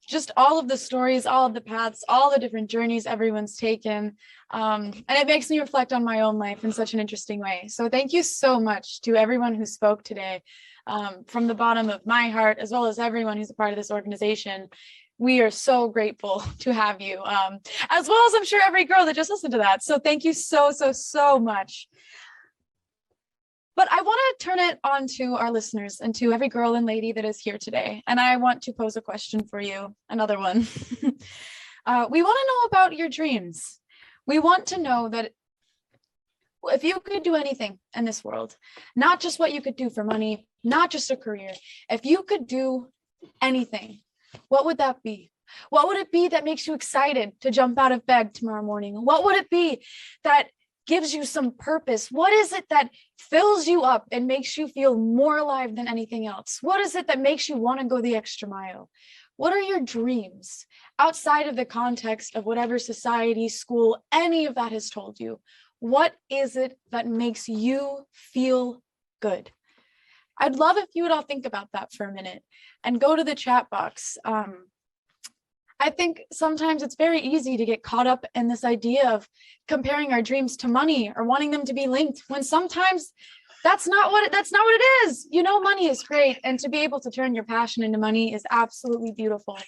just all of the stories, all of the paths, all the different journeys everyone's taken. And it makes me reflect on my own life in such an interesting way. So thank you so much to everyone who spoke today, from the bottom of my heart, as well as everyone who's a part of this organization. We are so grateful to have you, as well as I'm sure every girl that just listened to that. So thank you so much. But I want to turn it on to our listeners and to every girl and lady that is here today. And I want to pose a question for you, another one. We want to know about your dreams. We want to know that if you could do anything in this world, not just what you could do for money, not just a career, if you could do anything, what would that be? What would it be that makes you excited to jump out of bed tomorrow morning? What would it be that gives you some purpose? What is it that fills you up and makes you feel more alive than anything else? What is it that makes you want to go the extra mile? What are your dreams outside of the context of whatever society, school, any of that has told you? What is it that makes you feel good? I'd love if you would all think about that for a minute and go to the chat box. I think sometimes it's very easy to get caught up in this idea of comparing our dreams to money or wanting them to be linked, when sometimes that's not what it is. You know, money is great, and to be able to turn your passion into money is absolutely beautiful.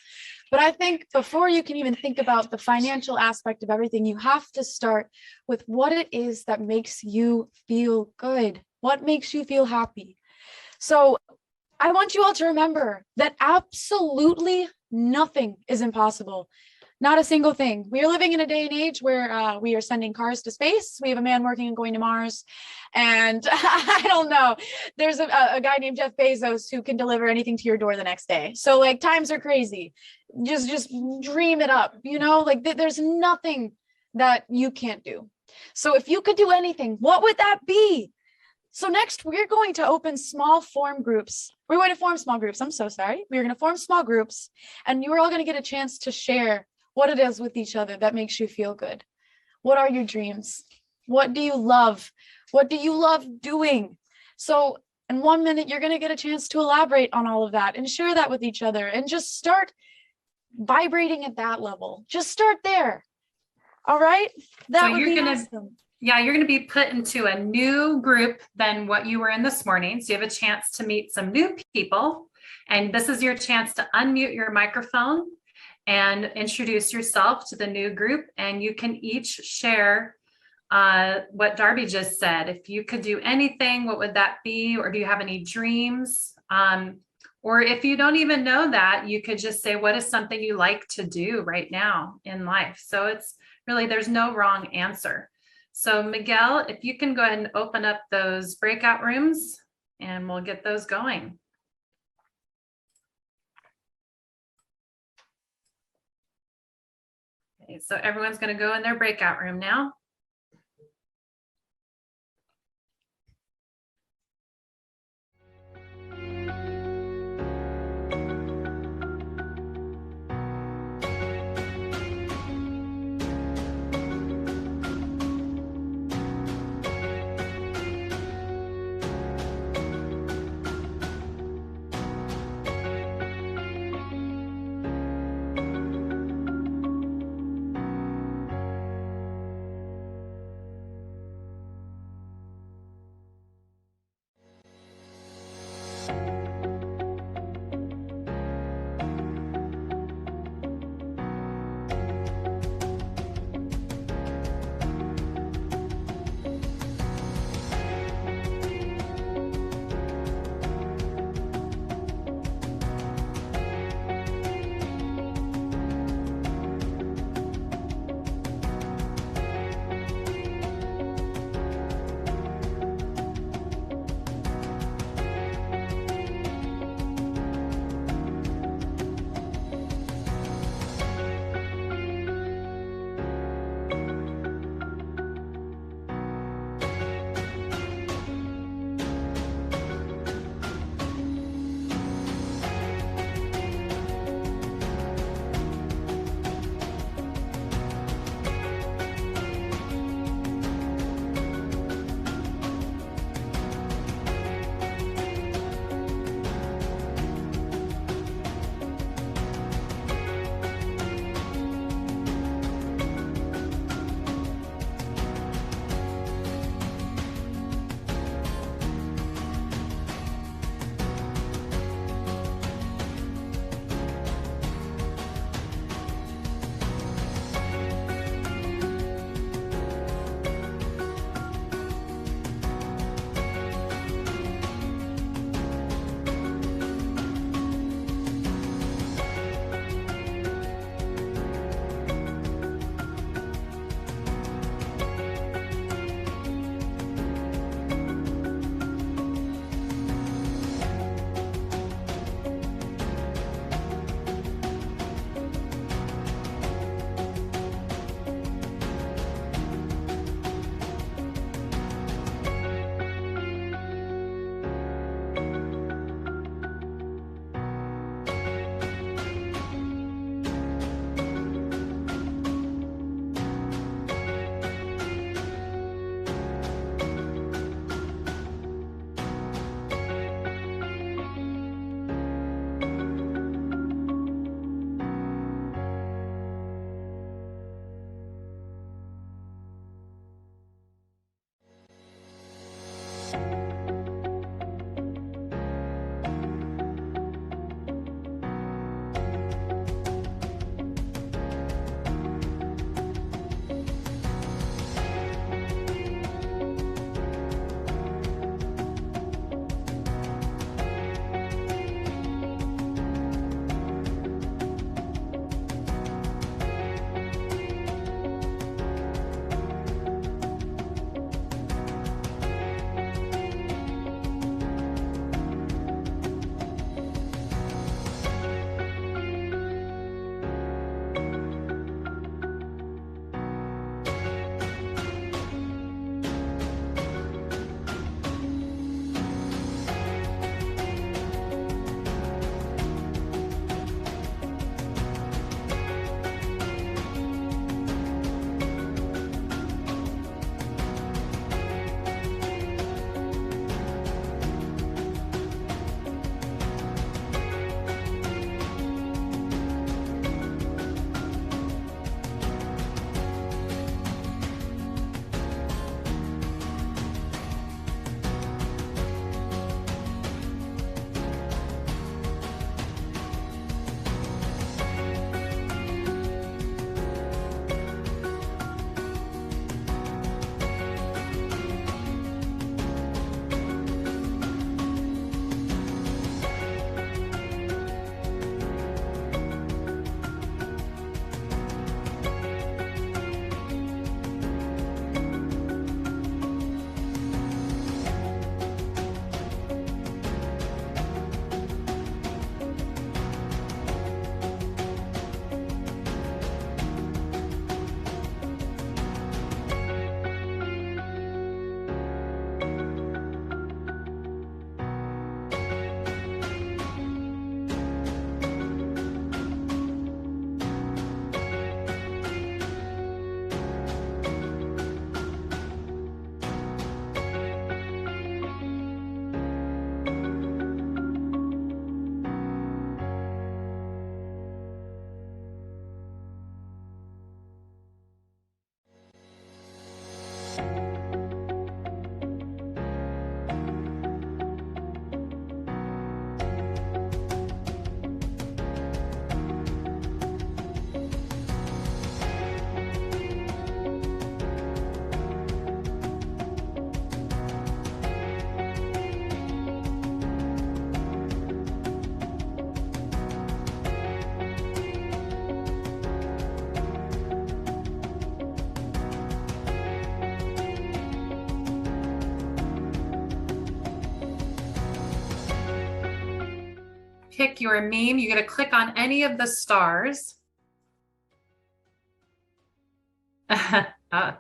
But I think before you can even think about the financial aspect of everything, you have to start with what it is that makes you feel good. What makes you feel happy? So I want you all to remember that absolutely nothing is impossible. Not a single thing. We are living in a day and age where we are sending cars to space. We have a man working and going to Mars. And I don't know, there's a guy named Jeff Bezos who can deliver anything to your door the next day. So like, times are crazy. Just dream it up, you know, like there's nothing that you can't do. So if you could do anything, what would that be? So next, we're going to open small form groups. We're going to form small groups. I'm so sorry. We're going to form small groups, and you're all going to get a chance to share what it is with each other that makes you feel good. What are your dreams? What do you love? What do you love doing? So in 1 minute, you're going to get a chance to elaborate on all of that and share that with each other, and just start vibrating at that level. Just start there. All right? That would be awesome. Yeah, you're going to be put into a new group than what you were in this morning. So you have a chance to meet some new people. And this is your chance to unmute your microphone and introduce yourself to the new group. And you can each share what Darby just said. If you could do anything, what would that be? Or do you have any dreams? Or if you don't even know that, you could just say, what is something you like to do right now in life? So it's really, there's no wrong answer. So Miguel, if you can go ahead and open up those breakout rooms and we'll get those going. Okay, so everyone's going to go in their breakout room now. pick your meme. You got to click on any of the stars.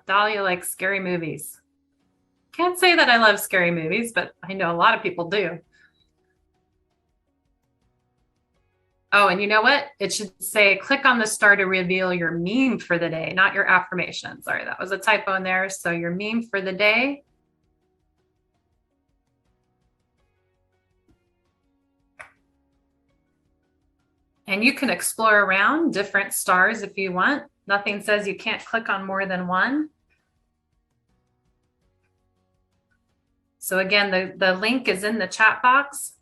Dahlia likes scary movies. Can't say that I love scary movies, but I know a lot of people do. Oh, and you know what? It should say, click on the star to reveal your meme for the day, not your affirmation. Sorry, that was a typo in there. So your meme for the day. And you can explore around different stars if you want. Nothing says you can't click on more than one. So again, the link is in the chat box.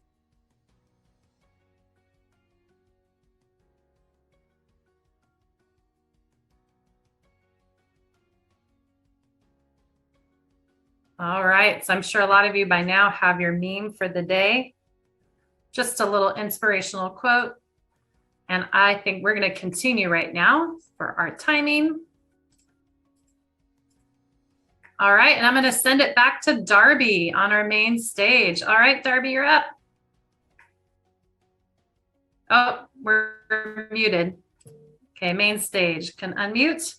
All right, so I'm sure a lot of you by now have your meme for the day. Just a little inspirational quote. And I think we're going to continue right now for our timing. All right, and I'm going to send it back to Darby on our main stage. All right, Darby, you're up. Oh, we're muted. Okay, main stage. Can unmute.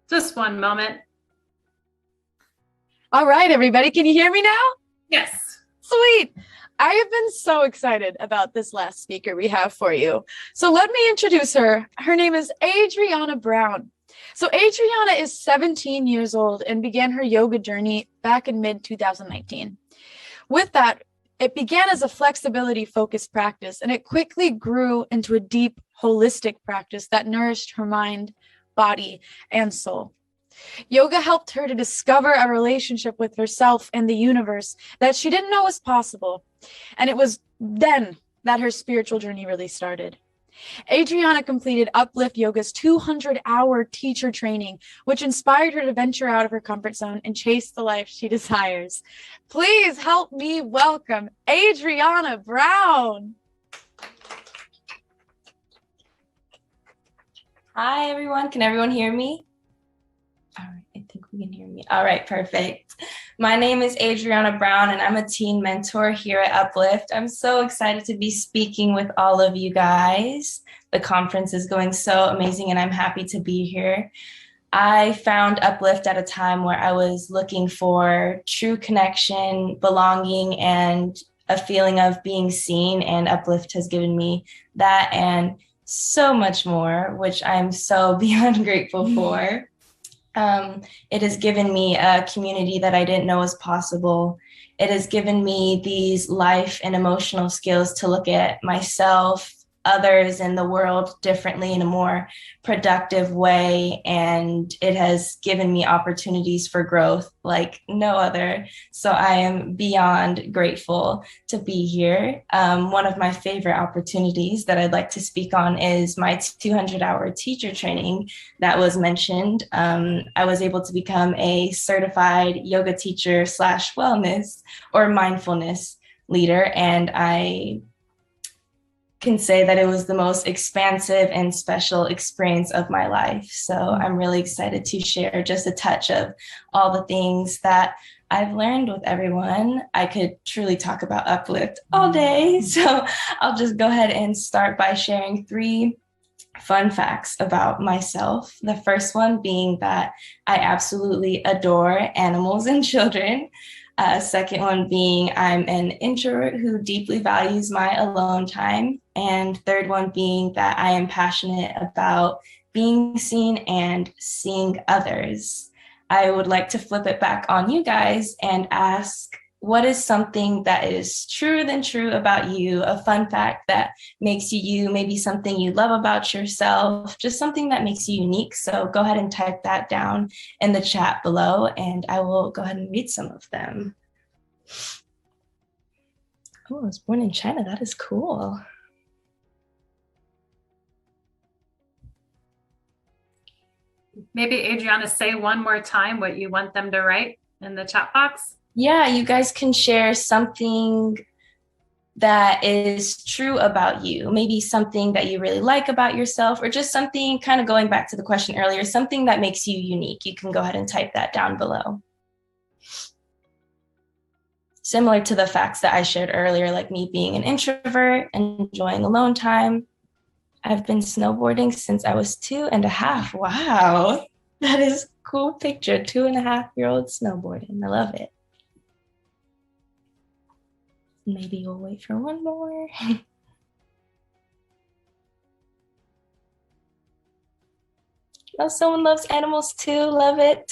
Just one moment. All right, everybody, can you hear me now? Yes. Sweet. I have been so excited about this last speaker we have for you. So let me introduce her. Her name is Adriana Brown. So Adriana is 17 years old and began her yoga journey back in mid-2019. With that, it began as a flexibility-focused practice, and it quickly grew into a deep, holistic practice that nourished her mind, body, and soul. Yoga helped her to discover a relationship with herself and the universe that she didn't know was possible. And it was then that her spiritual journey really started. Adriana completed Uplift Yoga's 200-hour teacher training, which inspired her to venture out of her comfort zone and chase the life she desires. Please help me welcome Adriana Brown. Hi, everyone. Can everyone hear me? All right, I think we can hear me. All right, perfect. My name is Adriana Brown, and I'm a teen mentor here at Uplift. I'm so excited to be speaking with all of you guys. The conference is going so amazing, and I'm happy to be here. I found Uplift at a time where I was looking for true connection, belonging, and a feeling of being seen, and Uplift has given me that and so much more, which I'm so beyond grateful for. It has given me a community that I didn't know was possible. It has given me these life and emotional skills to look at myself, others, and the world differently in a more productive way. And it has given me opportunities for growth like no other. So I am beyond grateful to be here. One of my favorite opportunities that I'd like to speak on is my 200-hour teacher training that was mentioned. I was able to become a certified yoga teacher / wellness or mindfulness leader. And I can say that it was the most expansive and special experience of my life. So I'm really excited to share just a touch of all the things that I've learned with everyone. I could truly talk about Uplift all day. So I'll just go ahead and start by sharing 3 fun facts about myself. The first one being that I absolutely adore animals and children. Second one being I'm an introvert who deeply values my alone time. And third one being that I am passionate about being seen and seeing others. I would like to flip it back on you guys and ask, what is something that is truer than true about you? A fun fact that makes you you, maybe something you love about yourself, just something that makes you unique. So go ahead and type that down in the chat below, and I will go ahead and read some of them. Oh, I was born in China. That is cool. Maybe Adriana, say one more time what you want them to write in the chat box. Yeah, you guys can share something that is true about you, maybe something that you really like about yourself, or just something kind of going back to the question earlier, something that makes you unique. You can go ahead and type that down below. similar to the facts that I shared earlier, like me being an introvert, enjoying alone time. I've been snowboarding since I was 2.5. Wow, that is a cool picture. 2.5-year-old snowboarding. I love it. Maybe we'll wait for one more. Oh, someone loves animals too. Love it.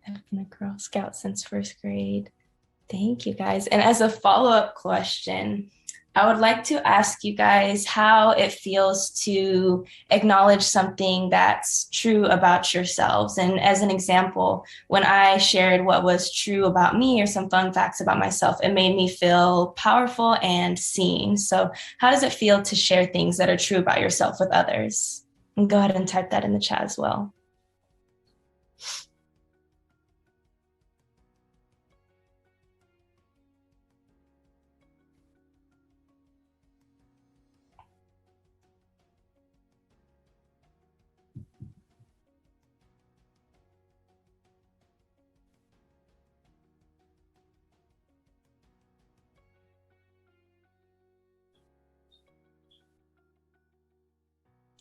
I've been a Girl Scout since 1st grade. Thank you guys. And as a follow-up question, I would like to ask you guys how it feels to acknowledge something that's true about yourselves. And as an example, when I shared what was true about me or some fun facts about myself, it made me feel powerful and seen. So how does it feel to share things that are true about yourself with others? And go ahead and type that in the chat as well.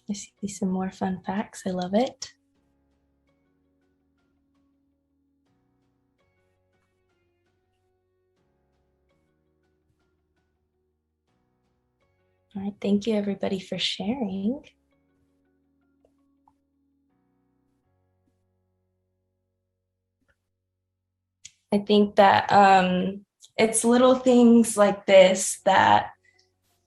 I see some more fun facts. I love it. All right, thank you everybody for sharing. I think that it's little things like this that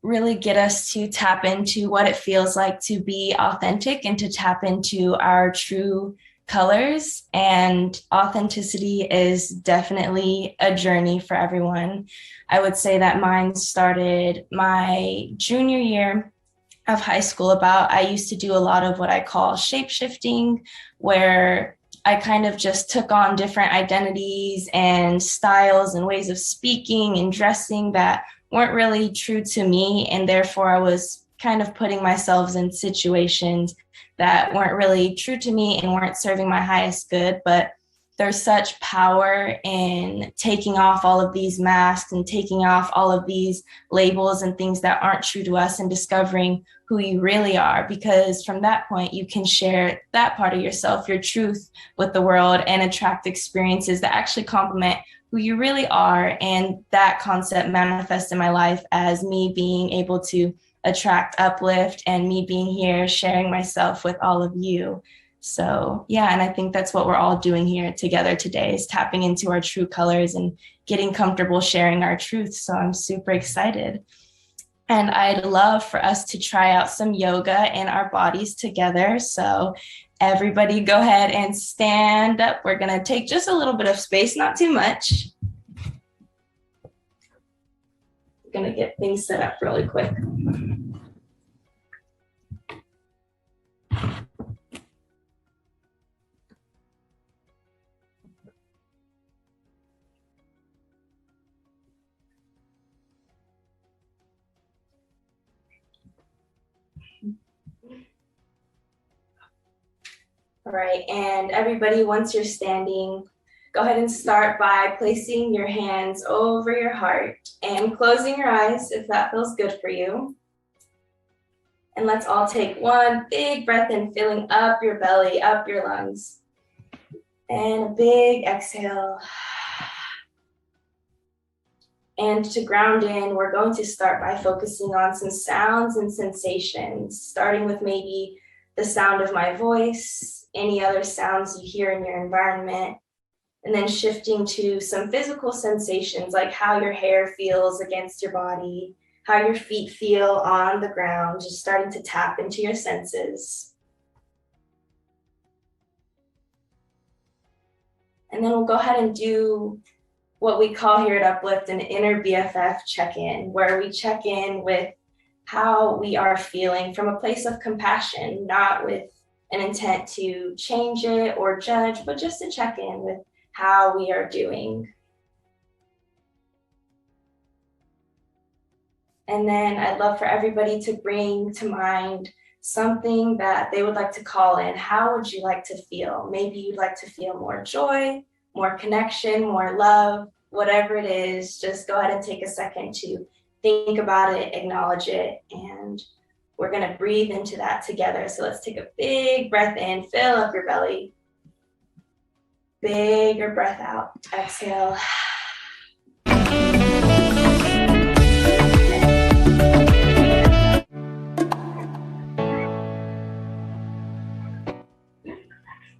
really get us to tap into what it feels like to be authentic and to tap into our true colors. And authenticity is definitely a journey for everyone. I would say that mine started my junior year of high school. I used to do a lot of what I call shape-shifting, where I kind of just took on different identities and styles and ways of speaking and dressing that weren't really true to me. And therefore I was kind of putting myself in situations that weren't really true to me and weren't serving my highest good. But there's such power in taking off all of these masks and taking off all of these labels and things that aren't true to us and discovering who you really are, because from that point you can share that part of yourself, your truth, with the world and attract experiences that actually complement who you really are. And that concept manifests in my life as me being able to attract uplift and me being here sharing myself with all of you. So yeah, and I think that's what we're all doing here together today, is tapping into our true colors and getting comfortable sharing our truth. So I'm super excited. And I'd love for us to try out some yoga in our bodies together. So everybody go ahead and stand up. We're gonna take just a little bit of space, not too much. We're gonna get things set up really quick. All right, and everybody, once you're standing, go ahead and start by placing your hands over your heart and closing your eyes if that feels good for you. And let's all take one big breath in, filling up your belly, up your lungs. And a big exhale. And to ground in, we're going to start by focusing on some sounds and sensations, starting with maybe the sound of my voice, any other sounds you hear in your environment, and then shifting to some physical sensations like how your hair feels against your body, how your feet feel on the ground, just starting to tap into your senses. And then we'll go ahead and do what we call here at Uplift an inner BFF check-in, where we check in with how we are feeling from a place of compassion, not with an intent to change it or judge, but just to check in with how we are doing. And then I'd love for everybody to bring to mind something that they would like to call in. How would you like to feel? Maybe you'd like to feel more joy, more connection, more love, whatever it is, just go ahead and take a second to think about it, acknowledge it, and we're gonna breathe into that together. So let's take a big breath in, fill up your belly. Bigger breath out, exhale.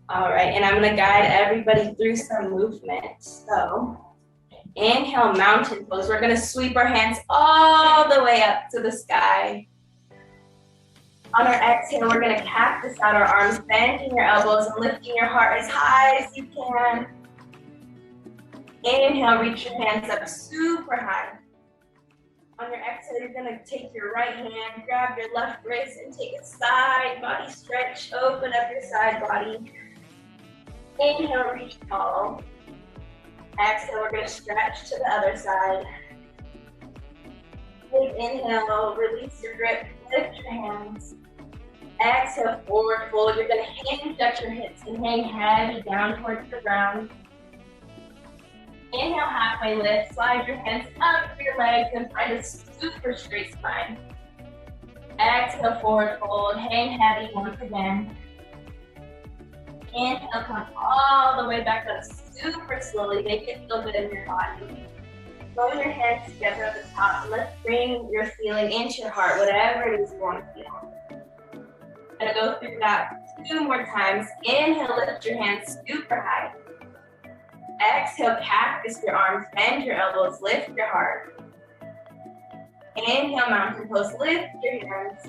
All right, and I'm gonna guide everybody through some movement. So inhale, mountain pose. We're gonna sweep our hands all the way up to the sky. On our exhale, we're gonna cactus out our arms, bending your elbows and lifting your heart as high as you can. Inhale, reach your hands up super high. On your exhale, you're gonna take your right hand, grab your left wrist, and take a side body stretch. Open up your side body. Inhale, reach tall. Exhale, we're gonna stretch to the other side. Big inhale, release your grip, lift your hands. Exhale, forward fold. You're gonna hinge at your hips and hang heavy down towards the ground. Inhale, halfway lift. Slide your hands up your legs and find a super straight spine. Exhale, forward fold. Hang heavy once again. Inhale, come all the way back up super slowly. Make it feel good in your body. Roll your hands together at the top. Let's bring your feeling into your heart, whatever it is you want to feel. I'm gonna go through that 2 more times. Inhale, lift your hands super high. Exhale, cactus your arms, bend your elbows, lift your heart. Inhale, mountain pose, lift your hands.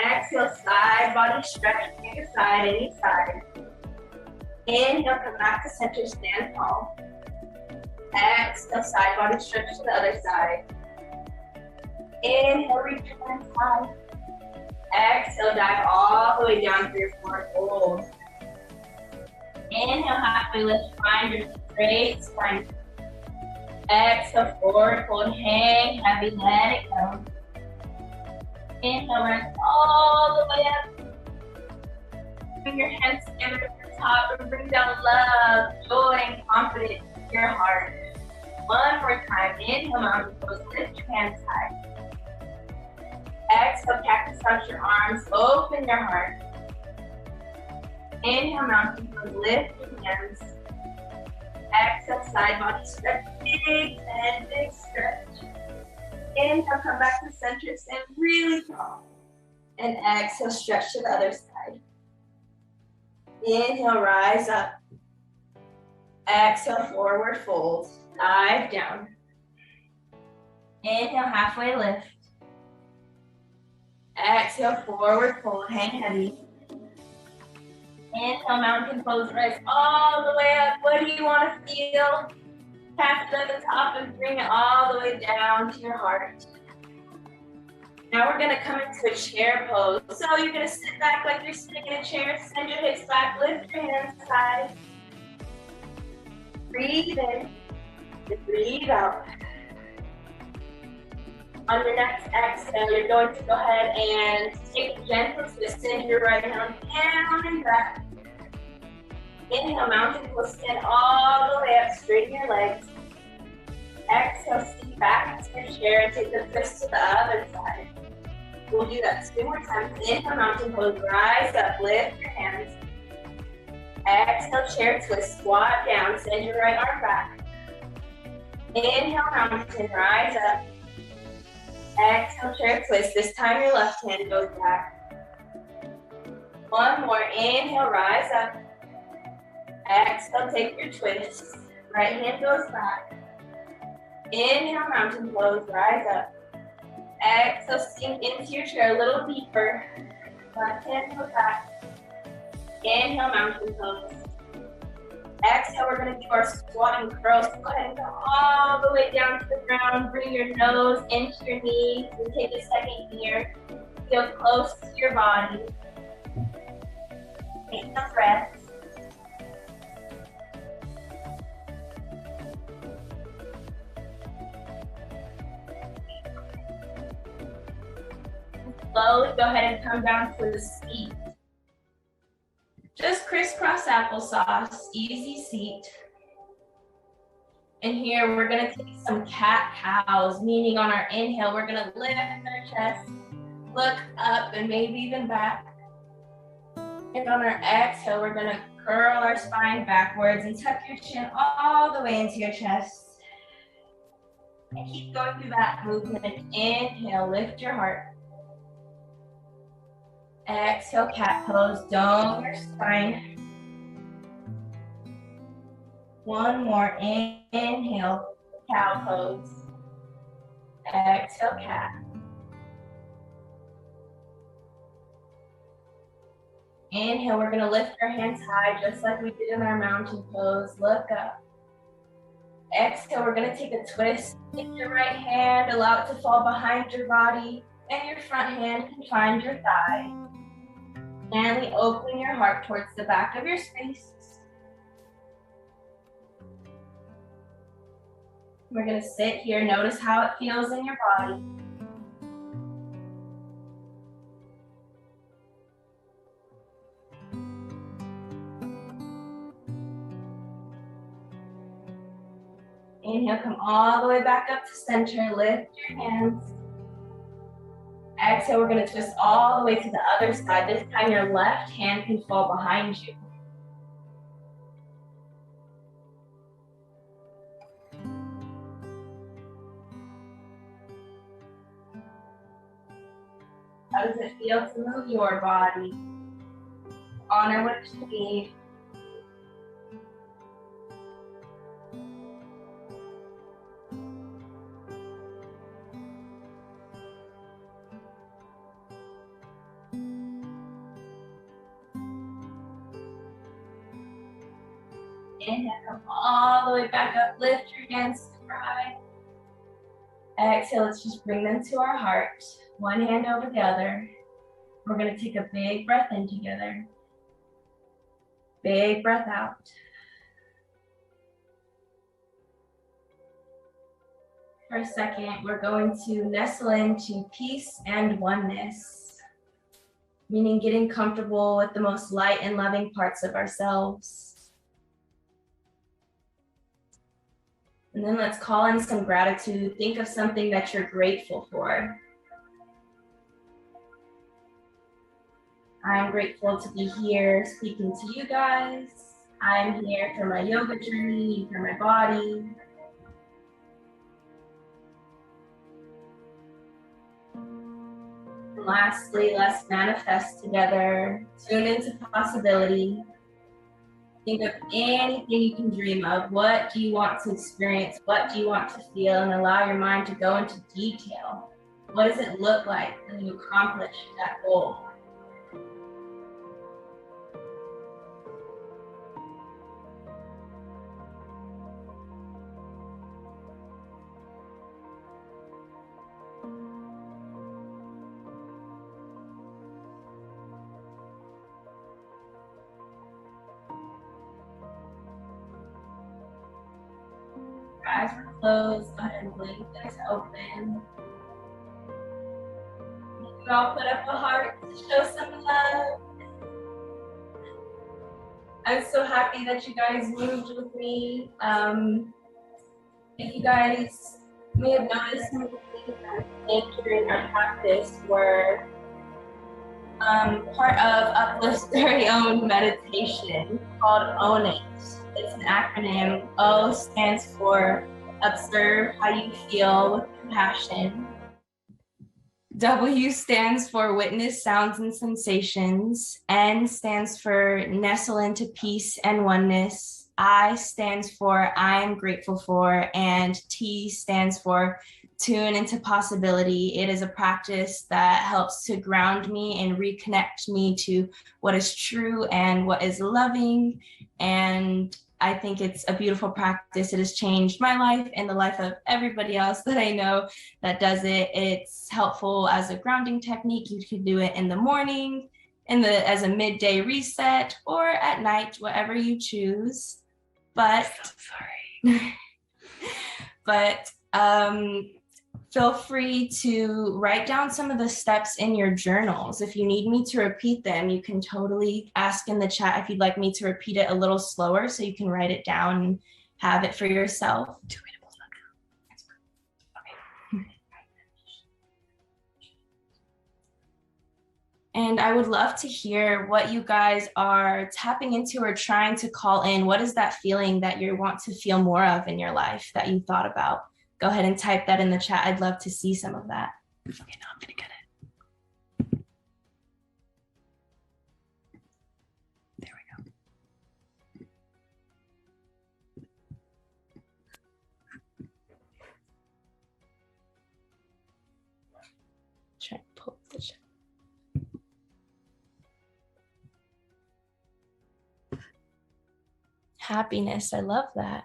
Exhale, side body stretch, take a side, any side. Inhale, come back to center, stand tall. Exhale, side body stretch to the other side. Inhale, reach your hands high. Exhale, dive all the way down through your forward fold. Inhale, halfway lift, find your straight spine. Exhale, forward fold, hang heavy, let it go. Inhale, rest all the way up. Bring your hands together at the top and bring down love, joy, and confidence to your heart. One more time. Inhale, mountain pose, lift your hands high. Exhale, cactus out your arms, open your heart. Inhale, mountain pose, lift your hands. Exhale, side body stretch, big bend, big stretch. Inhale, come back to center, stand really tall. And exhale, stretch to the other side. Inhale, rise up. Exhale, forward fold, dive down. Inhale, halfway lift. Exhale, forward fold, hang heavy. Inhale, mountain pose, rise all the way up. What do you want to feel? Tap it at the top and bring it all the way down to your heart. Now we're gonna come into a chair pose. So you're gonna sit back like you're sitting in a chair, send your hips back, lift your hands high. Breathe in and breathe out. On your next exhale, you're going to go ahead and take a gentle twist. Send your right hand down and back. Inhale, mountain pose, stand all the way up, straighten your legs. Exhale, seat back into your chair and take the twist to the other side. We'll do that 2 more times. Inhale, mountain pose, rise up, lift your hands. Exhale, chair twist, squat down, send your right arm back. Inhale, mountain, rise up. Exhale, chair twist. This time your left hand goes back. 1 more. Inhale, rise up. Exhale, take your twist. Right hand goes back. Inhale, mountain pose, rise up. Exhale, sink into your chair a little deeper. Left hand goes back. Inhale, mountain pose. Exhale, we're going to do our squatting curls. Go ahead and go all the way down to the ground. Bring your nose into your knees and take a second here. Feel close to your body. Take some breaths. Slowly go ahead and come down to the seat. Just crisscross applesauce, easy seat. And here we're gonna take some cat-cows, meaning on our inhale, we're gonna lift our chest, look up and maybe even back. And on our exhale, we're gonna curl our spine backwards and tuck your chin all the way into your chest. And keep going through that movement. Inhale, lift your heart. Exhale, cat pose, dome your spine. One more, inhale, cow pose. Exhale, cat. Inhale, we're gonna lift our hands high just like we did in our mountain pose. Look up. Exhale, we're gonna take a twist. Take your right hand, allow it to fall behind your body, and your front hand can find your thigh. Gently open your heart towards the back of your space. We're gonna sit here, notice how it feels in your body. Inhale, come all the way back up to center, lift your hands. Exhale, we're gonna twist all the way to the other side. This time your left hand can fall behind you. How does it feel to move your body? Honor what you need. Inhale, come all the way back up. Lift your hands super high. Exhale, let's just bring them to our heart. One hand over the other. We're gonna take a big breath in together. Big breath out. For a second, we're going to nestle into peace and oneness, meaning getting comfortable with the most light and loving parts of ourselves. And then let's call in some gratitude. Think of something that you're grateful for. I'm grateful to be here speaking to you guys. I'm here for my yoga journey, for my body. And lastly, let's manifest together. Tune into possibility. Think of anything you can dream of. What do you want to experience? What do you want to feel? And allow your mind to go into detail. What does it look like when you accomplish that goal? Eyes were closed, go ahead and blink them to open. You all put up a heart to show some love. I'm so happy that you guys moved with me. You guys may have noticed some of the things that I did during our practice were part of Uplift's very own meditation called Own It. It's an acronym. O stands for observe how you feel with compassion. W stands for witness sounds and sensations. N stands for nestle into peace and oneness. I stands for I am grateful for. And T stands for tune into possibility. It is a practice that helps to ground me and reconnect me to what is true and what is loving. And I think it's a beautiful practice. It has changed my life and the life of everybody else that I know that does it. It's helpful as a grounding technique. You could do it in the morning, as a midday reset, or at night, whatever you choose. But, feel free to write down some of the steps in your journals. If you need me to repeat them, you can totally ask in the chat if you'd like me to repeat it a little slower so you can write it down have it for yourself. And I would love to hear what you guys are tapping into or trying to call in. What is that feeling that you want to feel more of in your life that you thought about? Go ahead and type that in the chat. I'd love to see some of that. Okay, now I'm gonna get it. There we go. Try to pull the chat. Happiness, I love that.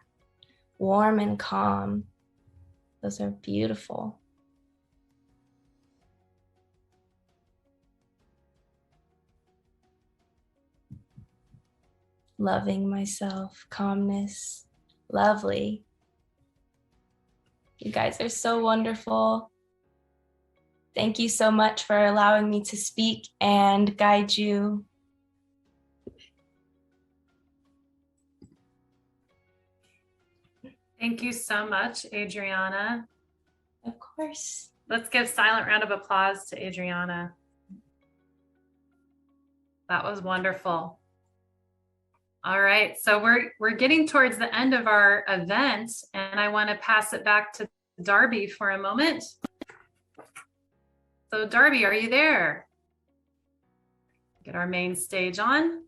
Warm and calm. Those are beautiful. Loving myself, calmness, lovely. You guys are so wonderful. Thank you so much for allowing me to speak and guide you. Thank you so much, Adriana. Of course. Let's give a silent round of applause to Adriana. That was wonderful. All right, so we're getting towards the end of our event, and I want to pass it back to Darby for a moment. So Darby, are you there? Get our main stage on.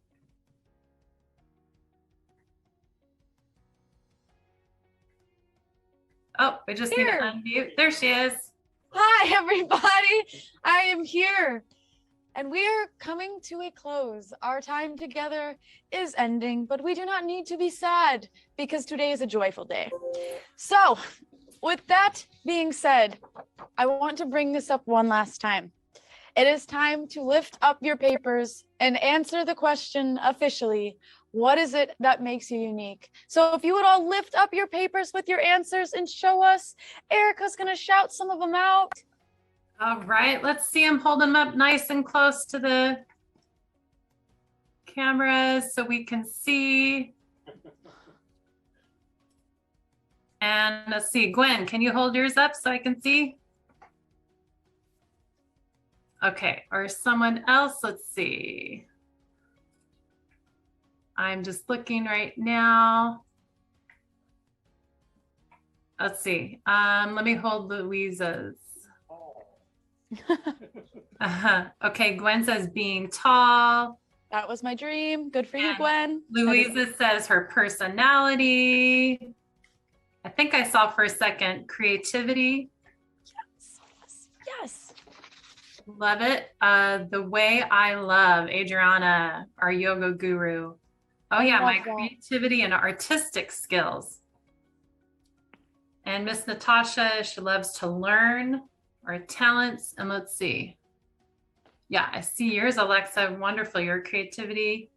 Oh, we just need to unmute. There she is. Hi, everybody. I am here. And we are coming to a close. Our time together is ending, but we do not need to be sad because today is a joyful day. So, with that being said, I want to bring this up one last time. It is time to lift up your papers and answer the question officially. What is it that makes you unique? So if you would all lift up your papers with your answers and show us, Erica's gonna shout some of them out. All right, let's see him hold them up nice and close to the cameras so we can see. And let's see, Gwen, can you hold yours up so I can see? Okay, or someone else, let's see. I'm just looking right now. Let's see, let me hold Louisa's. Okay, Gwen says being tall. That was my dream. Good for you, Gwen. Louisa says her personality. I think I saw for a second creativity. Yes. Love it. The way I love Adriana, our yoga guru. Oh yeah, my creativity and artistic skills. And Miss Natasha, she loves to learn. Our talents, and let's see. Yeah, I see yours, Alexa. Wonderful, your creativity.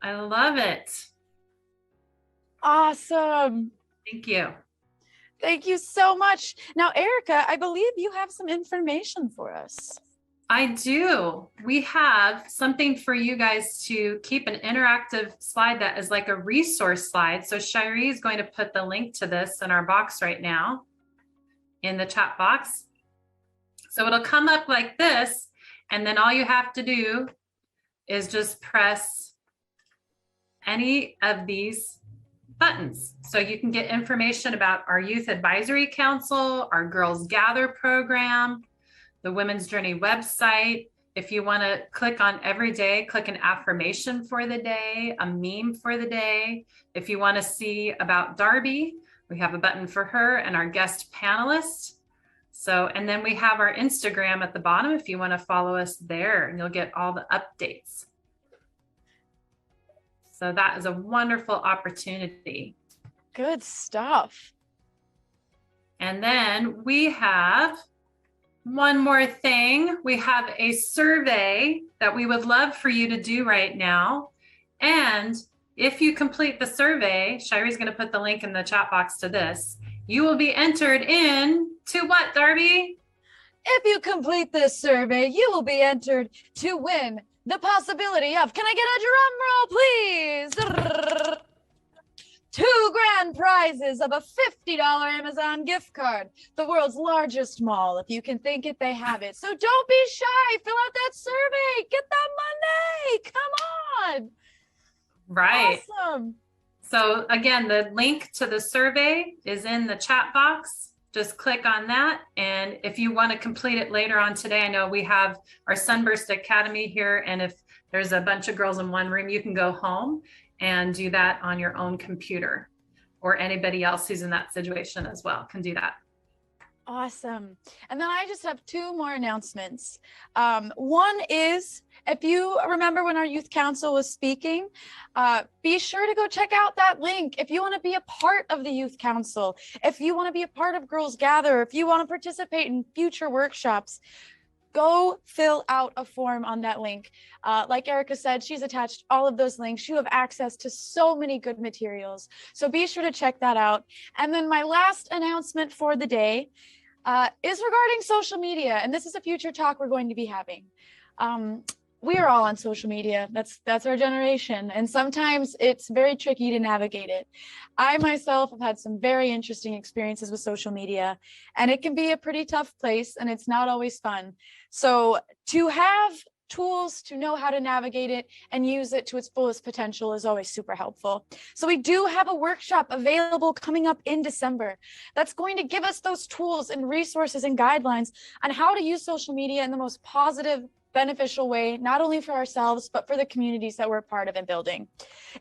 I love it. Awesome. Thank you. Thank you so much. Now, Erica, I believe you have some information for us. I do. We have something for you guys to keep, an interactive slide that is like a resource slide. So Shiree is going to put the link to this in our box right now in the chat box. So it'll come up like this, and then all you have to do is just press any of these buttons. So you can get information about our Youth Advisory Council, our Girls Gather program, the Women's Journey website. If you want to click on every day, click an affirmation for the day, a meme for the day. If you want to see about Darby, we have a button for her and our guest panelists. So, and then we have our Instagram at the bottom if you want to follow us there, and you'll get all the updates. So that is a wonderful opportunity. Good stuff. And then we have one more thing. We have a survey that we would love for you to do right now. And if you complete the survey, Shiree's going to put the link in the chat box to this. You will be entered in to what, Darby? If you complete this survey, you will be entered to win the possibility of, can I get a drum roll, please? 2 grand prizes of a $50 Amazon gift card, the world's largest mall. If you can think it, they have it. So don't be shy. Fill out that survey. Get that money. Come on. Right. Awesome. So again, the link to the survey is in the chat box. Just click on that. And if you want to complete it later on today, I know we have our Sunburst Academy here. And if there's a bunch of girls in one room, you can go home and do that on your own computer, or anybody else who's in that situation as well can do that. Awesome. And then I just have 2 more announcements. One is, if you remember when our youth council was speaking, be sure to go check out that link. If you want to be a part of the youth council, if you want to be a part of Girls Gather, if you want to participate in future workshops, go fill out a form on that link. Like Erica said, she's attached all of those links. You have access to so many good materials. So be sure to check that out. And then my last announcement for the day is regarding social media. And this is a future talk we're going to be having. We are all on social media. That's our generation. And sometimes it's very tricky to navigate it. I myself have had some very interesting experiences with social media, and it can be a pretty tough place, and it's not always fun. So to have tools to know how to navigate it and use it to its fullest potential is always super helpful. So we do have a workshop available coming up in December that's going to give us those tools and resources and guidelines on how to use social media in the most positive, beneficial way, not only for ourselves, but for the communities that we're part of and building.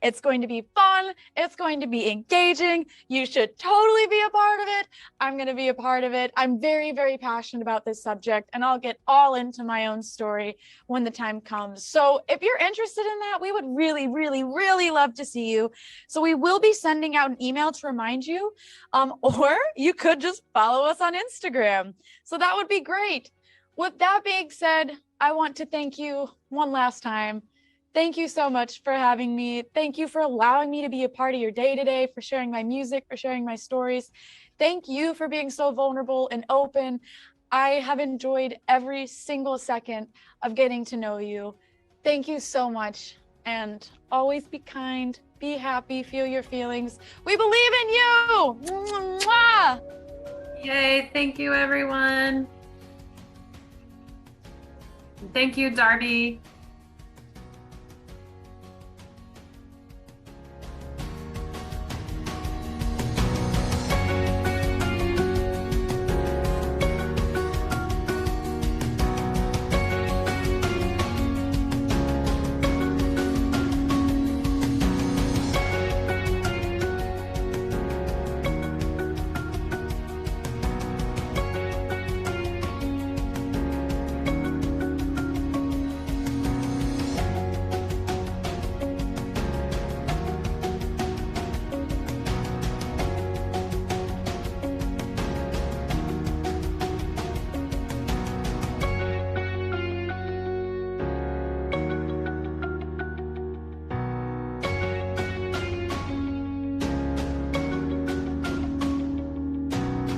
It's going to be fun. It's going to be engaging. You should totally be a part of it. I'm going to be a part of it. I'm very, very passionate about this subject, and I'll get all into my own story when the time comes. So if you're interested in that, we would really, really, really love to see you. So we will be sending out an email to remind you, or you could just follow us on Instagram. So that would be great. With that being said, I want to thank you one last time. Thank you so much for having me. Thank you for allowing me to be a part of your day today, for sharing my music, for sharing my stories. Thank you for being so vulnerable and open. I have enjoyed every single second of getting to know you. Thank you so much. And always be kind, be happy, feel your feelings. We believe in you. Mwah! Yay, thank you everyone. Thank you, Darby.